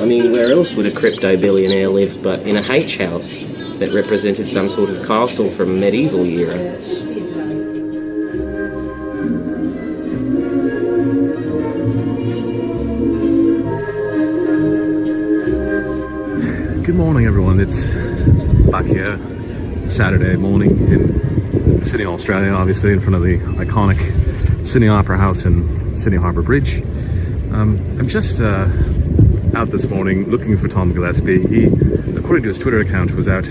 I mean, where else would a crypto billionaire live but in a H house that represented some sort of castle from medieval era? Good morning, everyone. It's back here Saturday morning in Sydney, Australia, obviously in front of the iconic Sydney Opera House and Sydney Harbour Bridge. I'm just out this morning looking for Tom Gillespie. He, according to his Twitter account, was out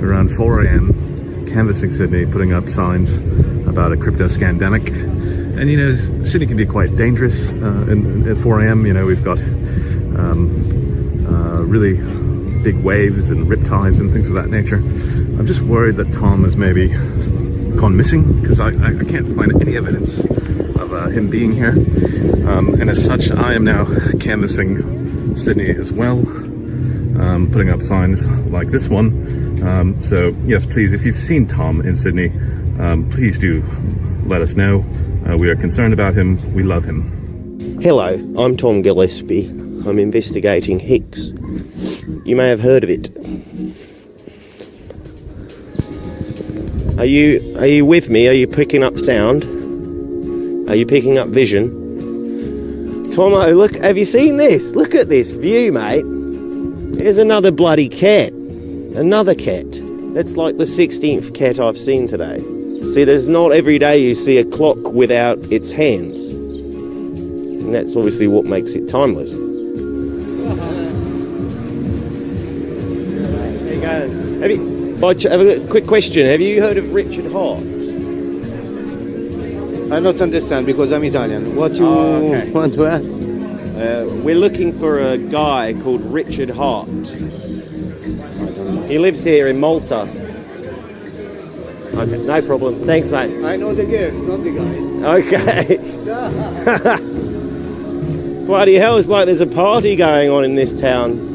around 4 a.m. canvassing Sydney, putting up signs about a crypto scandemic. And you know, Sydney can be quite dangerous at 4 a.m. You know, we've got really big waves and riptides and things of that nature. I'm just worried that Tom has maybe gone missing, because I can't find any evidence of him being here. And as such, I am now canvassing Sydney as well, putting up signs like this one. So yes, please, if you've seen Tom in Sydney, please do let us know. We are concerned about him. We love him. Hello, I'm Tom Gillespie. I'm investigating Hicks. You may have heard of it. Are you with me? Are you picking up sound? Are you picking up vision? Tomo, look, have you seen this? Look at this view, mate. There's another bloody cat. Another cat. That's like the 16th cat I've seen today. See, there's not every day you see a clock without its hands. And that's obviously what makes it timeless. There you go. Have a quick question. Have you heard of Richard Hart? I don't understand because I'm Italian. What you want to ask? We're looking for a guy called Richard Hart. He lives here in Malta. Okay, no problem. Thanks, mate. I know the girls, not the guys. Okay. Bloody hell, it's like there's a party going on in this town.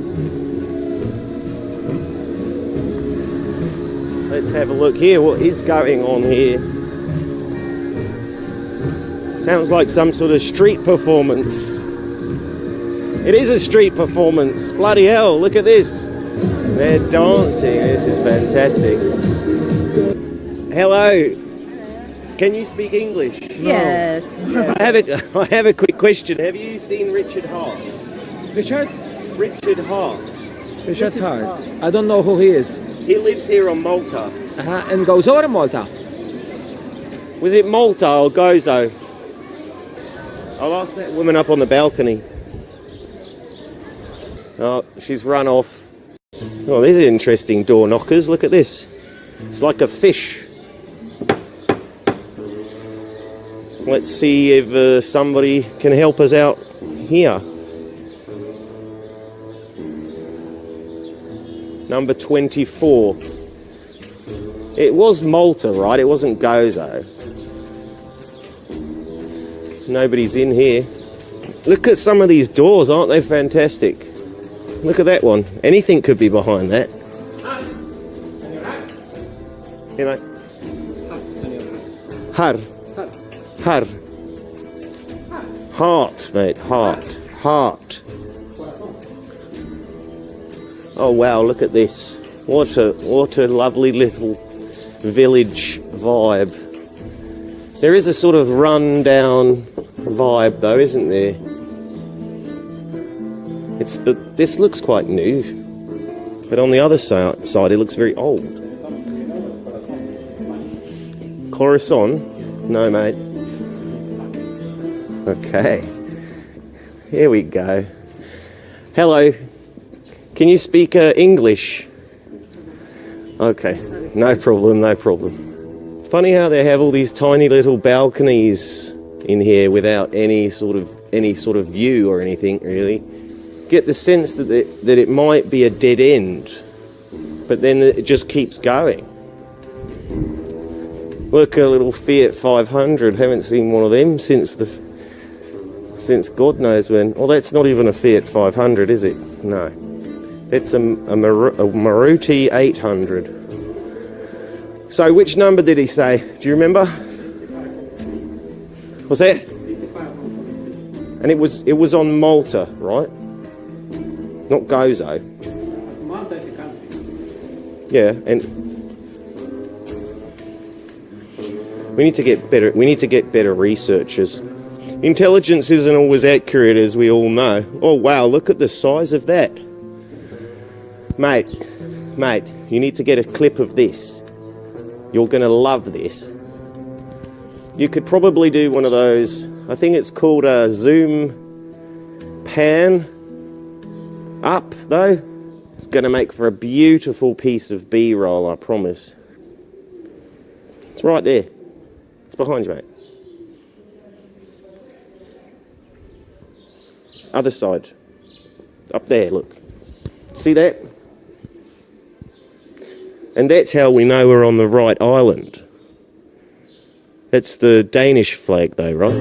Let's have a look here. What is going on here? Sounds like some sort of street performance. It is a street performance. Bloody hell, look at this. They're dancing. This is fantastic. Hello. Can you speak English? Yes. I have a quick question. Have you seen Richard Hart? Richard? Richard Hart. Richard Hart. I don't know who he is. He lives here on Malta. And Gozo or Malta? Was it Malta or Gozo? I'll ask that woman up on the balcony. Oh, she's run off. Oh, these are interesting door knockers. Look at this. It's like a fish. Let's see if somebody can help us out here. Number 24. It was Malta, right? It wasn't Gozo. Nobody's in here. Look at some of these doors, aren't they fantastic? Look at that one. Anything could be behind that. You know. Har. Heart, mate. Heart. Oh wow, look at this. What a lovely little village vibe. There is a sort of run-down vibe though, isn't there? But this looks quite new. But on the other side it looks very old. Coruscant? No, mate. Okay. Here we go. Hello. Can you speak English? Okay. No problem. Funny how they have all these tiny little balconies in here without any sort of view or anything, really. Get the sense that it might be a dead end, but then it just keeps going. Look, a little Fiat 500. Haven't seen one of them since God knows when. Well, that's not even a Fiat 500, is it? No. It's a Maruti 800. So which number did he say? Do you remember? What's that? And it was on Malta, right? Not Gozo. Malta is a country. Yeah, and we need to get better researchers. Intelligence isn't always accurate, as we all know. Oh wow, look at the size of that. Mate, you need to get a clip of this. You're going to love this. You could probably do one of those, I think it's called a zoom pan up, though. It's going to make for a beautiful piece of B-roll, I promise. It's right there. It's behind you, mate. Other side. Up there, look. See that? And that's how we know we're on the right island. That's the Danish flag, though, right?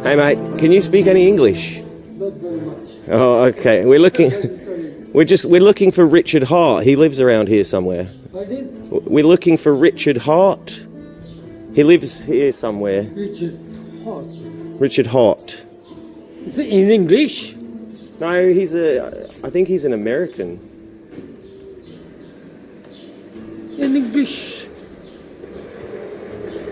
Hey, mate, can you speak any English? Not very much. Oh, okay. We're looking for Richard Hart. He lives around here somewhere. Pardon? We're looking for Richard Hart. He lives here somewhere. Richard Hart. Richard Hart. Is it in English? No, I think he's an American. In English.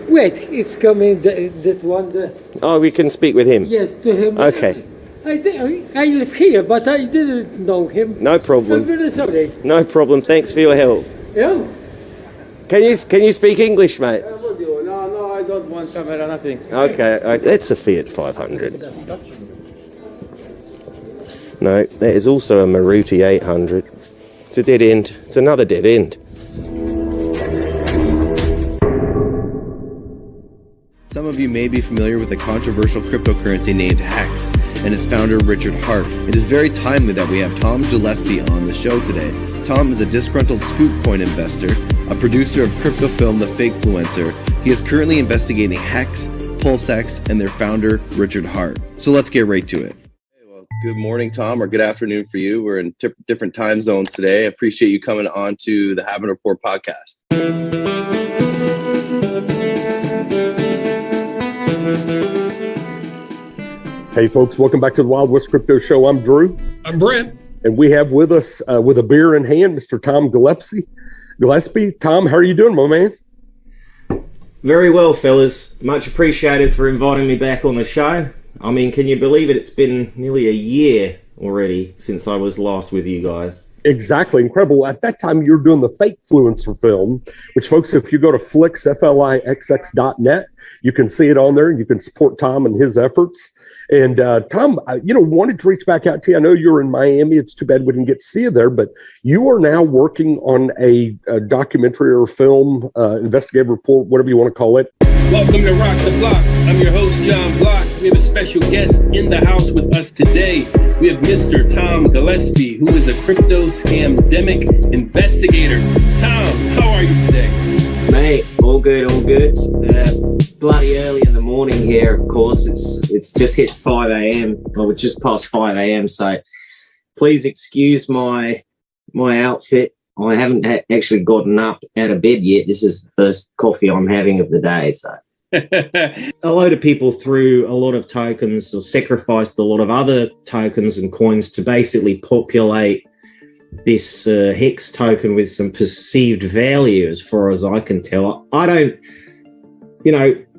Wait, it's coming, that one. Oh, we can speak with him? Yes, to him. Okay. I live here, but I didn't know him. No problem. I'm very sorry. No problem. Thanks for your help. Yeah? Can you speak English, mate? No, I don't want camera, nothing. Okay, that's a Fiat 500. No, that is also a Maruti 800. It's a dead end. It's another dead end. Some of you may be familiar with the controversial cryptocurrency named Hex and its founder Richard Hart. It is very timely that we have Tom Gillespie on the show today. Tom is a disgruntled scoop coin investor, a producer of crypto film The Fakefluencer. He is currently investigating Hex, PulseX, and their founder Richard Hart. So let's get right to it. Good morning, Tom, or good afternoon for you. We're in different time zones today. I appreciate you coming on to the Halvin Report podcast. Hey folks, welcome back to the Wild West Crypto Show. I'm Drew. I'm Brent. And we have with us, with a beer in hand, Mr. Tom Gillespie. Tom, how are you doing, my man? Very well, fellas. Much appreciated for inviting me back on the show. I mean, can you believe it? It's been nearly a year already since I was last with you guys. Exactly. Incredible. At that time, you were doing the Fakefluencer film, which, folks, if you go to Flix, FLIXX.net, you can see it on there. You can support Tom and his efforts. And Tom, wanted to reach back out to you. I know you're in Miami. It's too bad we didn't get to see you there, but you are now working on a documentary or film, investigative report, whatever you want to call it. Welcome to Rock the Block. I'm your host, John Block. We have a special guest in the house with us today. We have Mr. Tom Gillespie, who is a crypto scamdemic investigator. Tom, how are you today? Mate, all good, all good. Bloody early in the morning here, of course. It's just hit 5 a.m. Well, it's just past 5 a.m. So please excuse my outfit. I haven't actually gotten up out of bed yet. This is the first coffee I'm having of the day. So a load of people threw a lot of tokens or sacrificed a lot of other tokens and coins to basically populate this Hex token with some perceived value, as far as I can tell. I don't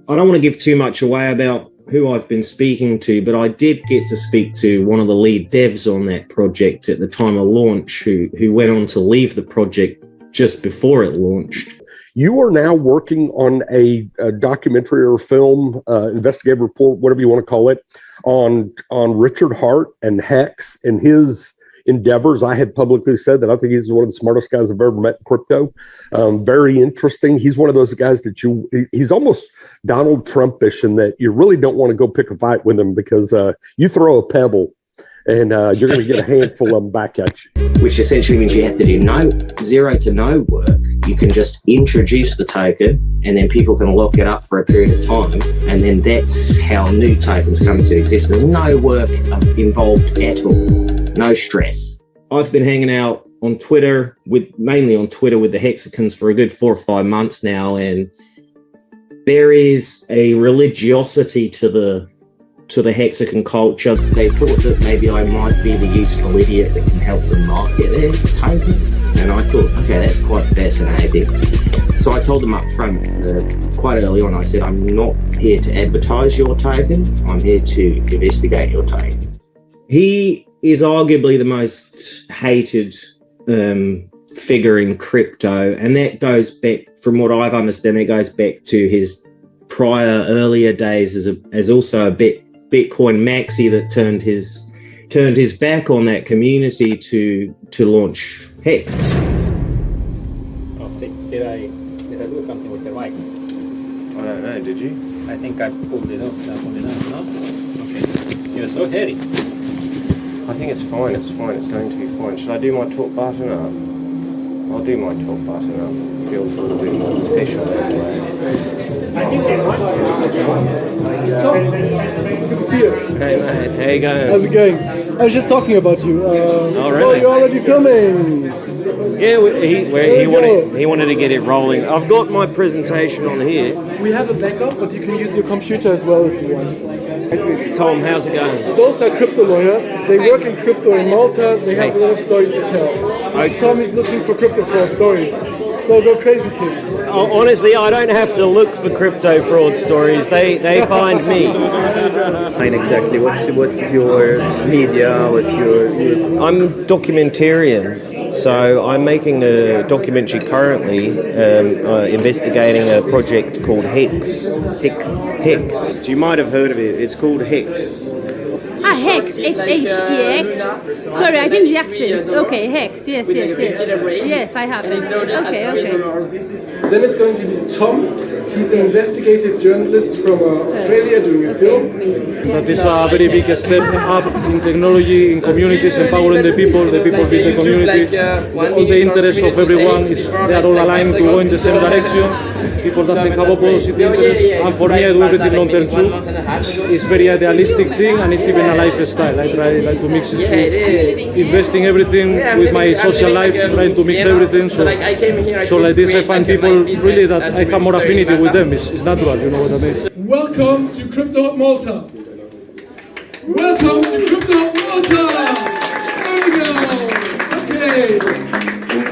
want to give too much away about who I've been speaking to, but I did get to speak to one of the lead devs on that project at the time of launch, who went on to leave the project just before it launched. You are now working on a documentary or film, investigative report, whatever you want to call it, on Richard Hart and Hex and his endeavors. I had publicly said that I think he's one of the smartest guys I've ever met in crypto. Very interesting. He's one of those guys that he's almost Donald Trumpish in that you really don't want to go pick a fight with him, because you throw a pebble and you're going to get a handful of them back at you. Which essentially means you have to do zero to no work. You can just introduce the token and then people can lock it up for a period of time. And then that's how new tokens come into existence. There's no work involved at all. No stress. I've been hanging out on Twitter, mainly on Twitter with the Hexicans for a good 4 or 5 months now. And there is a religiosity to the Hexican culture. They thought that maybe I might be the useful idiot that can help them market their token. And I thought, okay, that's quite fascinating. So I told them up front, quite early on, I said, I'm not here to advertise your token. I'm here to investigate your token. He is arguably the most hated figure in crypto. And that goes back, from what I've understood, that goes back to his earlier days as also a Bitcoin maxi that turned his back on that community to launch Hex. Oh, did I do something with the mic? I don't know, did you? I think I pulled it up, no? Okay. You're so heady. I think it's going to be fine. Should I do my talk button up? I'll do my talk button up. feels a little bit more special. So, good to see you. Hey mate, how you going? How's it going? I was just talking about you. Oh, So really? you're already filming. Yeah, he wanted to get it rolling. I've got my presentation on here. We have a backup, but you can use your computer as well if you want. Tom, how's it going? Those are crypto lawyers. They work in crypto in Malta. They have a lot of stories to tell. Tom is looking for crypto fraud stories. So go crazy, kids. Honestly, I don't have to look for crypto fraud stories. They find me. Exactly. What's your media? What's your? I'm documentarian. So I'm making a documentary currently investigating a project called Hex. Hex. You might have heard of it. It's called Hex. Hex, H-E-X. Sorry, I think the accent. Okay, Hex. Yes. Yes, I have it. Okay. Then it's going to be Tom. He's an investigative journalist from Australia doing a film. That is a very big step up in technology, in communities, empowering the people build the community. All the interest of everyone they are all aligned to go in the same direction. People doesn't have opposite interest. And for me, I do everything long term too. It's very idealistic thing and it's even a lifestyle. I try to mix it too. Investing everything with my social life, trying to mix everything. So like this, I find people really that I have more affinity with them. It's natural, you know what I mean? Welcome to Crypto Hub Malta. Welcome to Crypto Hub Malta. There we go. Okay.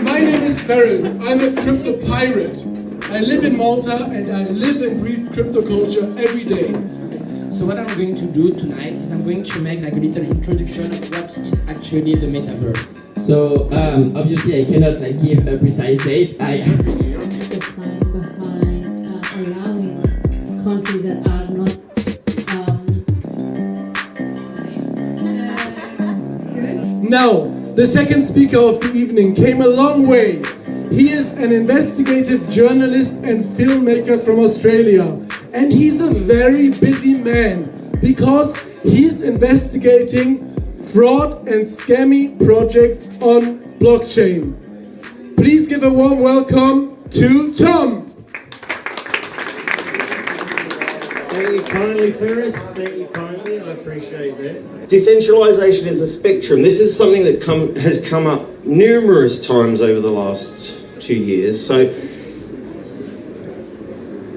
My name is Ferris. I'm a crypto pirate. I live in Malta and I live and breathe crypto culture every day. So what I'm going to do tonight is I'm going to make like a little introduction of what is actually the metaverse. So obviously I cannot like give a precise date. Allowing countries that are not Now, the second speaker of the evening came a long way. He is an investigative journalist and filmmaker from Australia. And he's a very busy man because he's investigating fraud and scammy projects on blockchain. Please give a warm welcome to Tom. Thank you kindly, Ferris. Thank you kindly. I appreciate that. Decentralization is a spectrum. This is something that has come up numerous times over the last 2 years. So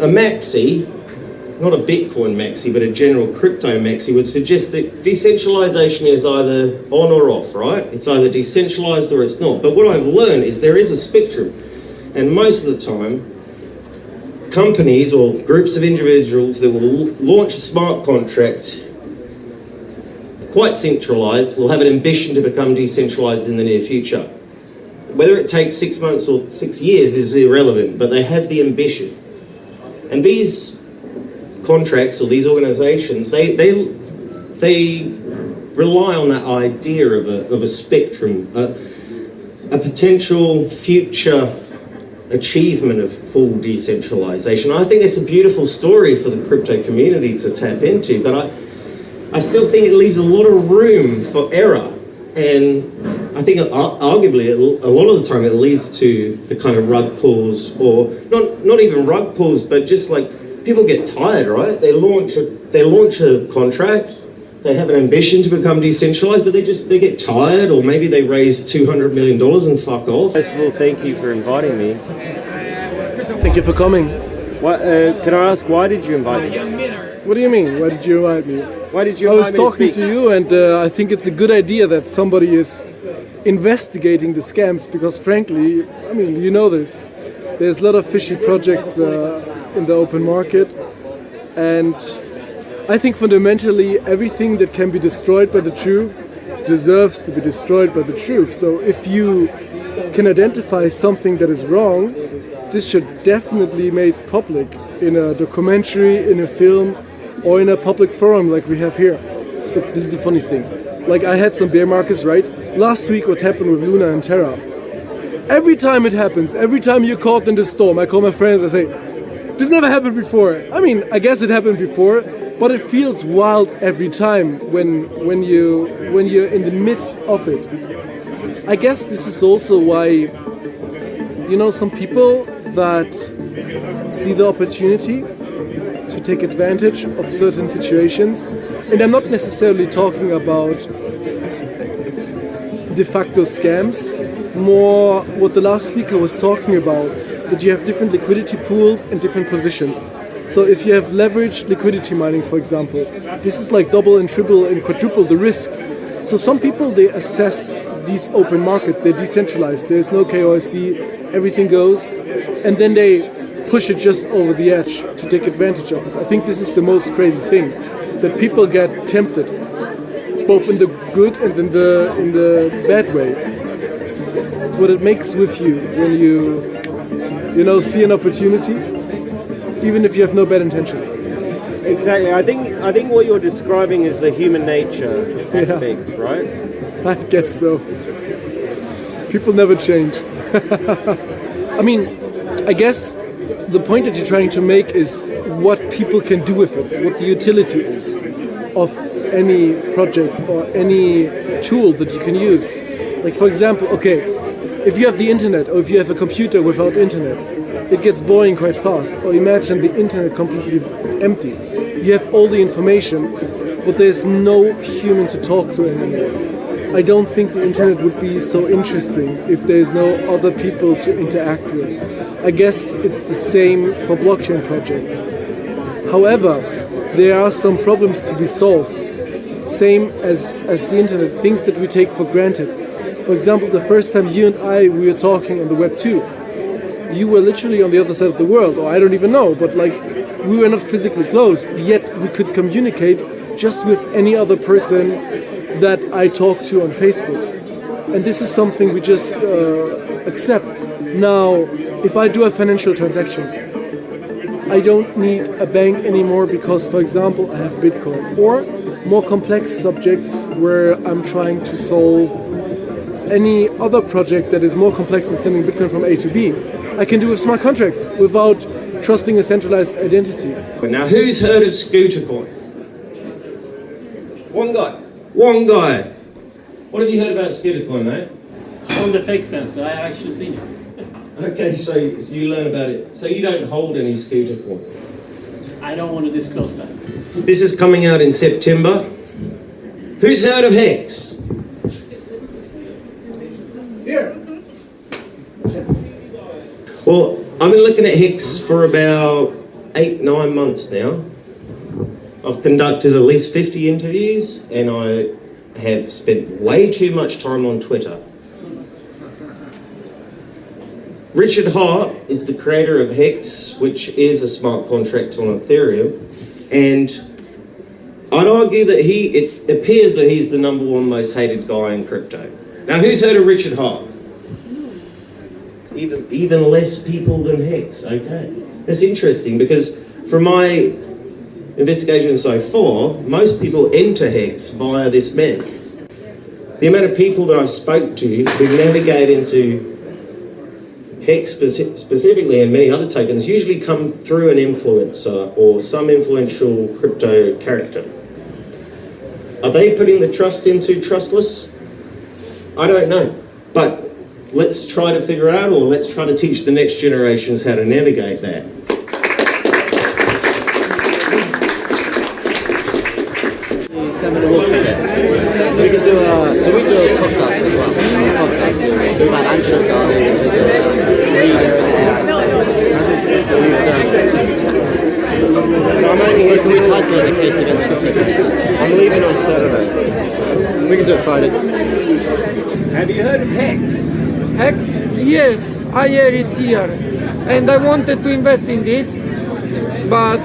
a maxi, not a Bitcoin maxi, but a general crypto maxi would suggest that decentralization is either on or off, right? It's either decentralized or it's not. But what I've learned is there is a spectrum. And most of the time, companies or groups of individuals that will launch a smart contract quite centralized will have an ambition to become decentralized in the near future. Whether it takes 6 months or 6 years is irrelevant, but they have the ambition. And these contracts or these organizations, they rely on that idea of a spectrum, a potential future achievement of full decentralization. I think it's a beautiful story for the crypto community to tap into, but I still think it leaves a lot of room for error. And I think arguably a lot of the time it leads to the kind of rug pulls, or not even rug pulls, but just like people get tired, right? They launch a contract, they have an ambition to become decentralized, but they get tired, or maybe they raise $200 million and fuck off. First of all, thank you for inviting me. Thank you for coming. Can I ask, why did you invite me? What do you mean? Why did you invite me? Why did you I was invite me to talking speak? to you, and I think it's a good idea that somebody is investigating the scams, because frankly, I mean, you know this. There's a lot of fishy projects in the open market, and I think fundamentally everything that can be destroyed by the truth deserves to be destroyed by the truth. So if you can identify something that is wrong, this should definitely be made public in a documentary, in a film, or in a public forum like we have here. Look, this is the funny thing. Like, I had some bear markets, right? Last week what happened with Luna and Terra. Every time it happens, every time you're caught in the storm, I call my friends, I say, this never happened before. I mean, I guess it happened before, but it feels wild every time when you're in the midst of it. I guess this is also why, you know, some people that see the opportunity to take advantage of certain situations. And I'm not necessarily talking about de facto scams, more what the last speaker was talking about, that you have different liquidity pools and different positions. So if you have leveraged liquidity mining, for example, this is like double and triple and quadruple the risk. So some people, they assess these open markets, they're decentralized, there's no KYC, everything goes, and then they push it just over the edge to take advantage of this. I think this is the most crazy thing, that people get tempted, both in the good and in the bad way. It's what it makes with you when you see an opportunity, even if you have no bad intentions. Exactly. I think what you're describing is the human nature aspect, right? I guess so. People never change. I mean, I guess the point that you're trying to make is what people can do with it, what the utility is of any project or any tool that you can use. Like, for example, okay, if you have the internet or if you have a computer without internet, it gets boring quite fast. Or imagine the internet completely empty. You have all the information, but there's no human to talk to anymore. I don't think the internet would be so interesting if there's no other people to interact with. I guess it's the same for blockchain projects. However, there are some problems to be solved, same as the internet, things that we take for granted. For example, the first time you and we were talking on the Web 2, you were literally on the other side of the world, or I don't even know, but like we were not physically close, yet we could communicate just with any other person that I talk to on Facebook. And this is something we just accept. Now, if I do a financial transaction, I don't need a bank anymore because, for example, I have Bitcoin. Or more complex subjects where I'm trying to solve any other project that is more complex than sending Bitcoin from A to B, I can do with smart contracts without trusting a centralized identity. Now, who's heard of Scootercoin? One guy. What have you heard about Scootercoin, mate? On the fake fence, so I actually seen it. Okay, so you learn about it. So you don't hold any Scootercoin? I don't want to disclose that. This is coming out in September. Who's heard of Hex? Here. Well, I've been looking at Hex for about 8-9 months now. I've conducted at least 50 interviews and I have spent way too much time on Twitter. Richard Hart is the creator of Hex, which is a smart contract on Ethereum, and I'd argue that it appears that he's the #1 most hated guy in crypto. Now, who's heard of Richard Hart? Even less people than Hex, okay. That's interesting because from my investigation so far, most people enter Hex via this man. The amount of people that I've spoke to who navigate into Hex specifically and many other tokens usually come through an influencer or some influential crypto character. Are they putting the trust into Trustless? I don't know, but let's try to figure out, or let's try to teach the next generations how to navigate that. We can do we do a podcast as well. A podcast series. So we've had Angela Darby, which is a reader. We title it The Case Against Cryptocurrency. I'm leaving on Saturday. We can do it Friday. Have you heard of Hex? Hex? Yes, I hear it here. And I wanted to invest in this, but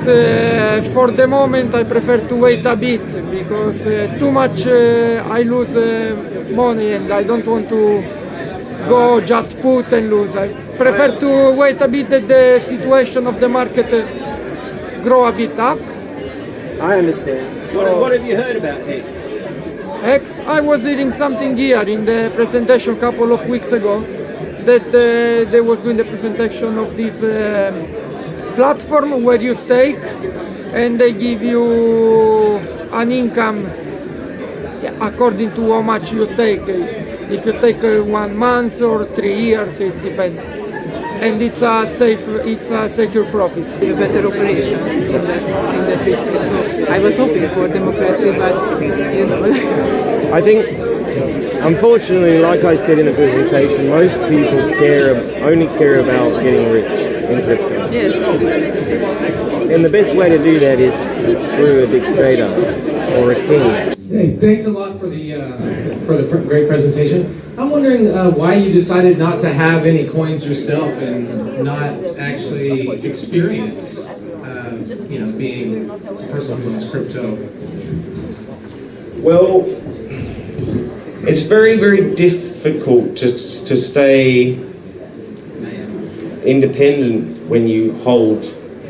for the moment I prefer to wait a bit because too much I lose money and I don't want to go just put and lose. I prefer to wait a bit that the situation of the market grow a bit up. I understand. So what have you heard about Hex? Hex, I was hearing something here in the presentation a couple of weeks ago that they was doing the presentation of this platform where you stake and they give you an income according to how much you stake. If you stake 1 month or 3 years, it depends. and it's a secure profit. A better operation in that respect. So I was hoping for democracy, but you know. I think, unfortunately, like I said in the presentation, most people only care about getting rich in crypto. Yes. And the best way to do that is through a dictator or a king. Hey, thanks a lot for the great presentation. I'm wondering why you decided not to have any coins yourself and not actually experience, being a person who owns crypto. Well, it's very, very difficult to stay independent when you hold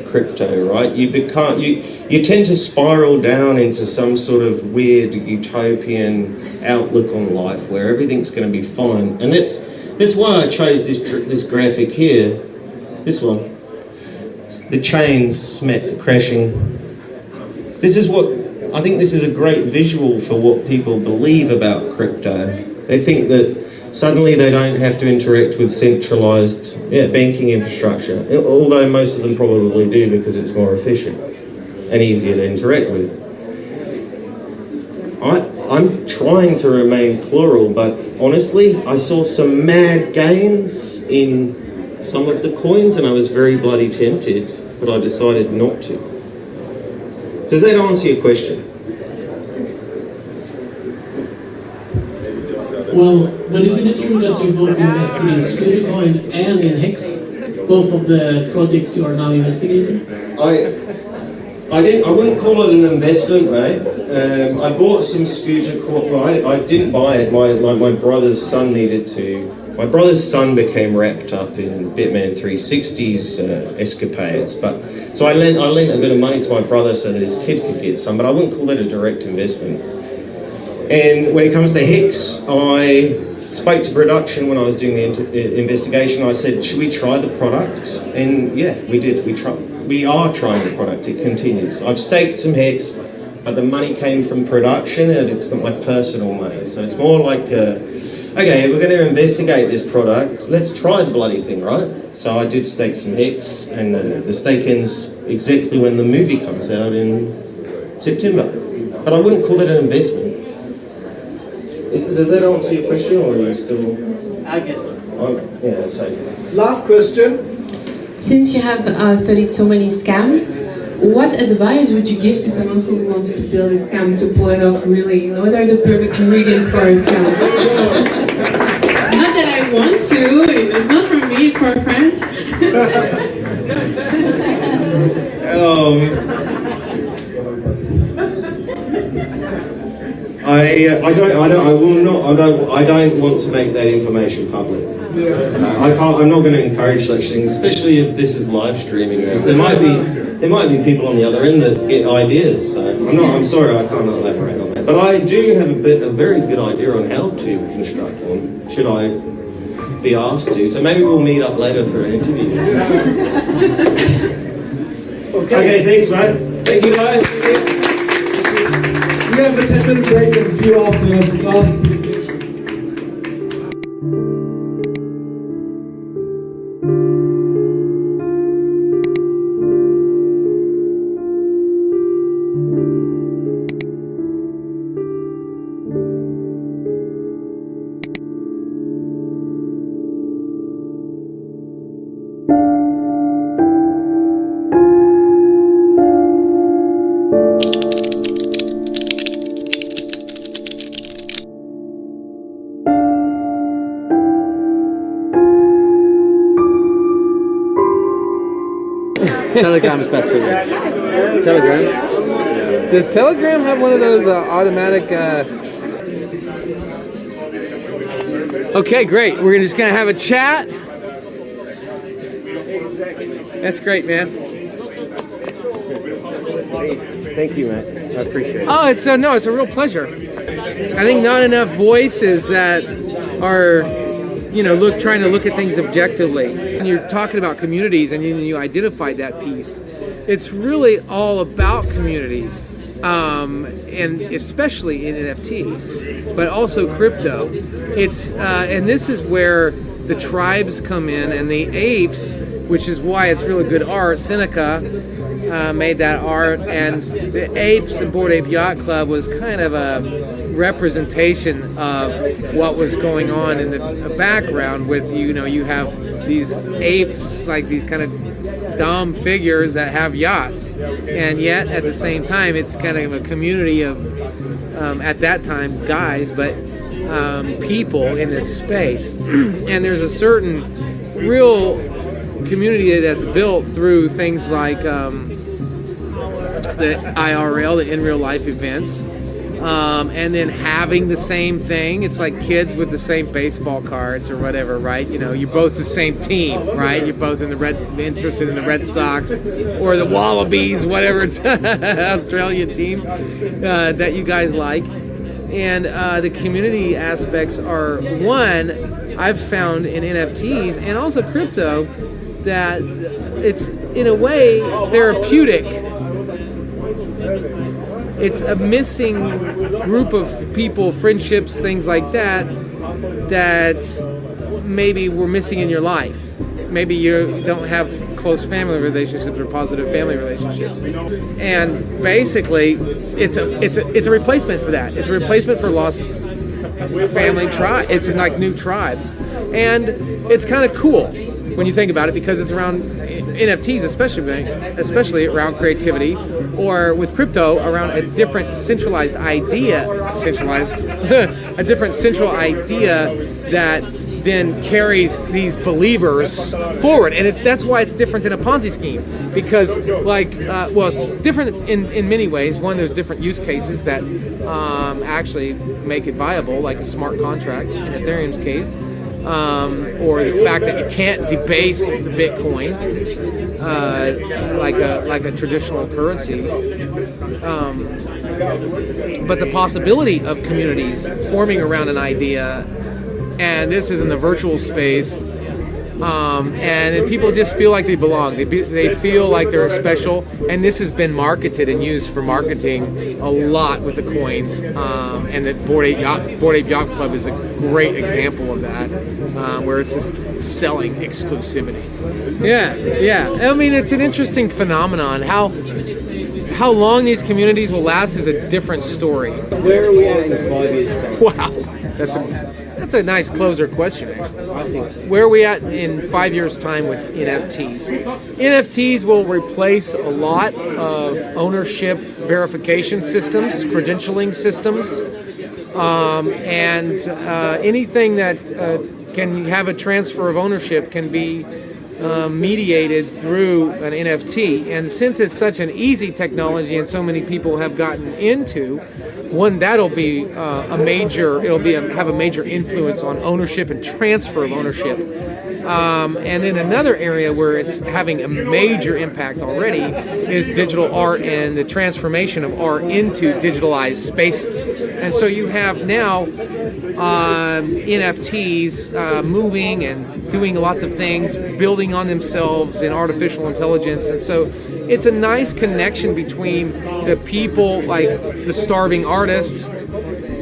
crypto, right? You tend to spiral down into some sort of weird utopian outlook on life where everything's going to be fine, and that's why I chose this graphic here, this one. The chains crashing. This is what I think. This is a great visual for what people believe about crypto. They think that suddenly they don't have to interact with centralized banking infrastructure, although most of them probably do because it's more efficient and easier to interact with. I'm trying to remain plural, but honestly, I saw some mad gains in some of the coins and I was very bloody tempted, but I decided not to. Does that answer your question? Well, but isn't it true that you both invested in Scootercoin and in Hex, both of the projects you are now investigating? I wouldn't call it an investment, mate. I bought some Scooter Coin. Well, I didn't buy it. My brother's son needed to. My brother's son became wrapped up in Bitman 360's escapades, so I lent a bit of money to my brother so that his kid could get some. But I wouldn't call that a direct investment. And when it comes to Hex, I spoke to production when I was doing the investigation. I said, should we try the product? And yeah, we did. We are trying the product. It continues. I've staked some Hex, but the money came from production. It's not my personal money. So it's more like, okay, we're going to investigate this product. Let's try the bloody thing, right? So I did stake some Hex, and the stake ends exactly when the movie comes out in September. But I wouldn't call that an investment. Does that answer your question, or are you still? I guess so. Yeah, so. Last question. Since you have studied so many scams, what advice would you give to someone who wants to build a scam to pull it off really? What are the perfect ingredients for a scam? Not that I want to, it's not for me, it's for a friend. I don't want to make that information public. I'm not going to encourage such things, especially if this is live streaming, because there might be people on the other end that get ideas. So I'm sorry, I can't elaborate on that. But I do have a very good idea on how to construct one, should I be asked to. So maybe we'll meet up later for an interview. Okay, thanks, mate. Thank you, guys. We have a 10-minute break and see you after the class. Telegram is best for me. Telegram? Does Telegram have one of those automatic... Okay, great. We're just going to have a chat. That's great, man. Thank you, man. I appreciate it. Oh, it's a real pleasure. I think not enough voices that are, trying to look at things objectively. When you're talking about communities and you identified that piece, it's really all about communities, and especially in NFTs, but also crypto. And this is where the tribes come in, and the apes, which is why it's really good art. Seneca made that art, and the apes and Bored Ape Yacht Club was kind of a representation of what was going on in the background with, you have these apes, like these kind of dumb figures that have yachts, and yet at the same time it's kind of a community of at that time guys, but people in this space. And there's a certain real community that's built through things like the IRL, the in real life events, and then having the same thing. It's like kids with the same baseball cards or whatever, right? You're both the same team, right? You're both interested in the Red Sox or the Wallabies, whatever it's Australian team that you guys like. And the community aspects are one I've found in NFTs and also crypto, that it's in a way therapeutic. It's a missing group of people, friendships, things like that maybe we're missing in your life. Maybe you don't have close family relationships or positive family relationships. And basically, it's a replacement for that. It's a replacement for lost family tribe. It's like new tribes. And it's kind of cool when you think about it, because it's around NFTs, especially around creativity, or with crypto around a different centralized idea, a different central idea that then carries these believers forward. And that's why it's different than a Ponzi scheme, because it's different in many ways. One, there's different use cases that actually make it viable, like a smart contract in Ethereum's case. Or the fact that you can't debase the Bitcoin like a traditional currency, but the possibility of communities forming around an idea, and this is in the virtual space, and then people just feel like they belong. They feel like they're special, and this has been marketed and used for marketing a lot with the coins. And the Bored Ape Yacht Club is a great example of that, where it's just selling exclusivity. Yeah. I mean, it's an interesting phenomenon. How long these communities will last is a different story. Where are we at in 5 years' time? Wow, that's a nice closer question, actually. Where are we at in 5 years' time with NFTs? NFTs will replace a lot of ownership verification systems, credentialing systems, and anything that can have a transfer of ownership can be mediated through an NFT. And since it's such an easy technology and so many people have gotten into, that'll be have a major influence on ownership and transfer of ownership. And then another area where it's having a major impact already is digital art and the transformation of art into digitalized spaces. And so you have now NFTs moving and doing lots of things, building on themselves in artificial intelligence. And so it's a nice connection between the people, like the starving artist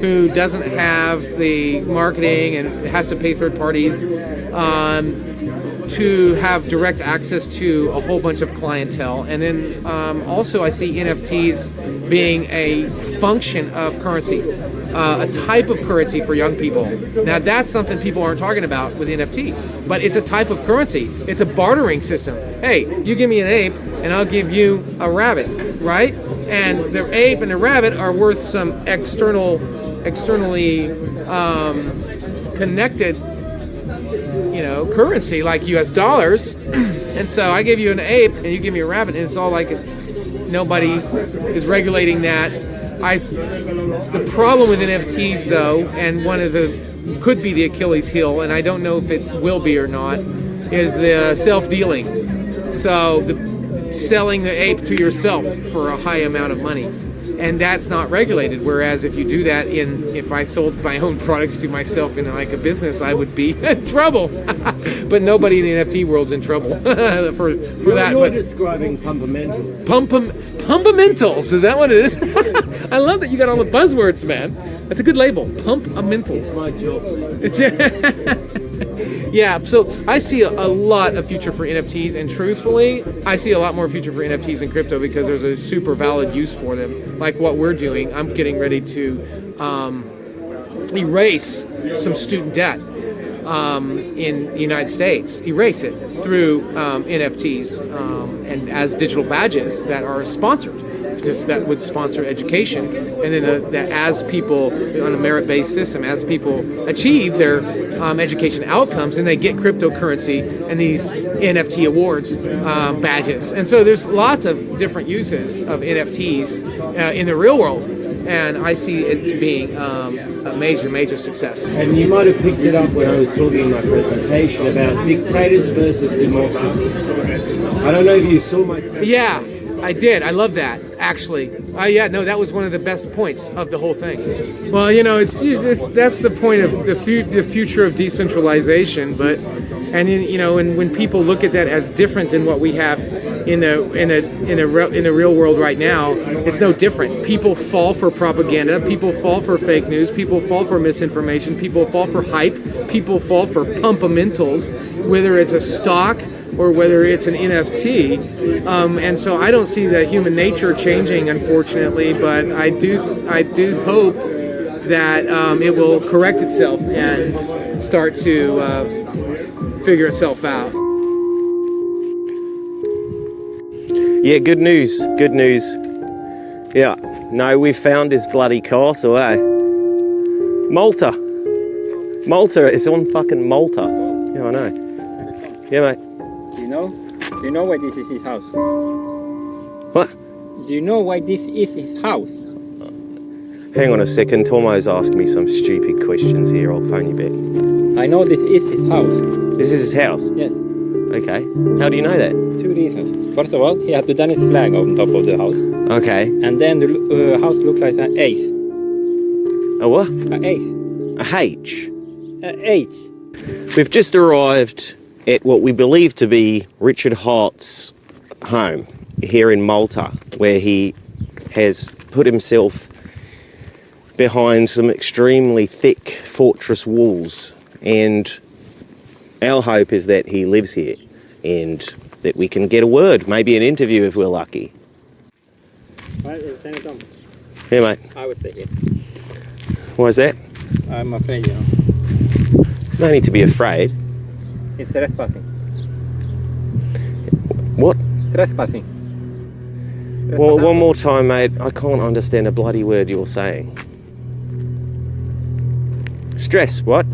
who doesn't have the marketing and has to pay third parties, to have direct access to a whole bunch of clientele. And then also I see NFTs being a function of currency, a type of currency for young people. Now that's something people aren't talking about with NFTs, but it's a type of currency. It's a bartering system. Hey, you give me an ape and I'll give you a rabbit, right? And the ape and the rabbit are worth some externally connected currency, like US dollars. And so I give you an ape and you give me a rabbit, and it's all like nobody is regulating that. The problem with NFTs, though, and could be the Achilles heel, and I don't know if it will be or not, is the self-dealing. So selling the ape to yourself for a high amount of money. And that's not regulated. Whereas if you do that if I sold my own products to myself in like a business, I would be in trouble. But nobody in the NFT world's in trouble for that. You're describing pumpamentals. Pumpamentals, is that what it is? I love that you got all the buzzwords, man. That's a good label. Pumpamentals. It's my job. Yeah, so I see a lot of future for NFTs, and truthfully, I see a lot more future for NFTs in crypto because there's a super valid use for them. Like what we're doing, I'm getting ready to erase some student debt in the United States, erase it through NFTs and as digital badges that are sponsored. Just that would sponsor education, and then that as people on a merit-based system, as people achieve their education outcomes, then they get cryptocurrency and these NFT awards badges. And so there's lots of different uses of NFTs in the real world, and I see it being a major success. And you might have picked it up when I was talking in my presentation about dictators versus democracy. I don't know if you saw my... Yeah, I did. I love that, actually. That was one of the best points of the whole thing. Well, it's that's the point of the future of decentralization. But when people look at that as different than what we have in the real world right now, it's no different. People fall for propaganda. People fall for fake news. People fall for misinformation. People fall for hype. People fall for pumpamentals, whether it's a stock or whether it's an NFT, and so I don't see that human nature changing, unfortunately. But I do hope that it will correct itself and start to figure itself out. Yeah, good news. Yeah, no, we found his bloody castle, eh? Malta, it's on fucking Malta. Yeah, I know. Yeah, mate. Do you know why this is his house? What? Do you know why this is his house? Hang on a second, Tomo's asking me some stupid questions here. I'll phone you back. I know this is his house. This is his house? Yes. Okay. How do you know that? 2 reasons. First of all, he has the Danish flag on top of the house. Okay. And then the house looks like an ace. A what? An ace. A H? An H. We've just arrived at what we believe to be Richard Hart's home here in Malta, where he has put himself behind some extremely thick fortress walls, and our hope is that he lives here and that we can get a word, maybe an interview if we're lucky. Senator Tom. Here, mate. I would stay here. Why is that? I'm afraid, There's no need to be afraid. It's trespassing. What? Trespassing. Well, one more time, mate. I can't understand a bloody word you're saying. Stress, what?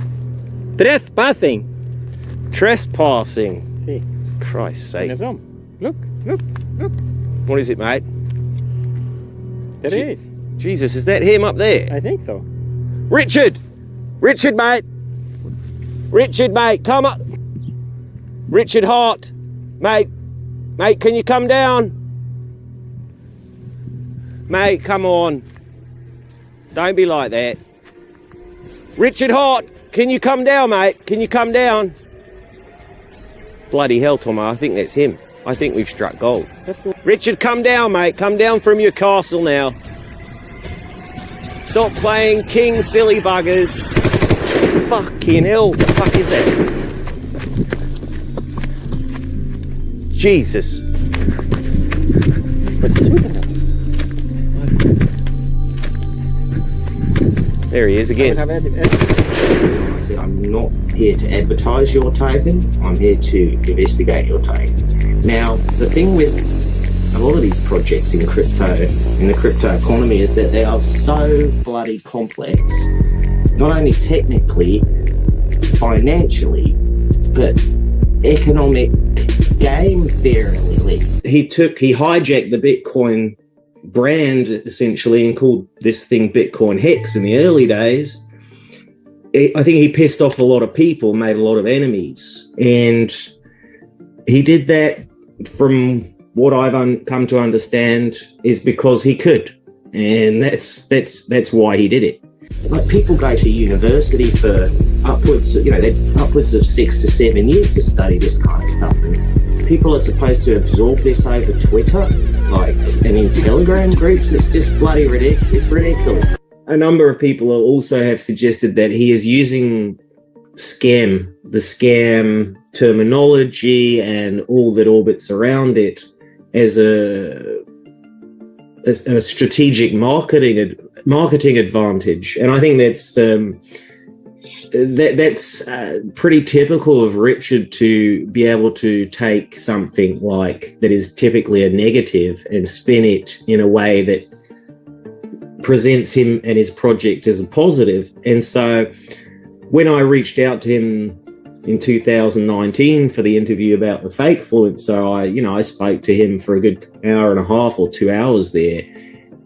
Trespassing. Trespassing. See. Christ's sake. Look. What is it, mate? There it is. Jesus, is that him up there? I think so. Richard, mate. Richard, mate, come up. Richard Hart, mate, can you come down? Mate, come on. Don't be like that. Richard Hart, can you come down, mate? Can you come down? Bloody hell, Tomo, I think that's him. I think we've struck gold. Richard, come down, mate. Come down from your castle now. Stop playing king, silly buggers. Fucking hell, what the fuck is that? Jesus. There he is again. See, I'm not here to advertise your token, I'm here to investigate your token. Now, the thing with a lot of these projects in the crypto economy is that they are so bloody complex, not only technically, financially, but economic game theoretically. He hijacked the Bitcoin brand essentially and called this thing Bitcoin Hex in the early days. I think he pissed off a lot of people, made a lot of enemies, and he did that, from what I've come to understand, is because he could, and that's why he did it. Like, people go to university for upwards of 6 to 7 years to study this kind of stuff, and people are supposed to absorb this over Twitter, and in Telegram groups. It's just bloody ridiculous. It's ridiculous. A number of people also have suggested that he is using the scam terminology and all that orbits around it as a strategic marketing advantage. And I think that's pretty typical of Richard, to be able to take something like that is typically a negative and spin it in a way that presents him and his project as a positive. And so when I reached out to him in 2019 for the interview about the Fakefluencer, I spoke to him for a good hour and a half or 2 hours there.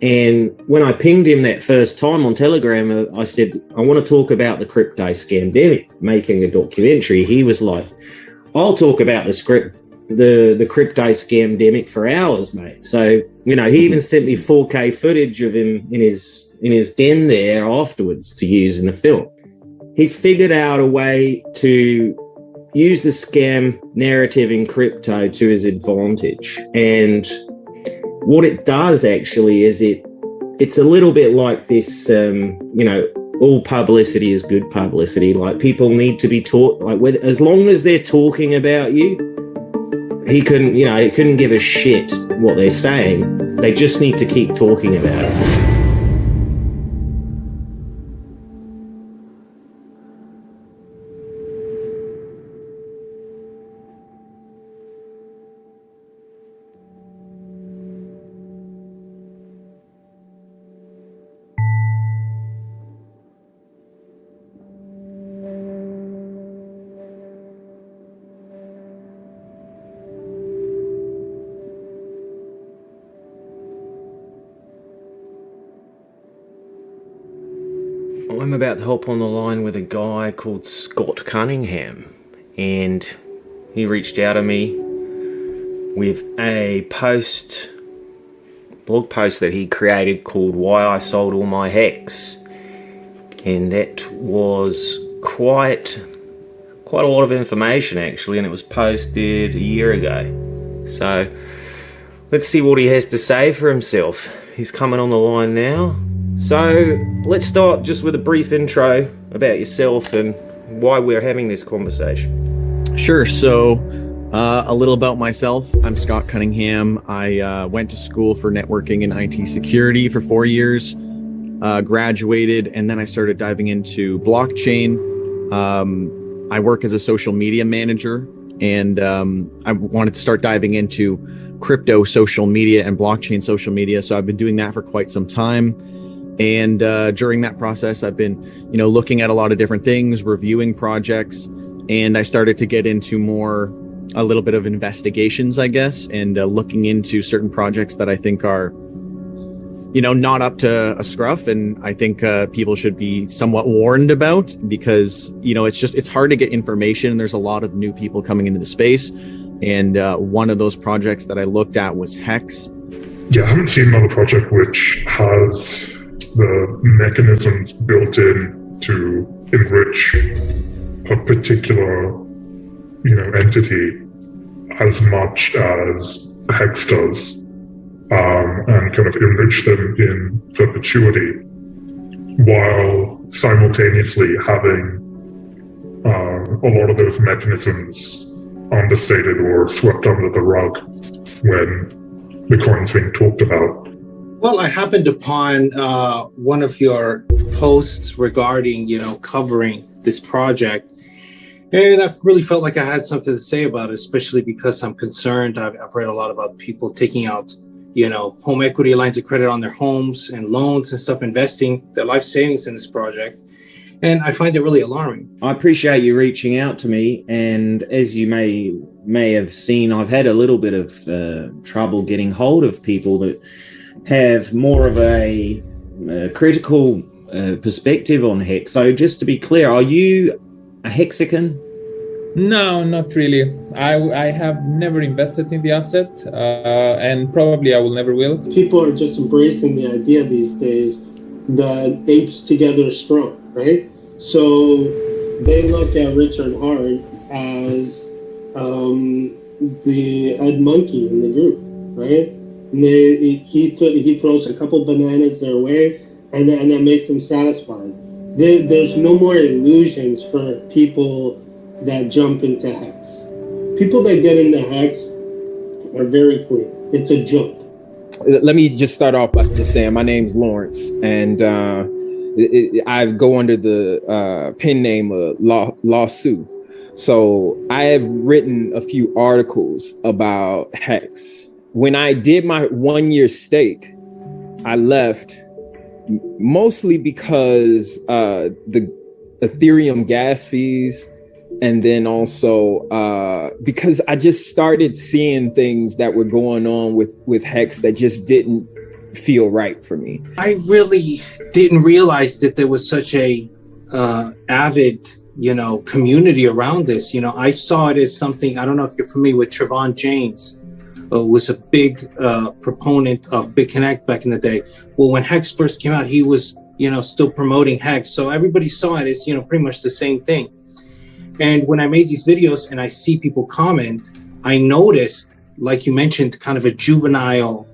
And when I pinged him that first time on Telegram, I said, I want to talk about the crypto scamdemic, making a documentary. He was like, I'll talk about the crypto scamdemic for hours, mate. So, he even sent me 4K footage of him in his den there afterwards to use in the film. He's figured out a way to use the scam narrative in crypto to his advantage. And what it does actually is it's a little bit like this, all publicity is good publicity. Like, people need to be taught, like, as long as they're talking about you, he couldn't give a shit what they're saying. They just need to keep talking about it. I'm about to hop on the line with a guy called Scott Cunningham, and he reached out to me with a blog post that he created called Why I Sold All My Hex, and that was quite a lot of information actually, and it was posted a year ago. So let's see what he has to say for himself. He's coming on the line now. So let's start just with a brief intro about yourself and why we're having this conversation. Sure. So a little about myself. I'm Scott Cunningham. I went to school for networking and IT security for 4 years, graduated, and then I started diving into blockchain. I work as a social media manager, and I wanted to start diving into crypto social media and blockchain social media. So I've been doing that for quite some time. And during that process, I've been, looking at a lot of different things, reviewing projects, and I started to get into a little bit of investigations, I guess, and looking into certain projects that I think are, not up to a scruff, and I think people should be somewhat warned about, because, it's hard to get information. There's a lot of new people coming into the space, and one of those projects that I looked at was Hex. Yeah, I haven't seen another project which has the mechanisms built in to enrich a particular, entity as much as Hex does, and kind of enrich them in perpetuity, while simultaneously having a lot of those mechanisms understated or swept under the rug when the coin's being talked about. Well, I happened upon one of your posts regarding, covering this project, and I really felt like I had something to say about it, especially because I'm concerned. I've read a lot about people taking out, home equity lines of credit on their homes and loans and stuff, investing their life savings in this project, and I find it really alarming. I appreciate you reaching out to me, and as you may have seen, I've had a little bit of trouble getting hold of people that have more of a critical perspective on Hex. So just to be clear, are you a Hexican? No, not really. I have never invested in the asset, and probably I will never will. People are just embracing the idea these days that apes together are strong, right? So they look at Richard Hart as the head monkey in the group, right? And he throws a couple bananas their way, and that makes them satisfied. There's no more illusions for people that jump into Hex. People that get into Hex are very clear. It's a joke. Let me just start off by just saying my name's Lawrence, and I go under the pen name Lawsu. So I have written a few articles about Hex. When I did my 1-year stake, I left mostly because the Ethereum gas fees, and then also because I just started seeing things that were going on with Hex that just didn't feel right for me. I really didn't realize that there was such a avid, community around this. I saw it as something, I don't know if you're familiar with Trevon James, was a big proponent of BitConnect back in the day. Well, when Hex first came out, he was, still promoting Hex. So everybody saw it as, pretty much the same thing. And when I made these videos and I see people comment, I noticed, like you mentioned, kind of a juvenile,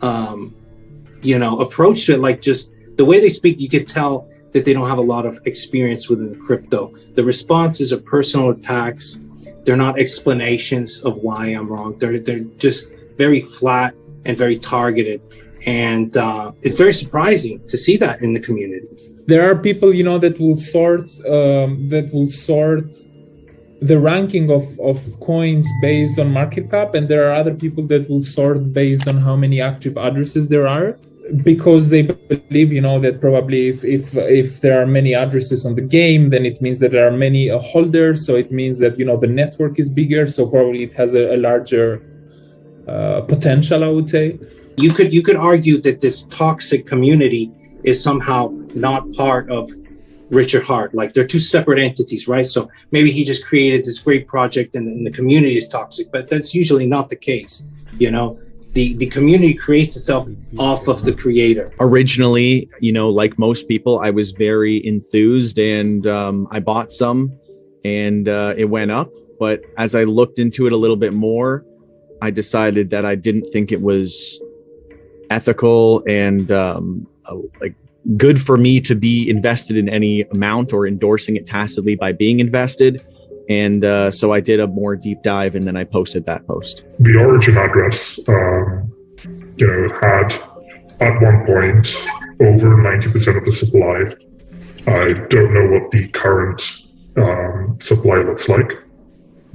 approach to it. Like just the way they speak, you could tell that they don't have a lot of experience within crypto. The responses are personal attacks. They're not explanations of why I'm wrong. They're just very flat and very targeted. And it's very surprising to see that in the community. There are people, that will sort the ranking of coins based on market cap, and there are other people that will sort based on how many active addresses there are, because they believe, that probably if there are many addresses on the game, then it means that there are many holders. So it means that, the network is bigger. So probably it has a larger potential, I would say. You could argue that this toxic community is somehow not part of Richard Heart. Like they're two separate entities, right? So maybe he just created this great project and the community is toxic, but that's usually not the case. The community creates itself off of the creator. Originally, like most people, I was very enthused and I bought some and it went up. But as I looked into it a little bit more, I decided that I didn't think it was ethical and good for me to be invested in any amount or endorsing it tacitly by being invested. And so I did a more deep dive and then I posted that post. The origin address, had at one point over 90% of the supply. I don't know what the current supply looks like,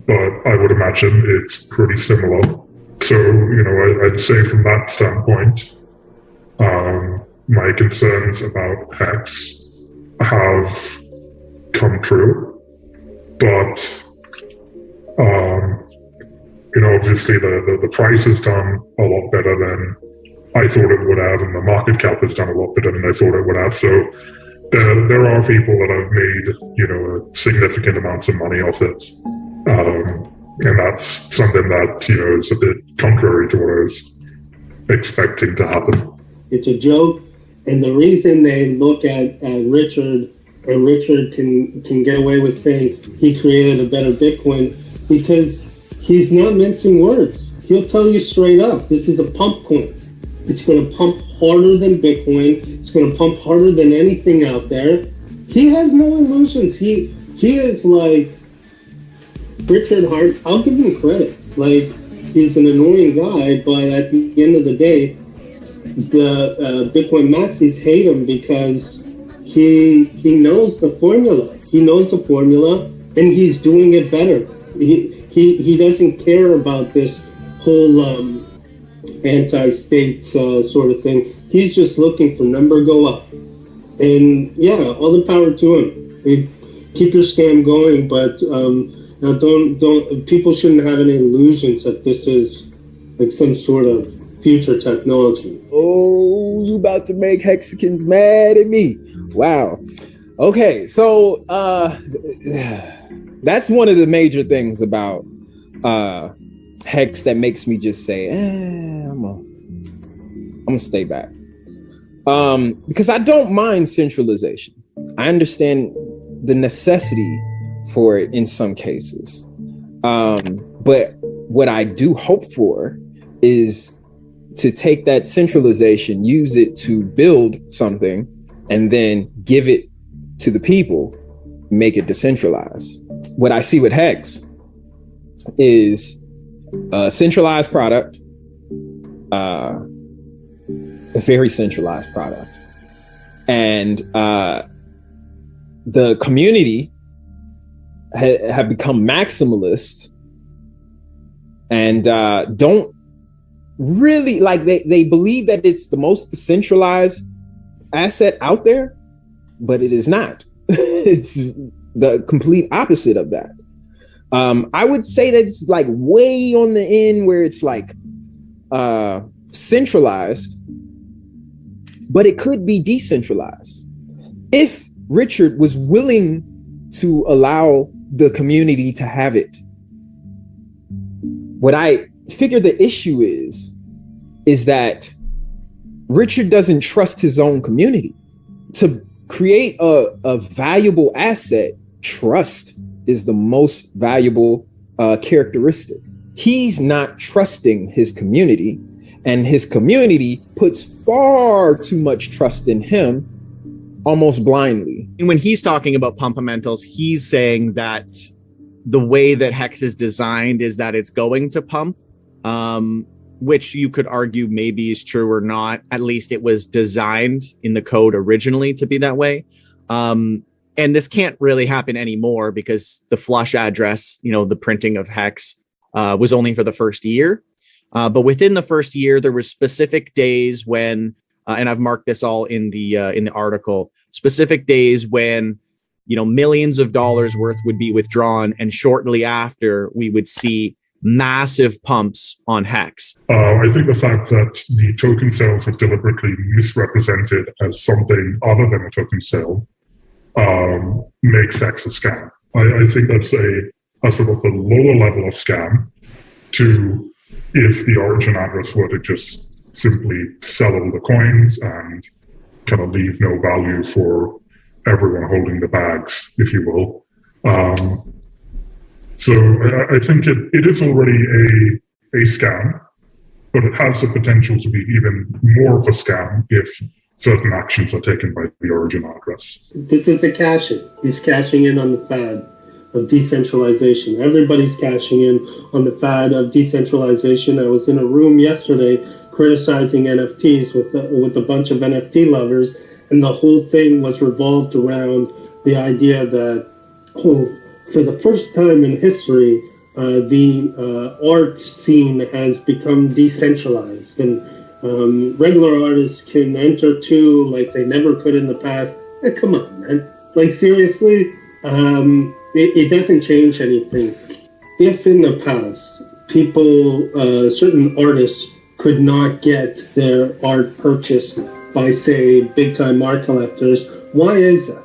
but I would imagine it's pretty similar. So, I'd say from that standpoint, my concerns about Hex have come true. But, obviously the price has done a lot better than I thought it would have, and the market cap has done a lot better than I thought it would have. So there are people that have made, significant amounts of money off it. And that's something that, is a bit contrary to what I was expecting to happen. It's a joke. And the reason they look at Richard, and Richard can get away with saying he created a better Bitcoin, because he's not mincing words. He'll tell you straight up, this is a pump coin. It's going to pump harder than Bitcoin. It's going to pump harder than anything out there. He has no illusions. He is like Richard Heart. I'll give him credit. Like, he's an annoying guy, but at the end of the day, the Bitcoin maxis hate him because he knows the formula. He knows the formula, and he's doing it better. He doesn't care about this whole anti-state sort of thing. He's just looking for number go up. And yeah, all the power to him. Keep your scam going, but now don't people shouldn't have any illusions that this is like some sort of future technology. Oh, you about to make Hexicans mad at me. Wow. Okay, so that's one of the major things about Hex that makes me just say, I'm gonna stay back. Because I don't mind centralization. I understand the necessity for it in some cases. But what I do hope for is to take that centralization, use it to build something, and then give it to the people, make it decentralized. What I see with Hex is a centralized product, a very centralized product. And the community have become maximalist and don't really like, they believe that it's the most decentralized asset out there, but it is not. It's the complete opposite of that. I would say that it's like way on the end where it's like centralized, but it could be decentralized if Richard was willing to allow the community to have it. What I figure the issue is that Richard doesn't trust his own community. To create a valuable asset, trust is the most valuable characteristic. He's not trusting his community, and his community puts far too much trust in him, almost blindly. And when he's talking about Pumpamentals, he's saying that the way that Hex is designed is that it's going to pump, which you could argue maybe is true or not. At least it was designed in the code originally to be that way. And this can't really happen anymore because the flush address, the printing of Hex was only for the first year. But within the first year, there were specific days when, and I've marked this all in the article, specific days when, millions of dollars worth would be withdrawn. And shortly after, we would see massive pumps on Hex. I think the fact that the token sales were deliberately misrepresented as something other than a token sale makes Hex a scam. I think that's a sort of a lower level of scam to if the origin address were to just simply sell all the coins and kind of leave no value for everyone holding the bags, if you will. So I think it is already a scam, but it has the potential to be even more of a scam if certain actions are taken by the origin address. This is a cash-in. He's cashing in on the fad of decentralization. Everybody's cashing in on the fad of decentralization. I was in a room yesterday criticizing NFTs with a bunch of NFT lovers, and the whole thing was revolved around the idea that, for the first time in history, the art scene has become decentralized, and regular artists can enter too, like they never could in the past. Come on, man. Like, seriously? It doesn't change anything. If in the past, people, certain artists could not get their art purchased by, say, big-time art collectors, why is that?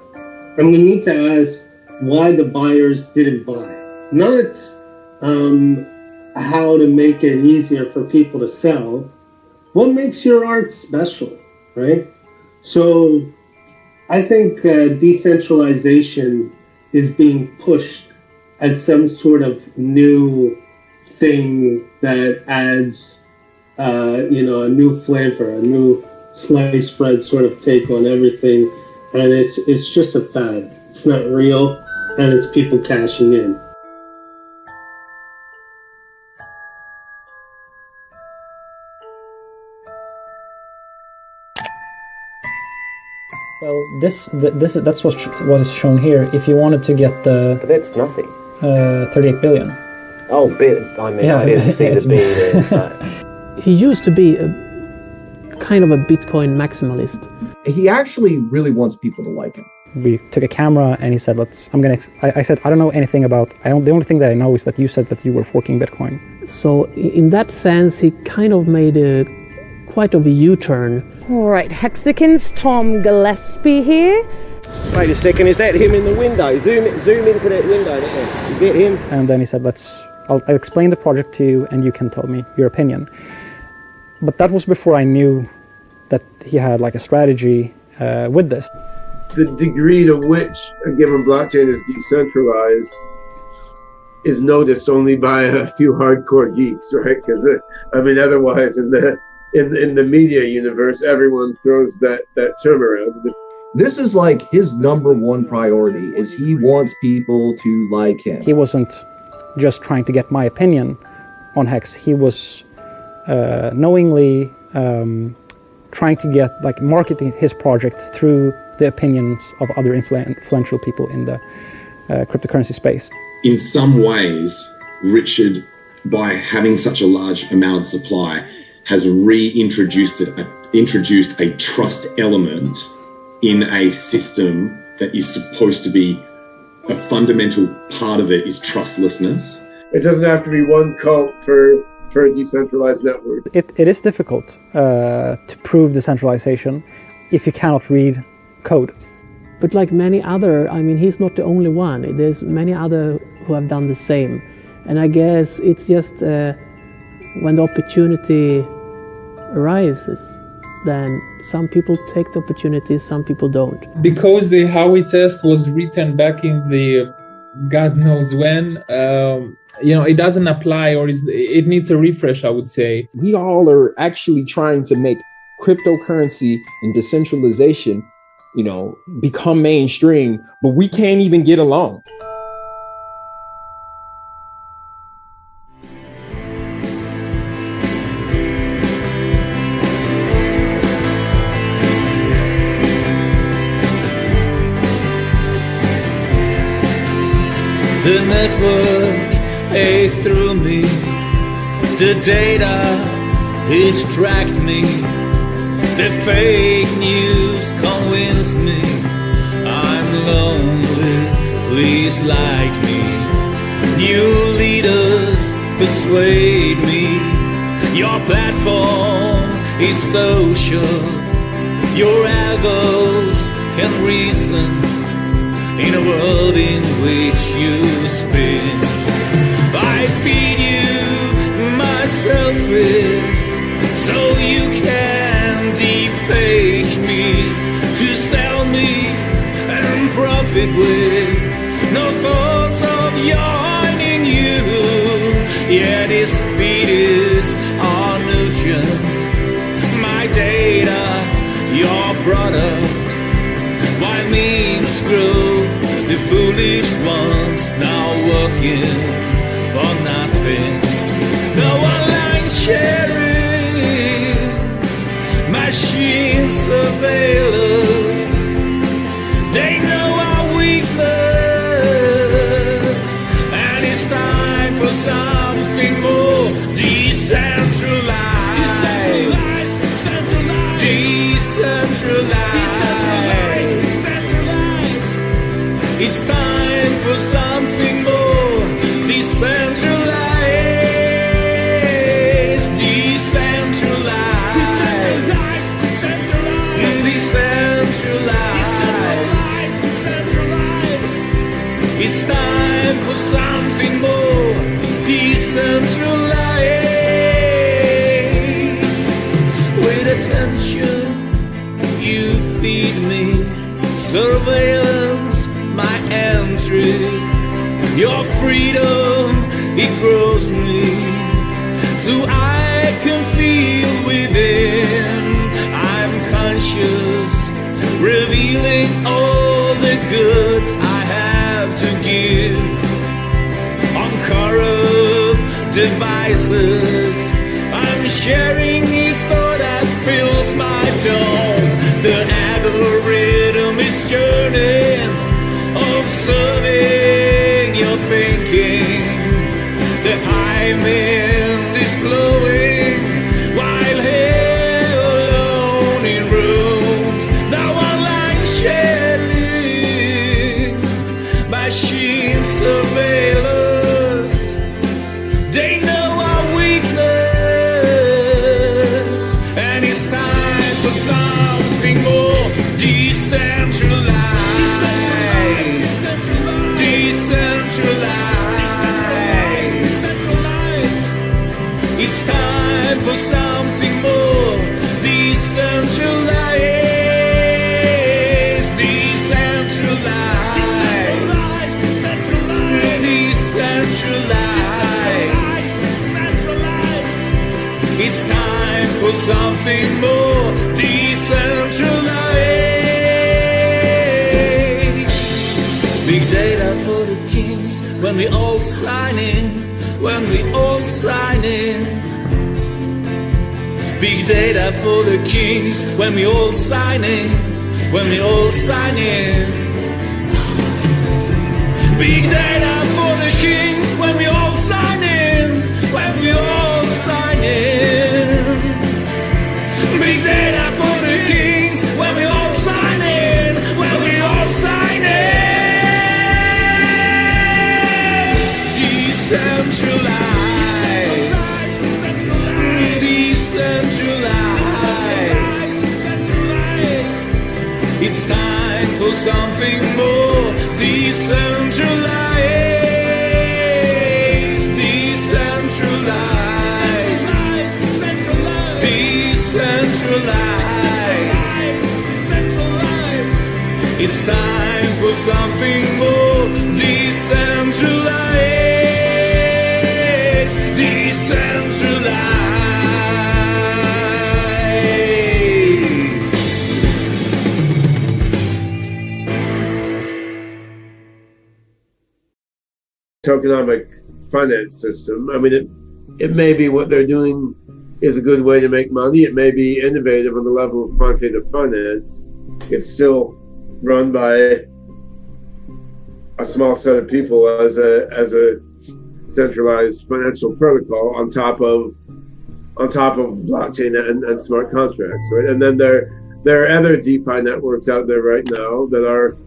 And we need to ask why the buyers didn't buy. Not how to make it easier for people to sell. What makes your art special, right? So I think decentralization is being pushed as some sort of new thing that adds, a new flavor, a new sliced bread sort of take on everything. And it's just a fad. It's not real, and it's people cashing in. Well, that's what is shown here. If you wanted to get the... But that's nothing. 38 billion. Oh, I didn't see the B there. So. He used to be kind of a Bitcoin maximalist. He actually really wants people to like him. We took a camera and he said, I said, I don't know anything about, the only thing that I know is that you said that you were forking Bitcoin. So in that sense, he kind of made quite of a U-turn. All right, Hexicans, Tom Gillespie here. Wait a second, is that him in the window? Zoom into that window. You get him? And then he said, I'll explain the project to you and you can tell me your opinion. But that was before I knew that he had like a strategy with this. The degree to which a given blockchain is decentralized is noticed only by a few hardcore geeks, right? Because otherwise in the media universe, everyone throws that term around. This is like his number one priority, is he wants people to like him. He wasn't just trying to get my opinion on Hex. He was knowingly trying to get, like, marketing his project through the opinions of other influential people in the cryptocurrency space. In some ways, Richard, by having such a large amount of supply, has reintroduced a trust element in a system that is supposed to be a fundamental part of it is trustlessness. It doesn't have to be one cult for a decentralized network. It is difficult to prove decentralization if you cannot read code. But like many other, I mean, he's not the only one. There's many other who have done the same. And I guess it's just when the opportunity arises, then some people take the opportunity, some people don't. Because the Howey test was written back in the God knows when, it doesn't apply, or it needs a refresh, I would say. We all are actually trying to make cryptocurrency and decentralization, become mainstream, but we can't even get along. The network ate through me, the data, it tracked me, the fake news convinced me, I'm lonely, please like me, new leaders persuade me, your platform is social, your algos can reason, in a world in which you spin. I feed you my selfish, so you can deepfake me, to sell me and profit with no thoughts of joining you. Yeah, this feed is our nutrient, my data, your product, while memes grow, the foolish ones now working for nothing. No online sharing, machine surveillance, they know our weakness, and it's time for something more decentralized. It's time for something more decentralized. It's time for something more decentralized. With attention, you feed me surveillance, my entry, your freedom, it grows me, so I can feel within. I'm conscious, revealing all the good I have to give. On corrupt devices, I'm sharing a thought that fills my dome. The algorithm is yearning, observing your thinking. The hymen is flowing while here alone in rooms. Now online sharing, machine surveillance, they know our weakness, and it's time for some when we all sign in, when we all sign in. Big data for the kings, when we all sign in, when we all sign in. Big data for the kings, when we all sign in, when we all sign in. Big data for the kings, when we all sign in, when we all sign in. Decentralized, decentralized. It's time for something more decentralized, decentralized, decentralized. It's time for something more decentralized, decentralized. Tokenomic finance system. I mean, it may be what they're doing is a good way to make money. It may be innovative on the level of quantitative finance. It's still run by a small set of people as a centralized financial protocol on top of blockchain and smart contracts, right? And then there are other DeFi networks out there right now that are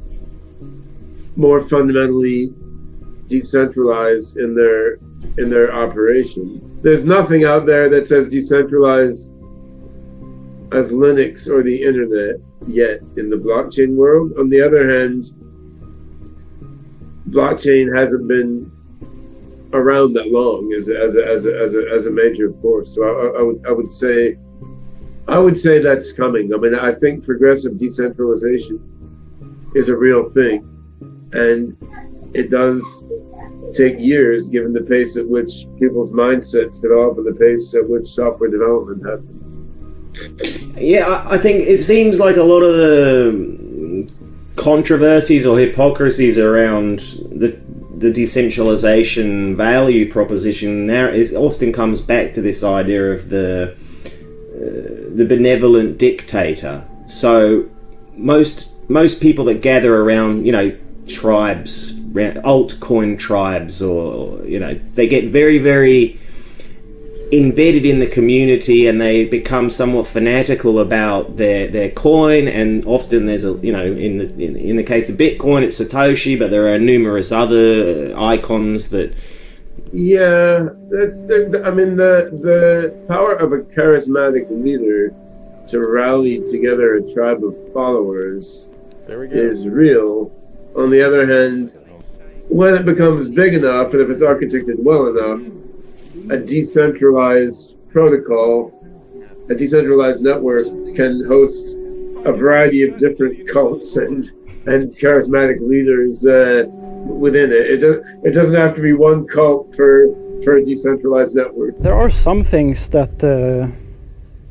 more fundamentally decentralized in their operation. There's nothing out there that's as decentralized as Linux or the internet yet in the blockchain world. On the other hand, blockchain hasn't been around that long as a major force. So I would say that's coming. I mean, I think progressive decentralization is a real thing, and it does take years, given the pace at which people's mindsets develop and the pace at which software development happens. Yeah, I think it seems like a lot of the controversies or hypocrisies around the decentralization value proposition now often comes back to this idea of the benevolent dictator. So most people that gather around, tribes, altcoin tribes, or they get very, very embedded in the community, and they become somewhat fanatical about their coin. And often there's in the case of Bitcoin, it's Satoshi, but there are numerous other icons that. Yeah, the power of a charismatic leader to rally together a tribe of followers is real. On the other hand, when it becomes big enough, and if it's architected well enough, a decentralized protocol, a decentralized network can host a variety of different cults and charismatic leaders within it. It doesn't have to be one cult for a decentralized network. There are some things that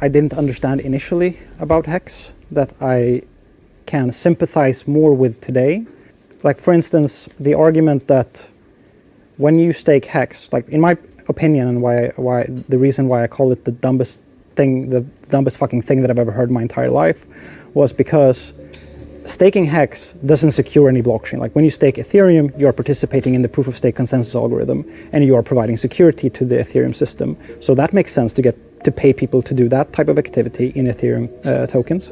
I didn't understand initially about Hex that I can sympathize more with today. Like, for instance, the argument that when you stake Hex, like in my opinion, and why the reason why I call it the dumbest fucking thing that I've ever heard in my entire life, was because staking Hex doesn't secure any blockchain. Like, when you stake Ethereum, you are participating in the proof of stake consensus algorithm, and you are providing security to the Ethereum system. So that makes sense to pay people to do that type of activity in Ethereum tokens.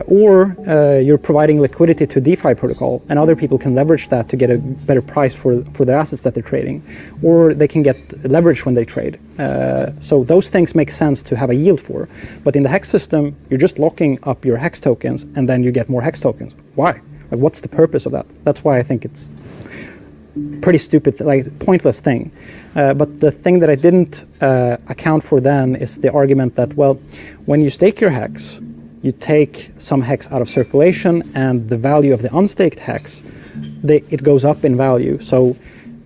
Or you're providing liquidity to DeFi protocol, and other people can leverage that to get a better price for the assets that they're trading, or they can get leverage when they trade. So those things make sense to have a yield for. But in the Hex system, you're just locking up your Hex tokens, and then you get more Hex tokens. Why? Like, what's the purpose of that? That's why I think it's pretty stupid, like pointless thing. But the thing that I didn't account for then is the argument that, well, when you stake your Hex, you take some Hex out of circulation, and the value of the unstaked Hex, it goes up in value. So,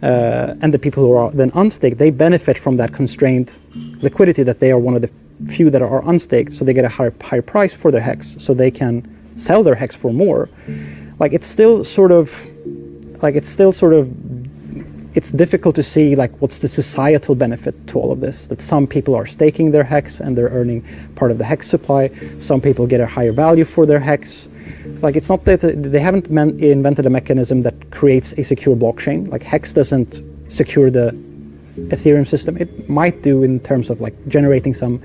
and the people who are then unstaked, they benefit from that constrained liquidity, that they are one of the few that are unstaked, so they get a higher price for their Hex, so they can sell their Hex for more. Like, it's still sort of it's difficult to see like what's the societal benefit to all of this. That some people are staking their HEX and they're earning part of the HEX supply. Some people get a higher value for their HEX. Like, it's not that they haven't invented a mechanism that creates a secure blockchain. Like, HEX doesn't secure the Ethereum system. It might do in terms of like generating some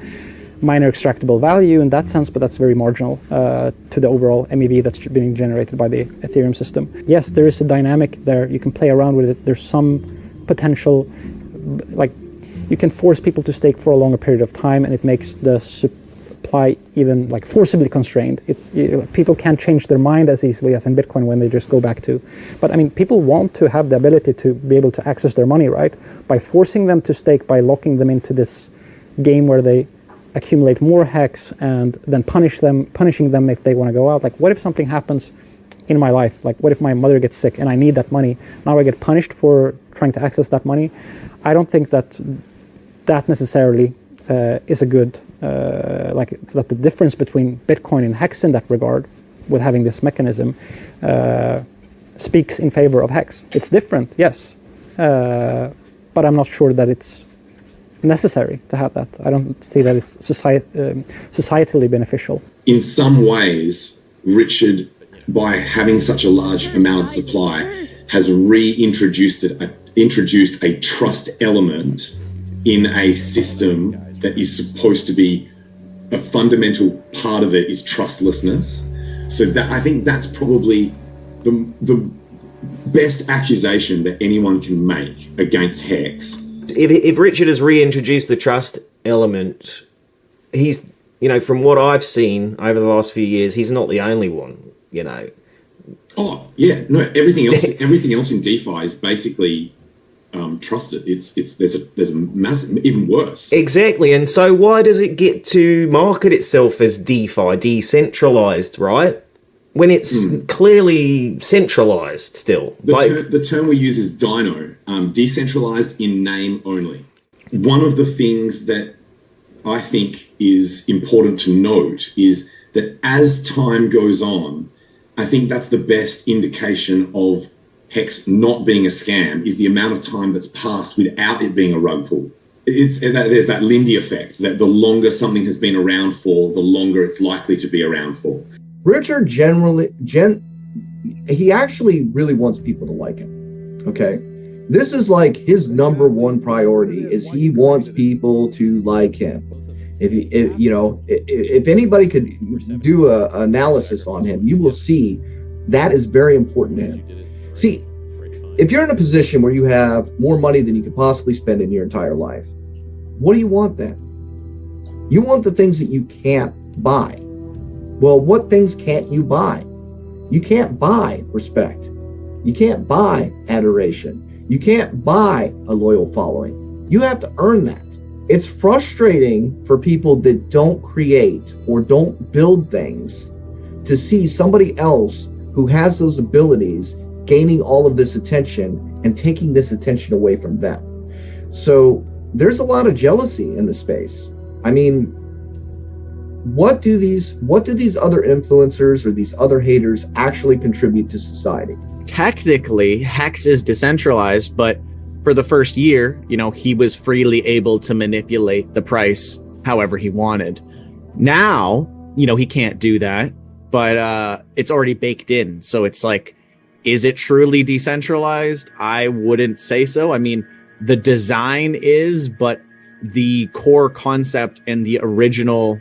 minor extractable value in that sense, but that's very marginal to the overall MEV that's being generated by the Ethereum system. Yes, there is a dynamic there. You can play around with it. There's some potential, like, you can force people to stake for a longer period of time, and it makes the supply even like forcibly constrained. People can't change their mind as easily as in Bitcoin when they just go back to. But I mean, people want to have the ability to be able to access their money, right? By forcing them to stake, by locking them into this game where they accumulate more HEX and then punishing them if they want to go out. Like, what if something happens in my life? Like, what if my mother gets sick and I need that money? Now I get punished for trying to access that money. I don't think that necessarily is a good, like, that the difference between Bitcoin and HEX in that regard, with having this mechanism, speaks in favor of HEX. It's different, yes, but I'm not sure that it's necessary to have that. I don't see that it's societally beneficial. In some ways, Richard, by having such a large amount of supply, has reintroduced a trust element in a system that is supposed to be a fundamental part of it is trustlessness. So that, I think that's probably the best accusation that anyone can make against HEX. If Richard has reintroduced the trust element, he's, you know, from what I've seen over the last few years, he's not the only one, you know. Oh yeah, no, everything else in DeFi is basically trusted. There's a massive, even worse. Exactly, and so why does it get to market itself as DeFi, decentralized, right? When it's clearly centralized still. The term we use is Dino, decentralized in name only. One of the things that I think is important to note is that as time goes on, I think that's the best indication of HEX not being a scam, is the amount of time that's passed without it being a rug pull. There's that Lindy effect, that the longer something has been around for, the longer it's likely to be around for. Richard he actually really wants people to like him. Okay, this is like his number one priority, is he wants people to like him. If anybody could do an analysis on him, you will see that is very important to him. See, if you're in a position where you have more money than you could possibly spend in your entire life, what do you want then? You want the things that you can't buy. Well, what things can't you buy? You can't buy respect. You can't buy adoration. You can't buy a loyal following. You have to earn that. It's frustrating for people that don't create or don't build things to see somebody else who has those abilities gaining all of this attention and taking this attention away from them. So there's a lot of jealousy in the space. I mean, what do these other influencers or these other haters actually contribute to society? Technically, HEX is decentralized, but for the first year, he was freely able to manipulate the price however he wanted. Now, he can't do that, but it's already baked in. So it's like, is it truly decentralized? I wouldn't say so. I mean, the design is, but the core concept and the original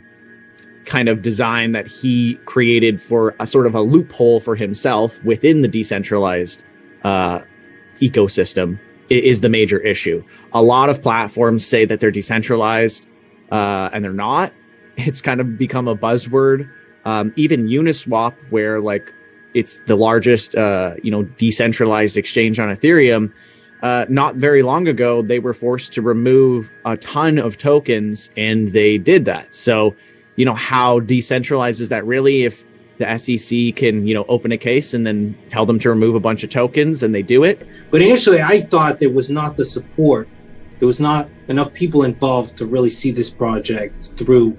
kind of design that he created for a sort of a loophole for himself within the decentralized ecosystem is the major issue. A lot of platforms say that they're decentralized and they're not. It's kind of become a buzzword. Even Uniswap, where like it's the largest decentralized exchange on Ethereum, not very long ago they were forced to remove a ton of tokens, and they did that. So how decentralized is that really if the SEC can, open a case and then tell them to remove a bunch of tokens and they do it? But initially, I thought there was not the support. There was not enough people involved to really see this project through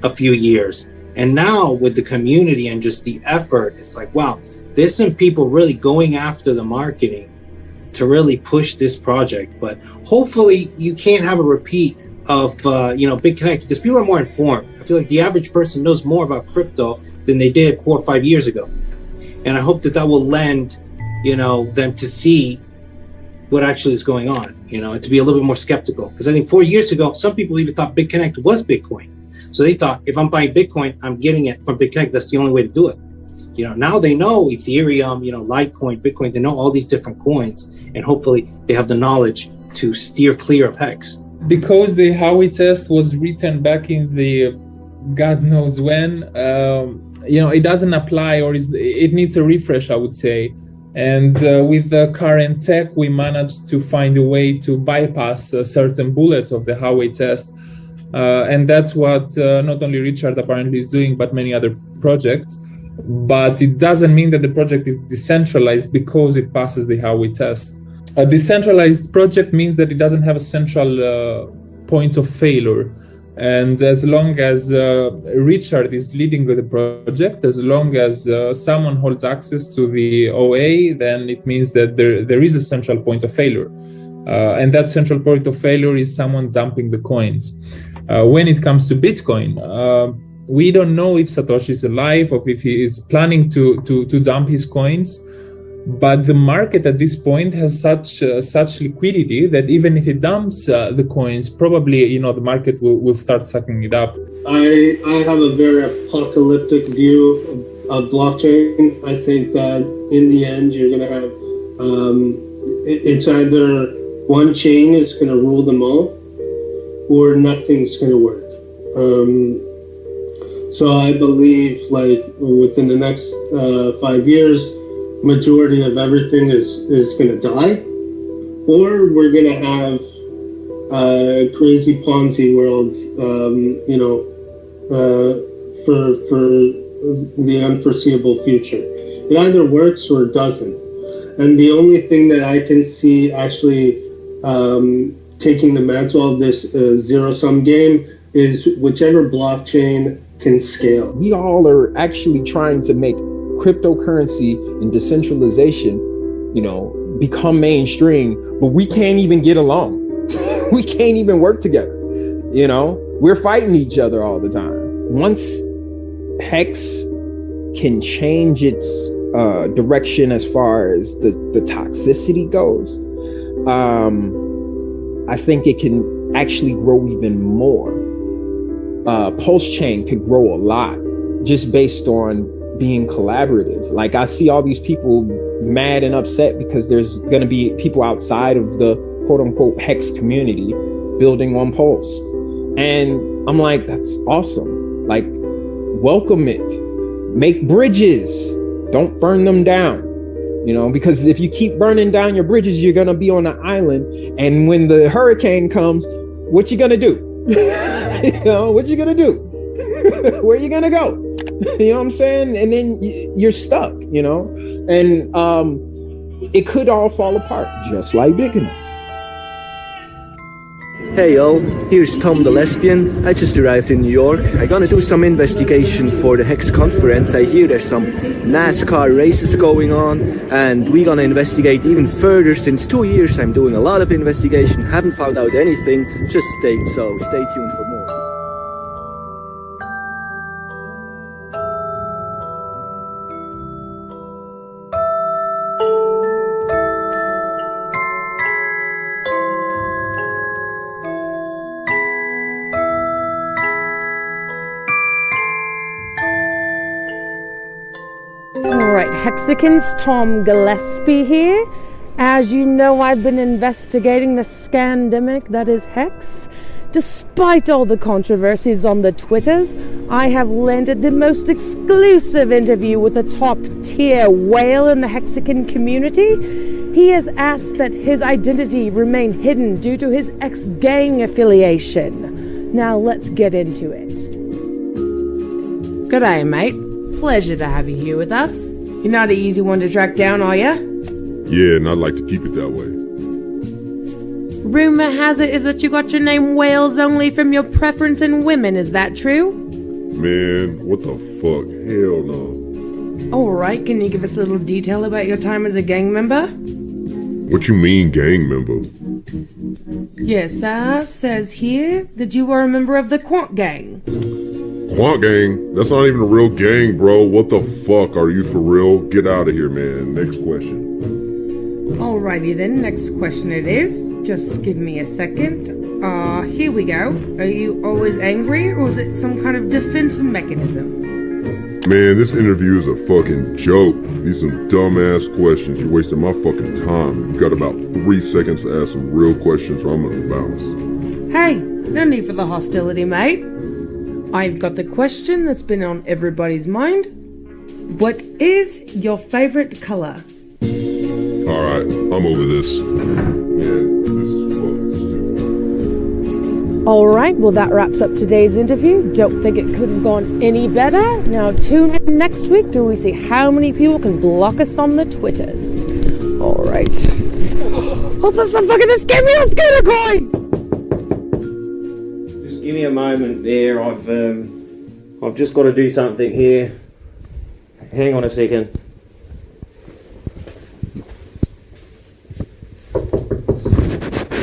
a few years. And now with the community and just the effort, it's like, wow, there's some people really going after the marketing to really push this project. But hopefully you can't have a repeat of BitConnect, because people are more informed. I feel like the average person knows more about crypto than they did 4 or 5 years ago. And I hope that will lend, them to see what actually is going on, and to be a little bit more skeptical. Because I think 4 years ago, some people even thought BitConnect was Bitcoin. So they thought, if I'm buying Bitcoin, I'm getting it from BitConnect. That's the only way to do it. Now they know Ethereum, Litecoin, Bitcoin, they know all these different coins, and hopefully they have the knowledge to steer clear of Hex. Because the Howey test was written back in the God knows when, it doesn't apply, or it needs a refresh, I would say. And with the current tech, we managed to find a way to bypass certain bullets of the Howey test. And that's what not only Richard apparently is doing, but many other projects. But it doesn't mean that the project is decentralized because it passes the Howey test. A decentralized project means that it doesn't have a central point of failure. And as long as Richard is leading the project, as long as someone holds access to the OA, then it means that there is a central point of failure. And that central point of failure is someone dumping the coins. When it comes to Bitcoin, we don't know if Satoshi is alive or if he is planning to dump his coins. But the market at this point has such liquidity that even if it dumps the coins, probably the market will start sucking it up. I have a very apocalyptic view of blockchain. I think that in the end you're going to have it's either one chain is going to rule them all, or nothing's going to work. So I believe within the next 5 years, majority of everything is going to die, or we're going to have a crazy Ponzi world, for the unforeseeable future. It either works or it doesn't. And the only thing that I can see actually taking the mantle of this zero-sum game is whichever blockchain can scale. We all are actually trying to make cryptocurrency and decentralization, become mainstream, but we can't even get along. We can't even work together. We're fighting each other all the time. Once Hex can change its direction as far as the toxicity goes, I think it can actually grow even more. Pulse Chain could grow a lot just based on being collaborative. Like, I see all these people mad and upset because there's going to be people outside of the quote unquote Hex community building on Pulse. And I'm like, that's awesome. Like, welcome it. Make bridges. Don't burn them down. Because if you keep burning down your bridges, you're going to be on an island. And when the hurricane comes, what you going to do? What you going to do? Where you going to go? You know what I'm saying? And then you're stuck, and it could all fall apart, just like BitConnect. Hey y'all, here's Tom the Lesbian. I just arrived in New York. I'm gonna do some investigation for the Hex conference. I hear there's some NASCAR races going on, and we're gonna investigate even further. Since 2 years I'm doing a lot of investigation, haven't found out anything, just stay tuned for more. Hexicans, Tom Gillespie here. As you know, I've been investigating the scandemic that is Hex. Despite all the controversies on the Twitters, I have landed the most exclusive interview with a top-tier whale in the Hexican community. He has asked that his identity remain hidden due to his ex-gang affiliation. Now let's get into it. G'day, mate. Pleasure to have you here with us. You're not an easy one to track down, are ya? Yeah, and I'd like to keep it that way. Rumor has it is that you got your name Wales only from your preference in women, is that true? Man, what the fuck? Hell no. Alright, can you give us a little detail about your time as a gang member? What you mean, gang member? Yes, says here that you are a member of the Quant Gang. Quant gang? That's not even a real gang, bro. What the fuck? Are you for real? Get out of here, man. Next question. Alrighty then, next question it is. Just give me a second. Here we go. Are you always angry, or is it some kind of defense mechanism? Man, this interview is a fucking joke. These are some dumbass questions. You're wasting my fucking time. You got about 3 seconds to ask some real questions or I'm gonna bounce. Hey, no need for the hostility, mate. I've got the question that's been on everybody's mind. What is your favorite color? Alright, I'm over this. Man, this is fucking stupid. All right, well, that wraps up today's interview. Don't think it could have gone any better. Now tune in next week till we see how many people can block us on the Twitters. All right. Oh, that's the fucking this gave me a scooter coin! Just give me a moment there. I've just got to do something here. Hang on a second.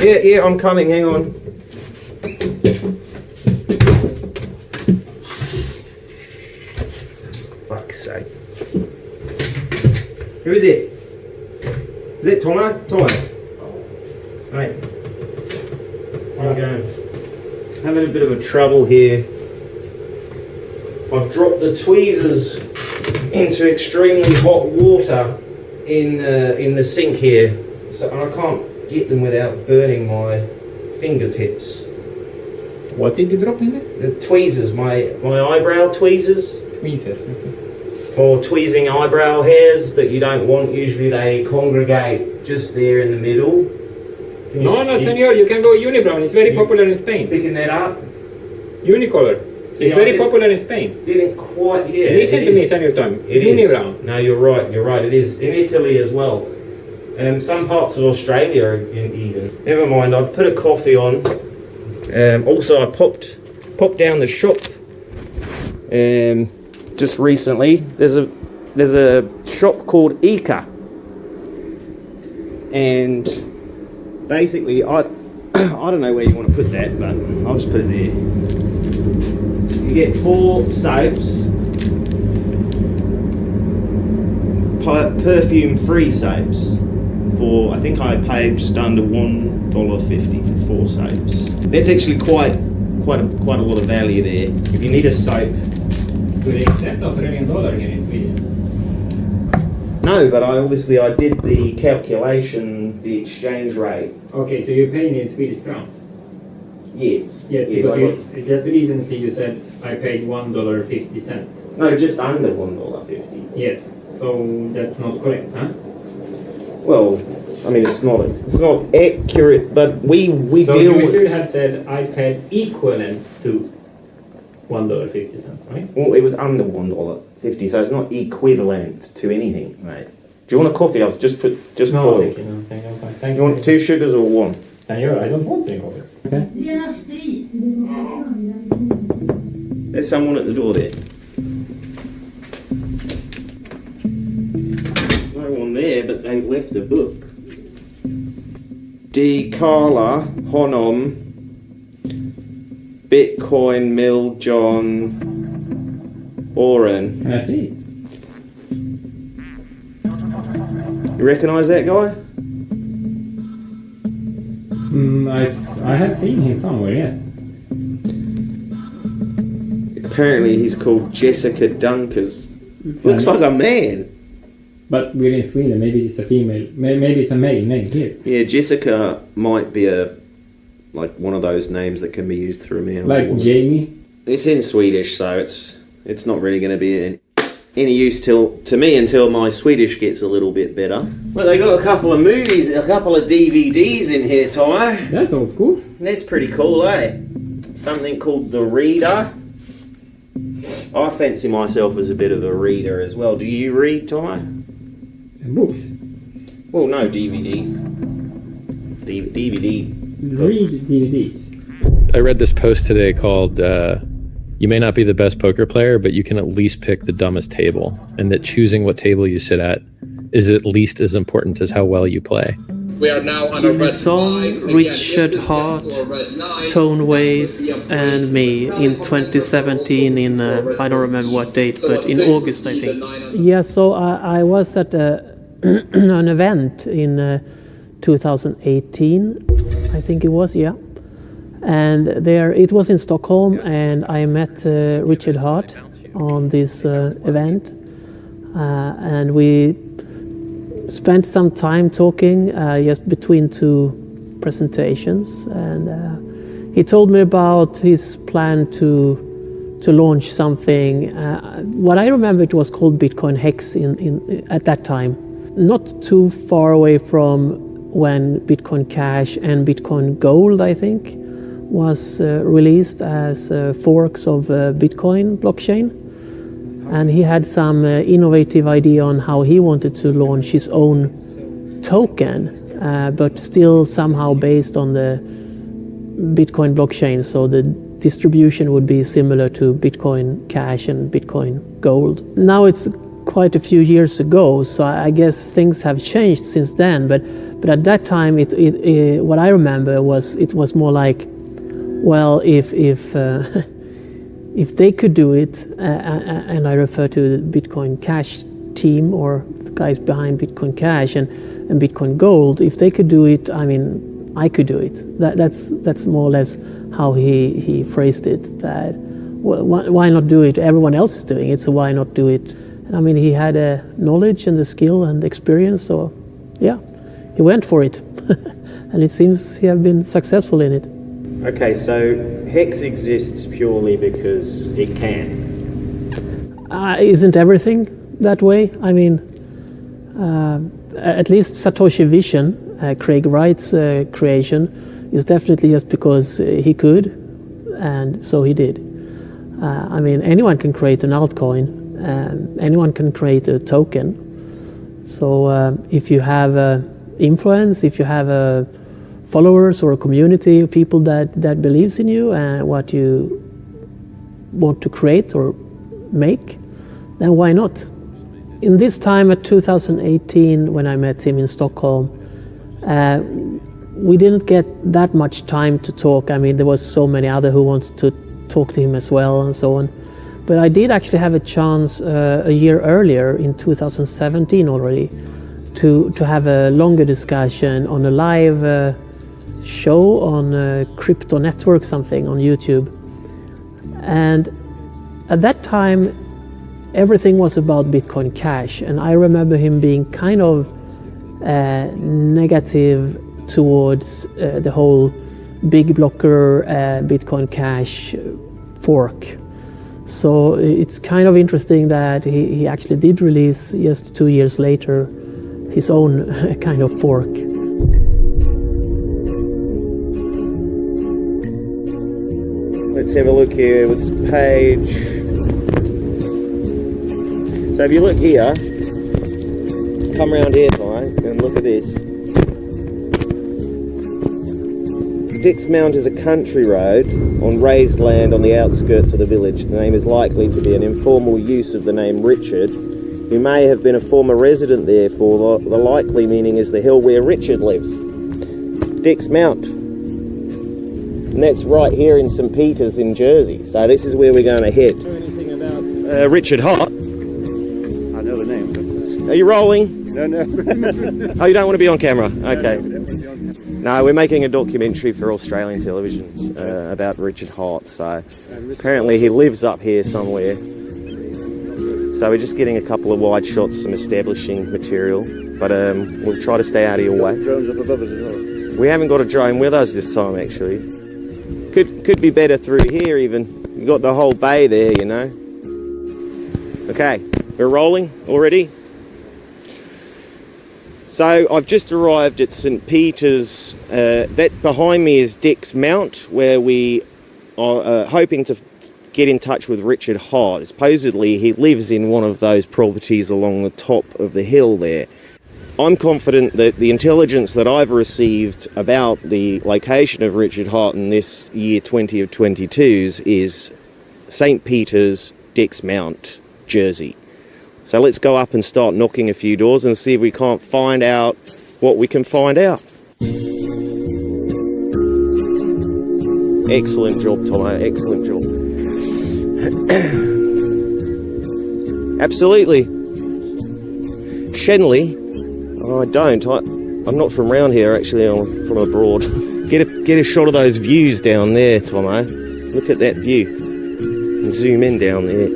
Yeah, I'm coming. Hang on. Fuck's sake. Who is it? Is it Tomo? Tomo. Hey. How you going? Having a bit of a trouble here. I've dropped the tweezers into extremely hot water in the sink here, so I can't get them without burning my fingertips. What did you drop in there? The tweezers, my eyebrow tweezers. Tweezers. For tweezing eyebrow hairs that you don't want. Usually they congregate just there in the middle. No, senor, you can go unibrown. It's very popular in Spain. Picking that up? Unicolor. See, it's very popular in Spain. Didn't quite, yeah. Listen to me, senor Tom. It Unibrown. is. No, you're right. It is. In Italy as well. Some parts of Australia are even. Never mind, I've put a coffee on. Also, I popped down the shop just recently. There's a shop called Ika, and basically I don't know where you want to put that, but I'll just put it there. You get 4 soaps, perfume-free soaps. I think I paid just under $1.50 for 4 soaps. That's actually quite a lot of value there. If you need a soap. To the extent of $1 here in Sweden. No, but I did the calculation, the exchange rate. Okay, so you're paying in Swedish crowns. Yes. Yes, because is that recently you said I paid $1.50. No, just under $1.50. Yes. So that's not correct, huh? Well, I mean, it's not accurate, but we so deal you with. should have said I paid equivalent to $1.50, right? Well, it was under $1.50, so it's not equivalent to anything, mate. Do you want a coffee? I've just poured. Thank you. No, thank you. I'm fine. Thank You want 2 sugars or 1? Senor, I don't want any coffee. Okay. There's someone at the door there. No one there, but they've left a book. D. Carla, Honom, Bitcoin, Mill, John, Oren. That's it. You recognise that guy? I have seen him somewhere, yes. Apparently he's called Jessica Dunkers. Looks like a man. But we're in Sweden, maybe it's a female, maybe it's a male name here. Yeah, Jessica might be like one of those names that can be used through a man. Like Jamie? It's in Swedish, so it's not really going to be any use to me until my Swedish gets a little bit better. Well, they got a couple of movies, a couple of DVDs in here, Tomo. That's old school. That's pretty cool, eh? Something called The Reader. I fancy myself as a bit of a reader as well. Do you read, Tomo? Books? Well, no, DVDs. DVD. Read DVDs. I read this post today called you may not be the best poker player, but you can at least pick the dumbest table, and that choosing what table you sit at is at least as important as how well you play. We are now on a Jimmy red Song, light. Again, Richard if this Hart, gets to a red light, Tone Ways, and me in 2017 in, I don't remember what date, but in August, I think. Yeah, so I was at an event in 2018, I think it was, yeah. And there, it was in Stockholm, and I met Richard Hart on this event. And we spent some time talking just between two presentations, and he told me about his plan to launch something. What I remember, it was called Bitcoin Hex at that time, not too far away from when Bitcoin Cash and Bitcoin Gold, I think, was released as forks of Bitcoin blockchain. And he had some innovative idea on how he wanted to launch his own token, but still somehow based on the Bitcoin blockchain. So the distribution would be similar to Bitcoin Cash and Bitcoin Gold. Now it's quite a few years ago, so I guess things have changed since then. But at that time, what I remember was it was more like, well, if they could do it, and I refer to the Bitcoin Cash team or the guys behind Bitcoin Cash and Bitcoin Gold, if they could do it, I mean, I could do it. That's more or less how he phrased it. That why not do it? Everyone else is doing it, so why not do it? And I mean, he had a knowledge and the skill and the experience, so yeah, he went for it, and it seems he have been successful in it. Okay, so Hex exists purely because it can. Isn't everything that way? I mean, at least Satoshi Vision, Craig Wright's creation, is definitely just because he could, and so he did. I mean, anyone can create an altcoin, anyone can create a token. So if you have influence, if you have followers or a community of people that believes in you and what you want to create or make, then why not? In this time at 2018, when I met him in Stockholm, we didn't get that much time to talk. I mean, there was so many other who wanted to talk to him as well and so on. But I did actually have a chance a year earlier in 2017 already to have a longer discussion on a live show on Crypto Network, something on YouTube. And at that time, everything was about Bitcoin Cash, and I remember him being kind of negative towards the whole big blocker Bitcoin Cash fork. So it's kind of interesting that he actually did release just 2 years later his own kind of fork. Let's have a look here. It was page. So if you look here, come around here, Ty, and look at this. Dix Mount is a country road on raised land on the outskirts of the village. The name is likely to be an informal use of the name Richard, who may have been a former resident there, for the likely meaning is the hill where Richard lives. Dix Mount. And that's right here in St. Peters in Jersey. So this is where we're going to head. Know anything about Richard Hart? I know the name. Are you rolling? No. Oh, you don't want to be on camera? Okay. No, we're making a documentary for Australian television about Richard Hart. So apparently he lives up here somewhere. So we're just getting a couple of wide shots, some establishing material. But we'll try to stay out of your way. Drones up above us as well. We haven't got a drone with us this time, actually. Could be better through here even. You got the whole bay there, you know. Okay, we're rolling already. So I've just arrived at St. Peters. That behind me is Dix Mount, where we are hoping to get in touch with Richard Hart. Supposedly he lives in one of those properties along the top of the hill there. I'm confident that the intelligence that I've received about the location of Richard Hart in this year 20 of 22s is St. Peters, Dix Mount, Jersey. So let's go up and start knocking a few doors and see if we can't find out what we can find out. Excellent job, Tomo. Excellent job. Absolutely. Shenley? Oh, I don't. I'm not from around here, actually. I'm from abroad. Get a shot of those views down there, Tomo. Look at that view. Zoom in down there.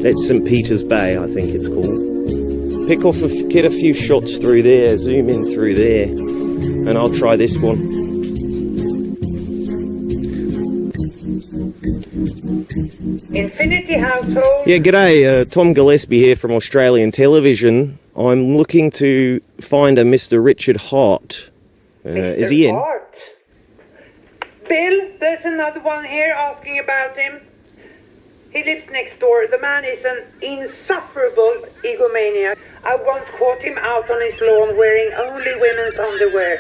That's St. Peter's Bay, I think it's called. Get a few shots through there, zoom in through there, and I'll try this one. Infinity Household. Yeah, g'day, Tom Gillespie here from Australian Television. I'm looking to find a Mr. Richard Hart. Is he in? Hart. Bill, there's another one here asking about him. He lives next door. The man is an insufferable egomaniac. I once caught him out on his lawn wearing only women's underwear,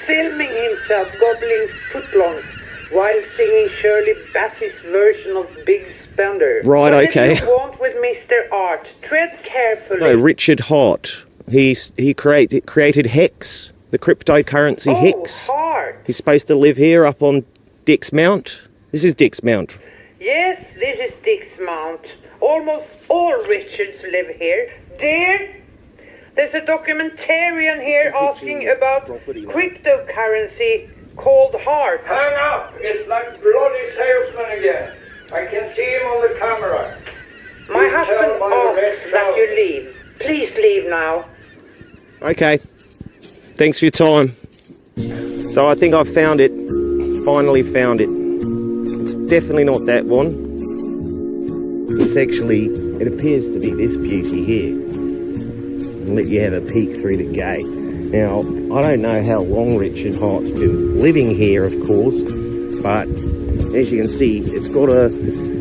filming himself gobbling footlongs while singing Shirley Bassey's version of Big Spender. Right, okay. What do you want with Mr. Art? Tread carefully. No, Richard Hart. He created Hex, the cryptocurrency Hex. Hart. He's supposed to live here up on Dick's Mount. This is Dick's Mount. Yes, this is Dick's Mount. Almost all Richards live here. Dear, there's a documentarian here asking about cryptocurrency called Hart. Hang up! It's like bloody salesman again. I can see him on the camera. My husband asks that you leave. Please leave now. Okay. Thanks for your time. So I think I found it. Finally found it. It's definitely not that one. It's actually, it appears to be this beauty here. I'll let you have a peek through the gate. Now, I don't know how long Richard Hart's been living here, of course, but as you can see, it's got a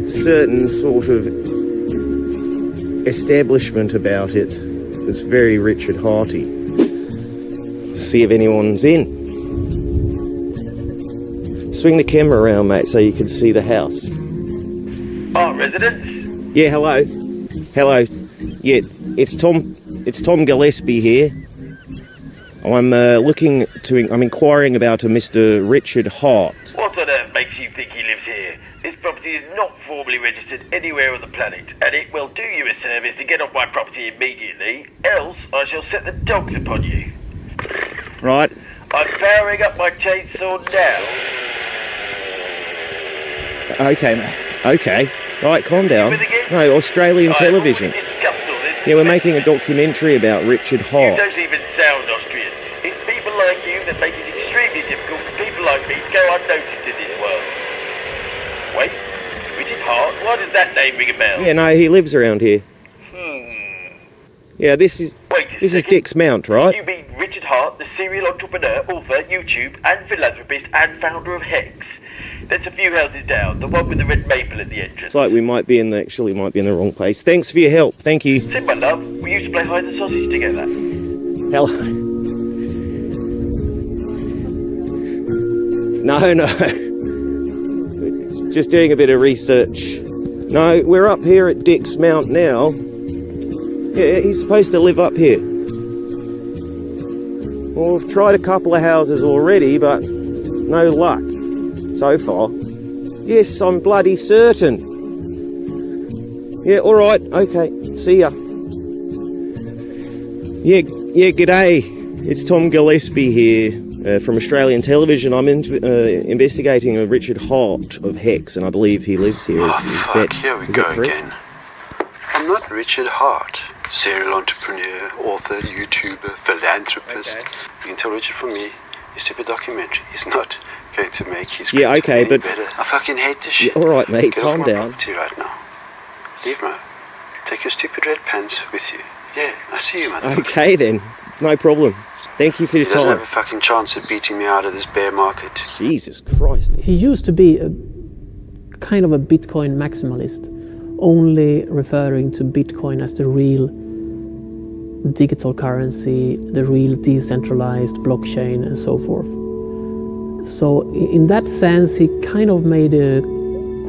certain sort of establishment about it that's very Richard Harty. See if anyone's in. Swing the camera around, mate, so you can see the house. Art residence? Yeah, hello. Hello. Yeah, it's Tom Gillespie here. I'm inquiring about a Mr. Richard Hart. What on earth makes you think he lives here? This property is not formally registered anywhere on the planet, and it will do you a service to get off my property immediately, else I shall set the dogs upon you. Right. I'm powering up my chainsaw now. Okay, mate. Okay. Right, calm down. No, Australian Television. Yeah, we're making a documentary about Richard You Hart. don't even sound Austrian. It's people like you that make it extremely difficult for people like me to go unnoticed in this world. Wait, Richard Hart? Why does that name ring a bell? Yeah, no, he lives around here. Yeah, this is Dick's Mount, right? You mean Richard Hart, the serial entrepreneur, author, YouTube, and philanthropist, and founder of Hex? That's a few houses down, the one with the red maple at the entrance. It's like we might be in the wrong place. Thanks for your help. Thank you. Sid, my love, we used to play hide and sausage together. Hello. No. Just doing a bit of research. No, we're up here at Dick's Mount now. Yeah, he's supposed to live up here. Well, we've tried a couple of houses already, but no luck so far. Yes, I'm bloody certain. Yeah, all right, okay, see ya. Yeah, g'day. It's Tom Gillespie here from Australian Television. I'm investigating a Richard Hart of Hex, and I believe he lives here. Here we go again. I'm not Richard Hart, serial entrepreneur, author, YouTuber, philanthropist. You can tell Richard from me, his stupid documentary is not going to make his okay, but better. I fucking hate this shit. Yeah, all right, mate, Get calm off my down. property right now. Leave me. Take your stupid red pants with you. Yeah, I see you, man. Okay then, no problem. Thank you for your He doesn't time. have a fucking chance of beating me out of this bear market. Jesus Christ. He used to be a kind of a Bitcoin maximalist, only referring to Bitcoin as the real digital currency, the real decentralized blockchain, and so forth. So in that sense, he kind of made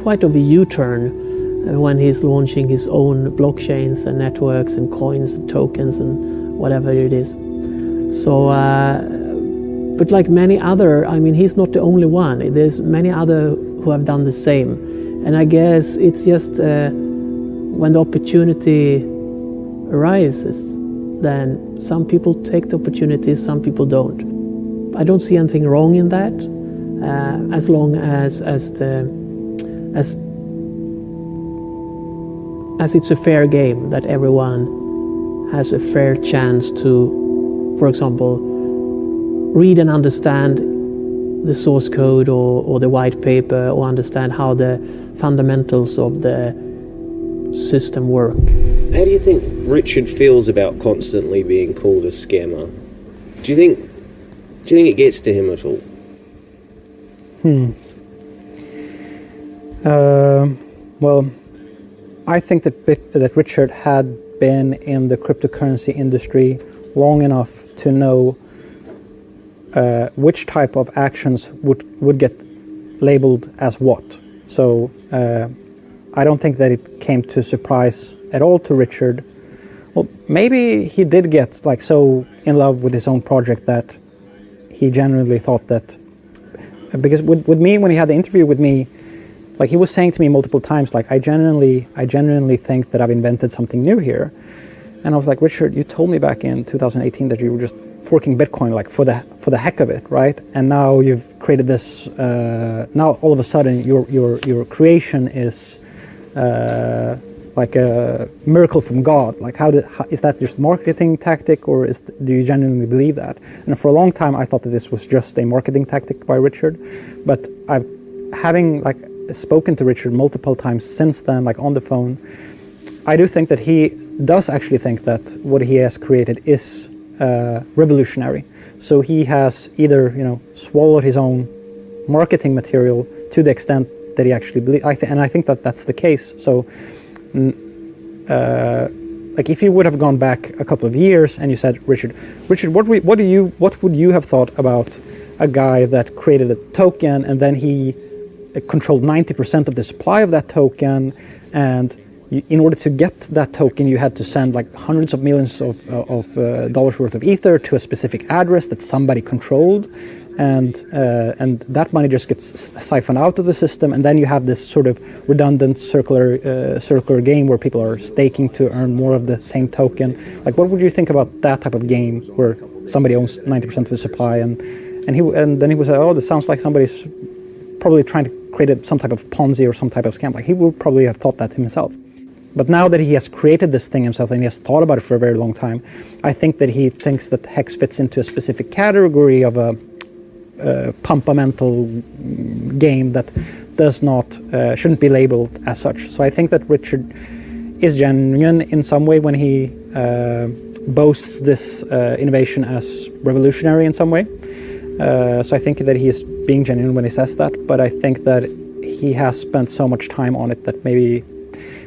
quite of a U-turn when he's launching his own blockchains and networks and coins and tokens and whatever it is. So But like many other, I mean, he's not the only one. There's many other who have done the same. And I guess it's just when the opportunity arises, then some people take the opportunity, some people don't. I don't see anything wrong in that, as long as it's a fair game, that everyone has a fair chance to, for example, read and understand the source code or the white paper, or understand how the fundamentals of the system work. How do you think Richard feels about constantly being called a scammer? Do you think it gets to him at all? Well, I think that Richard had been in the cryptocurrency industry long enough to know which type of actions would get labeled as what. So I don't think that it came to surprise at all to Richard. Well, maybe he did get like so in love with his own project that he genuinely thought that, because with me, when he had the interview with me, like he was saying to me multiple times, like I genuinely think that I've invented something new here. And I was like, Richard, you told me back in 2018 that you were just forking Bitcoin like for the heck of it, right? And now you've created this. Now all of a sudden, your creation is like a miracle from God. Like how is that just marketing tactic, or do you genuinely believe that? And for a long time, I thought that this was just a marketing tactic by Richard. But having like spoken to Richard multiple times since then, like on the phone, I do think that he does actually think that what he has created is revolutionary. So he has either swallowed his own marketing material to the extent that he actually believes, and I think that that's the case. So like if you would have gone back a couple of years and you said, Richard, what would you have thought about a guy that created a token and then he controlled 90% of the supply of that token, and in order to get that token, you had to send like hundreds of millions of dollars worth of ether to a specific address that somebody controlled, and that money just gets siphoned out of the system, and then you have this sort of redundant circular game where people are staking to earn more of the same token. Like, what would you think about that type of game where somebody owns 90% of the supply, and then he was like, oh, this sounds like somebody's probably trying to create some type of Ponzi or some type of scam. Like he would probably have thought that himself. But now that he has created this thing himself and he has thought about it for a very long time, I think that he thinks that Hex fits into a specific category of a pumpamental game that does not shouldn't be labeled as such. So I think that Richard is genuine in some way when he boasts this innovation as revolutionary in some way. So I think that he is being genuine when he says that, but I think that he has spent so much time on it that maybe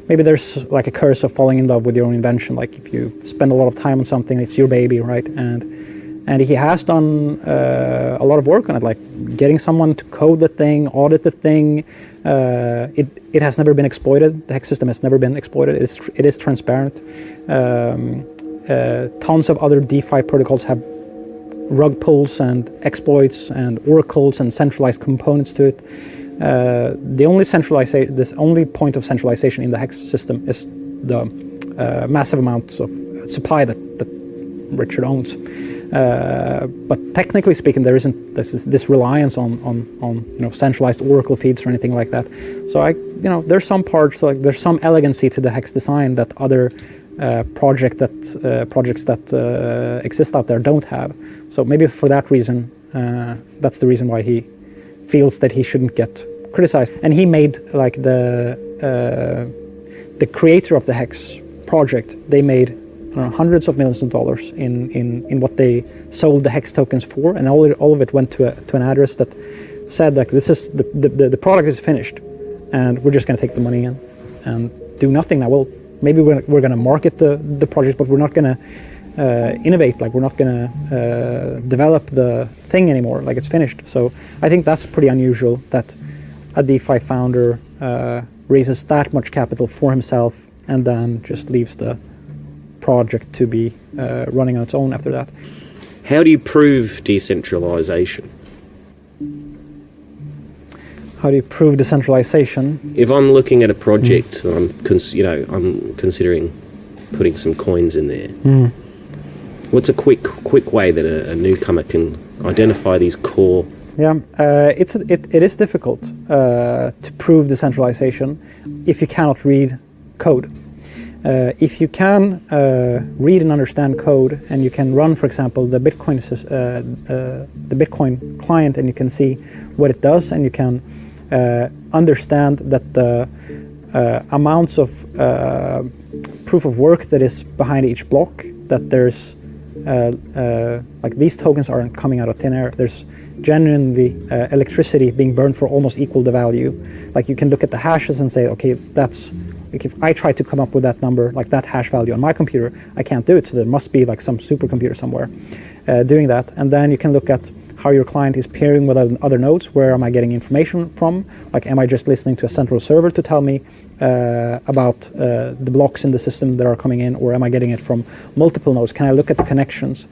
there's like a curse of falling in love with your own invention. Like if you spend a lot of time on something, it's your baby, right? And he has done a lot of work on it, like getting someone to code the thing, audit the thing. It has never been exploited. The Hex system has never been exploited. It is transparent. Tons of other DeFi protocols have rug pulls and exploits and oracles and centralized components to it. The only point of centralization in the Hex system is the massive amounts of supply that Richard owns. But technically speaking, there isn't this reliance on centralized oracle feeds or anything like that. So there's some parts, like there's some elegancy to the Hex design that other projects that exist out there don't have. So maybe for that reason, that's the reason why he feels that he shouldn't get criticized. And he made like the creator of the Hex project, they made hundreds of millions of dollars in what they sold the Hex tokens for, and all of it went to an address that said like, this is the product is finished, and we're just going to take the money and do nothing now. Well, maybe we're going to market the project, but we're not going to innovate. Like we're not going to develop the thing anymore. Like it's finished. So I think that's pretty unusual that a DeFi founder raises that much capital for himself and then just leaves the project to be running on its own after that. How do you prove decentralization? How do you prove decentralization? If I'm looking at a project, I'm considering putting some coins in there. What's a quick way that a newcomer can identify these core? Yeah, it is difficult to prove decentralization if you cannot read code. If you can read and understand code, and you can run, for example, the Bitcoin client, and you can see what it does, and you can understand that the amounts of proof of work that is behind each block, that there's like these tokens aren't coming out of thin air. There's genuinely electricity being burned for almost equal the value. Like you can look at the hashes and say, okay, that's like if I try to come up with that number, like that hash value on my computer, I can't do it. So there must be like some supercomputer somewhere doing that. And then you can look at how your client is pairing with other nodes. Where am I getting information from? Like, am I just listening to a central server to tell me about the blocks in the system that are coming in, or am I getting it from multiple nodes? Can I look at the connections?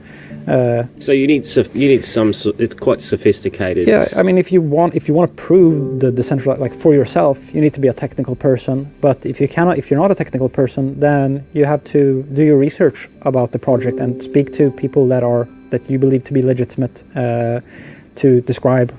So you need some. It's quite sophisticated. Yeah, I mean, if you want to prove the decentralized, like for yourself, you need to be a technical person. But if you're not a technical person, then you have to do your research about the project and speak to people that you believe to be legitimate to describe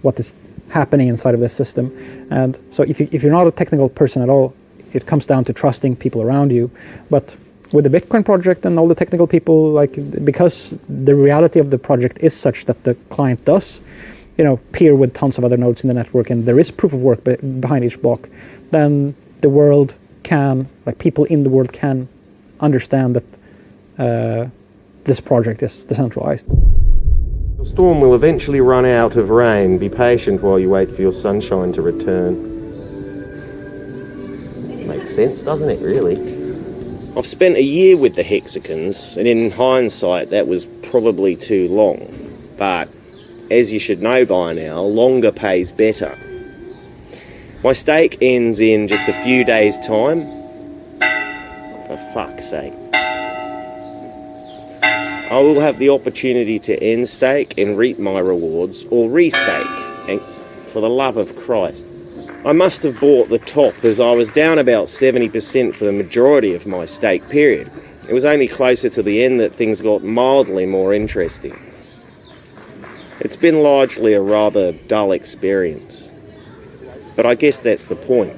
what is happening inside of this system. And so if you're not a technical person at all, it comes down to trusting people around you. But with the Bitcoin project and all the technical people, like, because the reality of the project is such that the client does, peer with tons of other nodes in the network, and there is proof of work behind each block, then the world can, like people in the world can understand that this project is decentralized. The storm will eventually run out of rain. Be patient while you wait for your sunshine to return. Makes sense, doesn't it, really? I've spent a year with the Hexicans, and in hindsight that was probably too long. But as you should know by now, longer pays better. My stake ends in just a few days' time. For fuck's sake. I will have the opportunity to end stake and reap my rewards, or restake, and for the love of Christ. I must have bought the top, as I was down about 70% for the majority of my stake period. It was only closer to the end that things got mildly more interesting. It's been largely a rather dull experience. But I guess that's the point.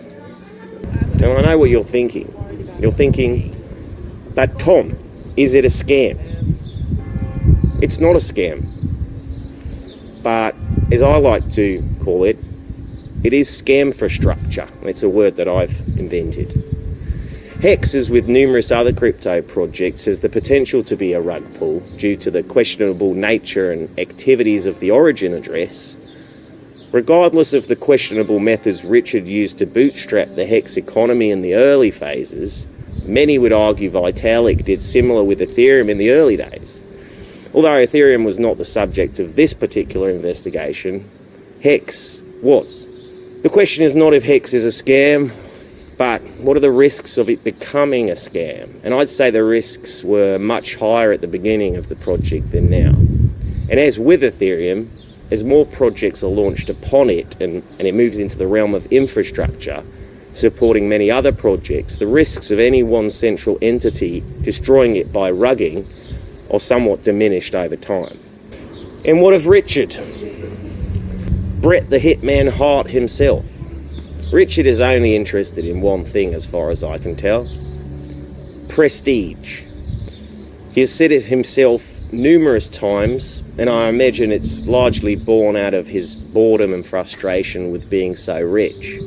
And I know what you're thinking. You're thinking, but Tom, is it a scam? It's not a scam. But as I like to call it, it is scamfrastructure. It's a word that I've invented. Hex, as with numerous other crypto projects, has the potential to be a rug pull due to the questionable nature and activities of the origin address. Regardless of the questionable methods Richard used to bootstrap the Hex economy in the early phases, many would argue Vitalik did similar with Ethereum in the early days. Although Ethereum was not the subject of this particular investigation, Hex was. The question is not if Hex is a scam, but what are the risks of it becoming a scam? And I'd say the risks were much higher at the beginning of the project than now. And as with Ethereum, as more projects are launched upon it and it moves into the realm of infrastructure, supporting many other projects, the risks of any one central entity destroying it by rugging are somewhat diminished over time. And what of Richard? Bret the Hitman Hart himself. Richard is only interested in one thing as far as I can tell. Prestige. He has said it himself numerous times, and I imagine it's largely born out of his boredom and frustration with being so rich.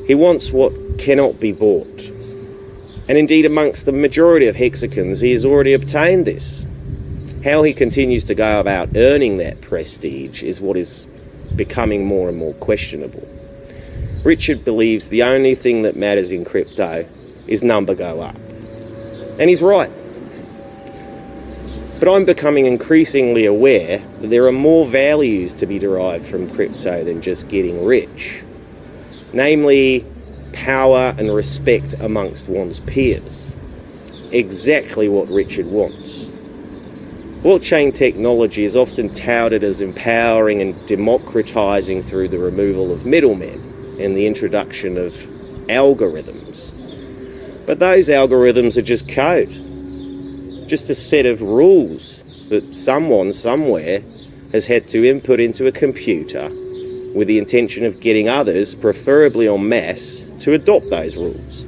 He wants what cannot be bought. And indeed amongst the majority of Hexicans, he has already obtained this. How he continues to go about earning that prestige is what is becoming more and more questionable. Richard believes the only thing that matters in crypto is number go up. And he's right. But I'm becoming increasingly aware that there are more values to be derived from crypto than just getting rich. Namely, power and respect amongst one's peers. Exactly what Richard wants. Blockchain technology is often touted as empowering and democratizing through the removal of middlemen and the introduction of algorithms. But those algorithms are just code, just a set of rules that someone somewhere has had to input into a computer with the intention of getting others, preferably en masse, to adopt those rules.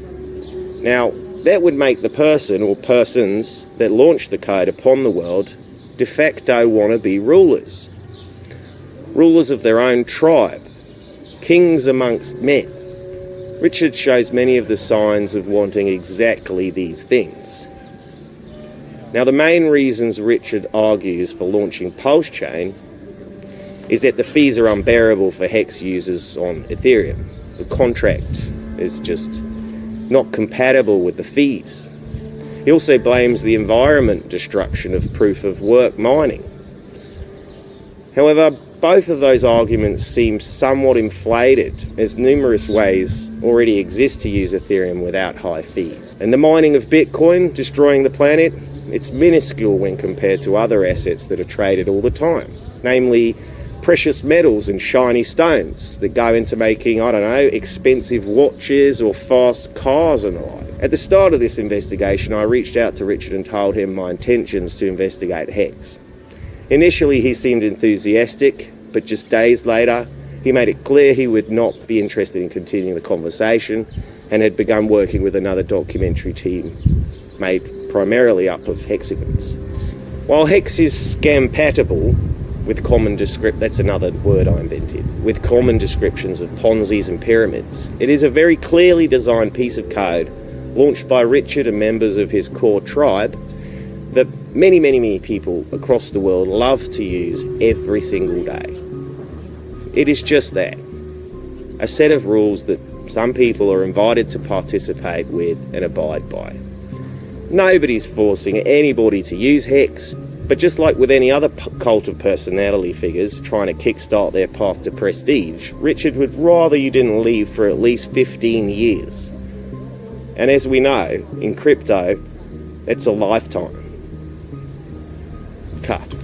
Now, that would make the person or persons that launched the code upon the world de facto wannabe rulers. Rulers of their own tribe, kings amongst men. Richard shows many of the signs of wanting exactly these things. Now, the main reasons Richard argues for launching PulseChain is that the fees are unbearable for Hex users on Ethereum. The contract is just not compatible with the fees. He also blames the environment destruction of proof-of-work mining. However, both of those arguments seem somewhat inflated, as numerous ways already exist to use Ethereum without high fees. And the mining of Bitcoin destroying the planet, it's minuscule when compared to other assets that are traded all the time, namely precious metals and shiny stones that go into making, I don't know, expensive watches or fast cars and the like. At the start of this investigation, I reached out to Richard and told him my intentions to investigate Hex. Initially, he seemed enthusiastic, but just days later, he made it clear he would not be interested in continuing the conversation and had begun working with another documentary team made primarily up of hexagons. While Hex is scam-patable, with common that's another word I invented, with common descriptions of Ponzi's and pyramids, it is a very clearly designed piece of code launched by Richard and members of his core tribe that many people across the world love to use every single day. It is just that, a set of rules that some people are invited to participate with and abide by. Nobody's forcing anybody to use Hex, but just like with any other cult of personality figures trying to kickstart their path to prestige, Richard would rather you didn't leave for at least 15 years. And as we know, in crypto, it's a lifetime. Cut.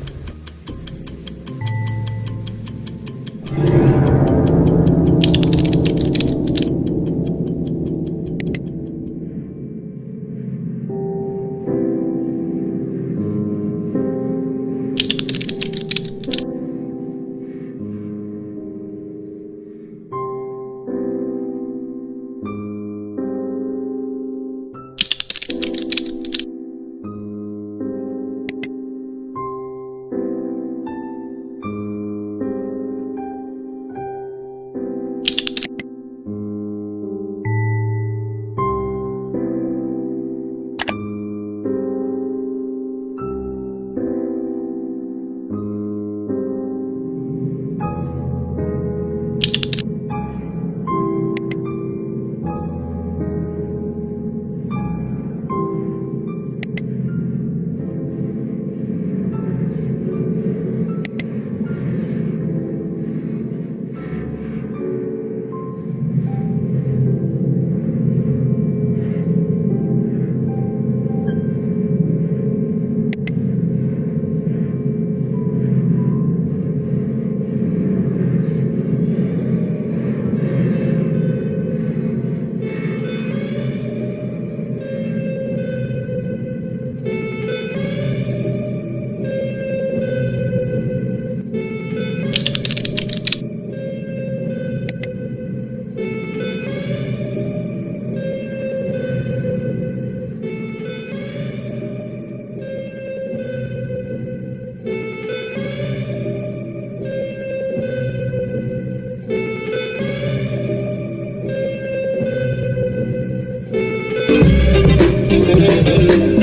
Thank you.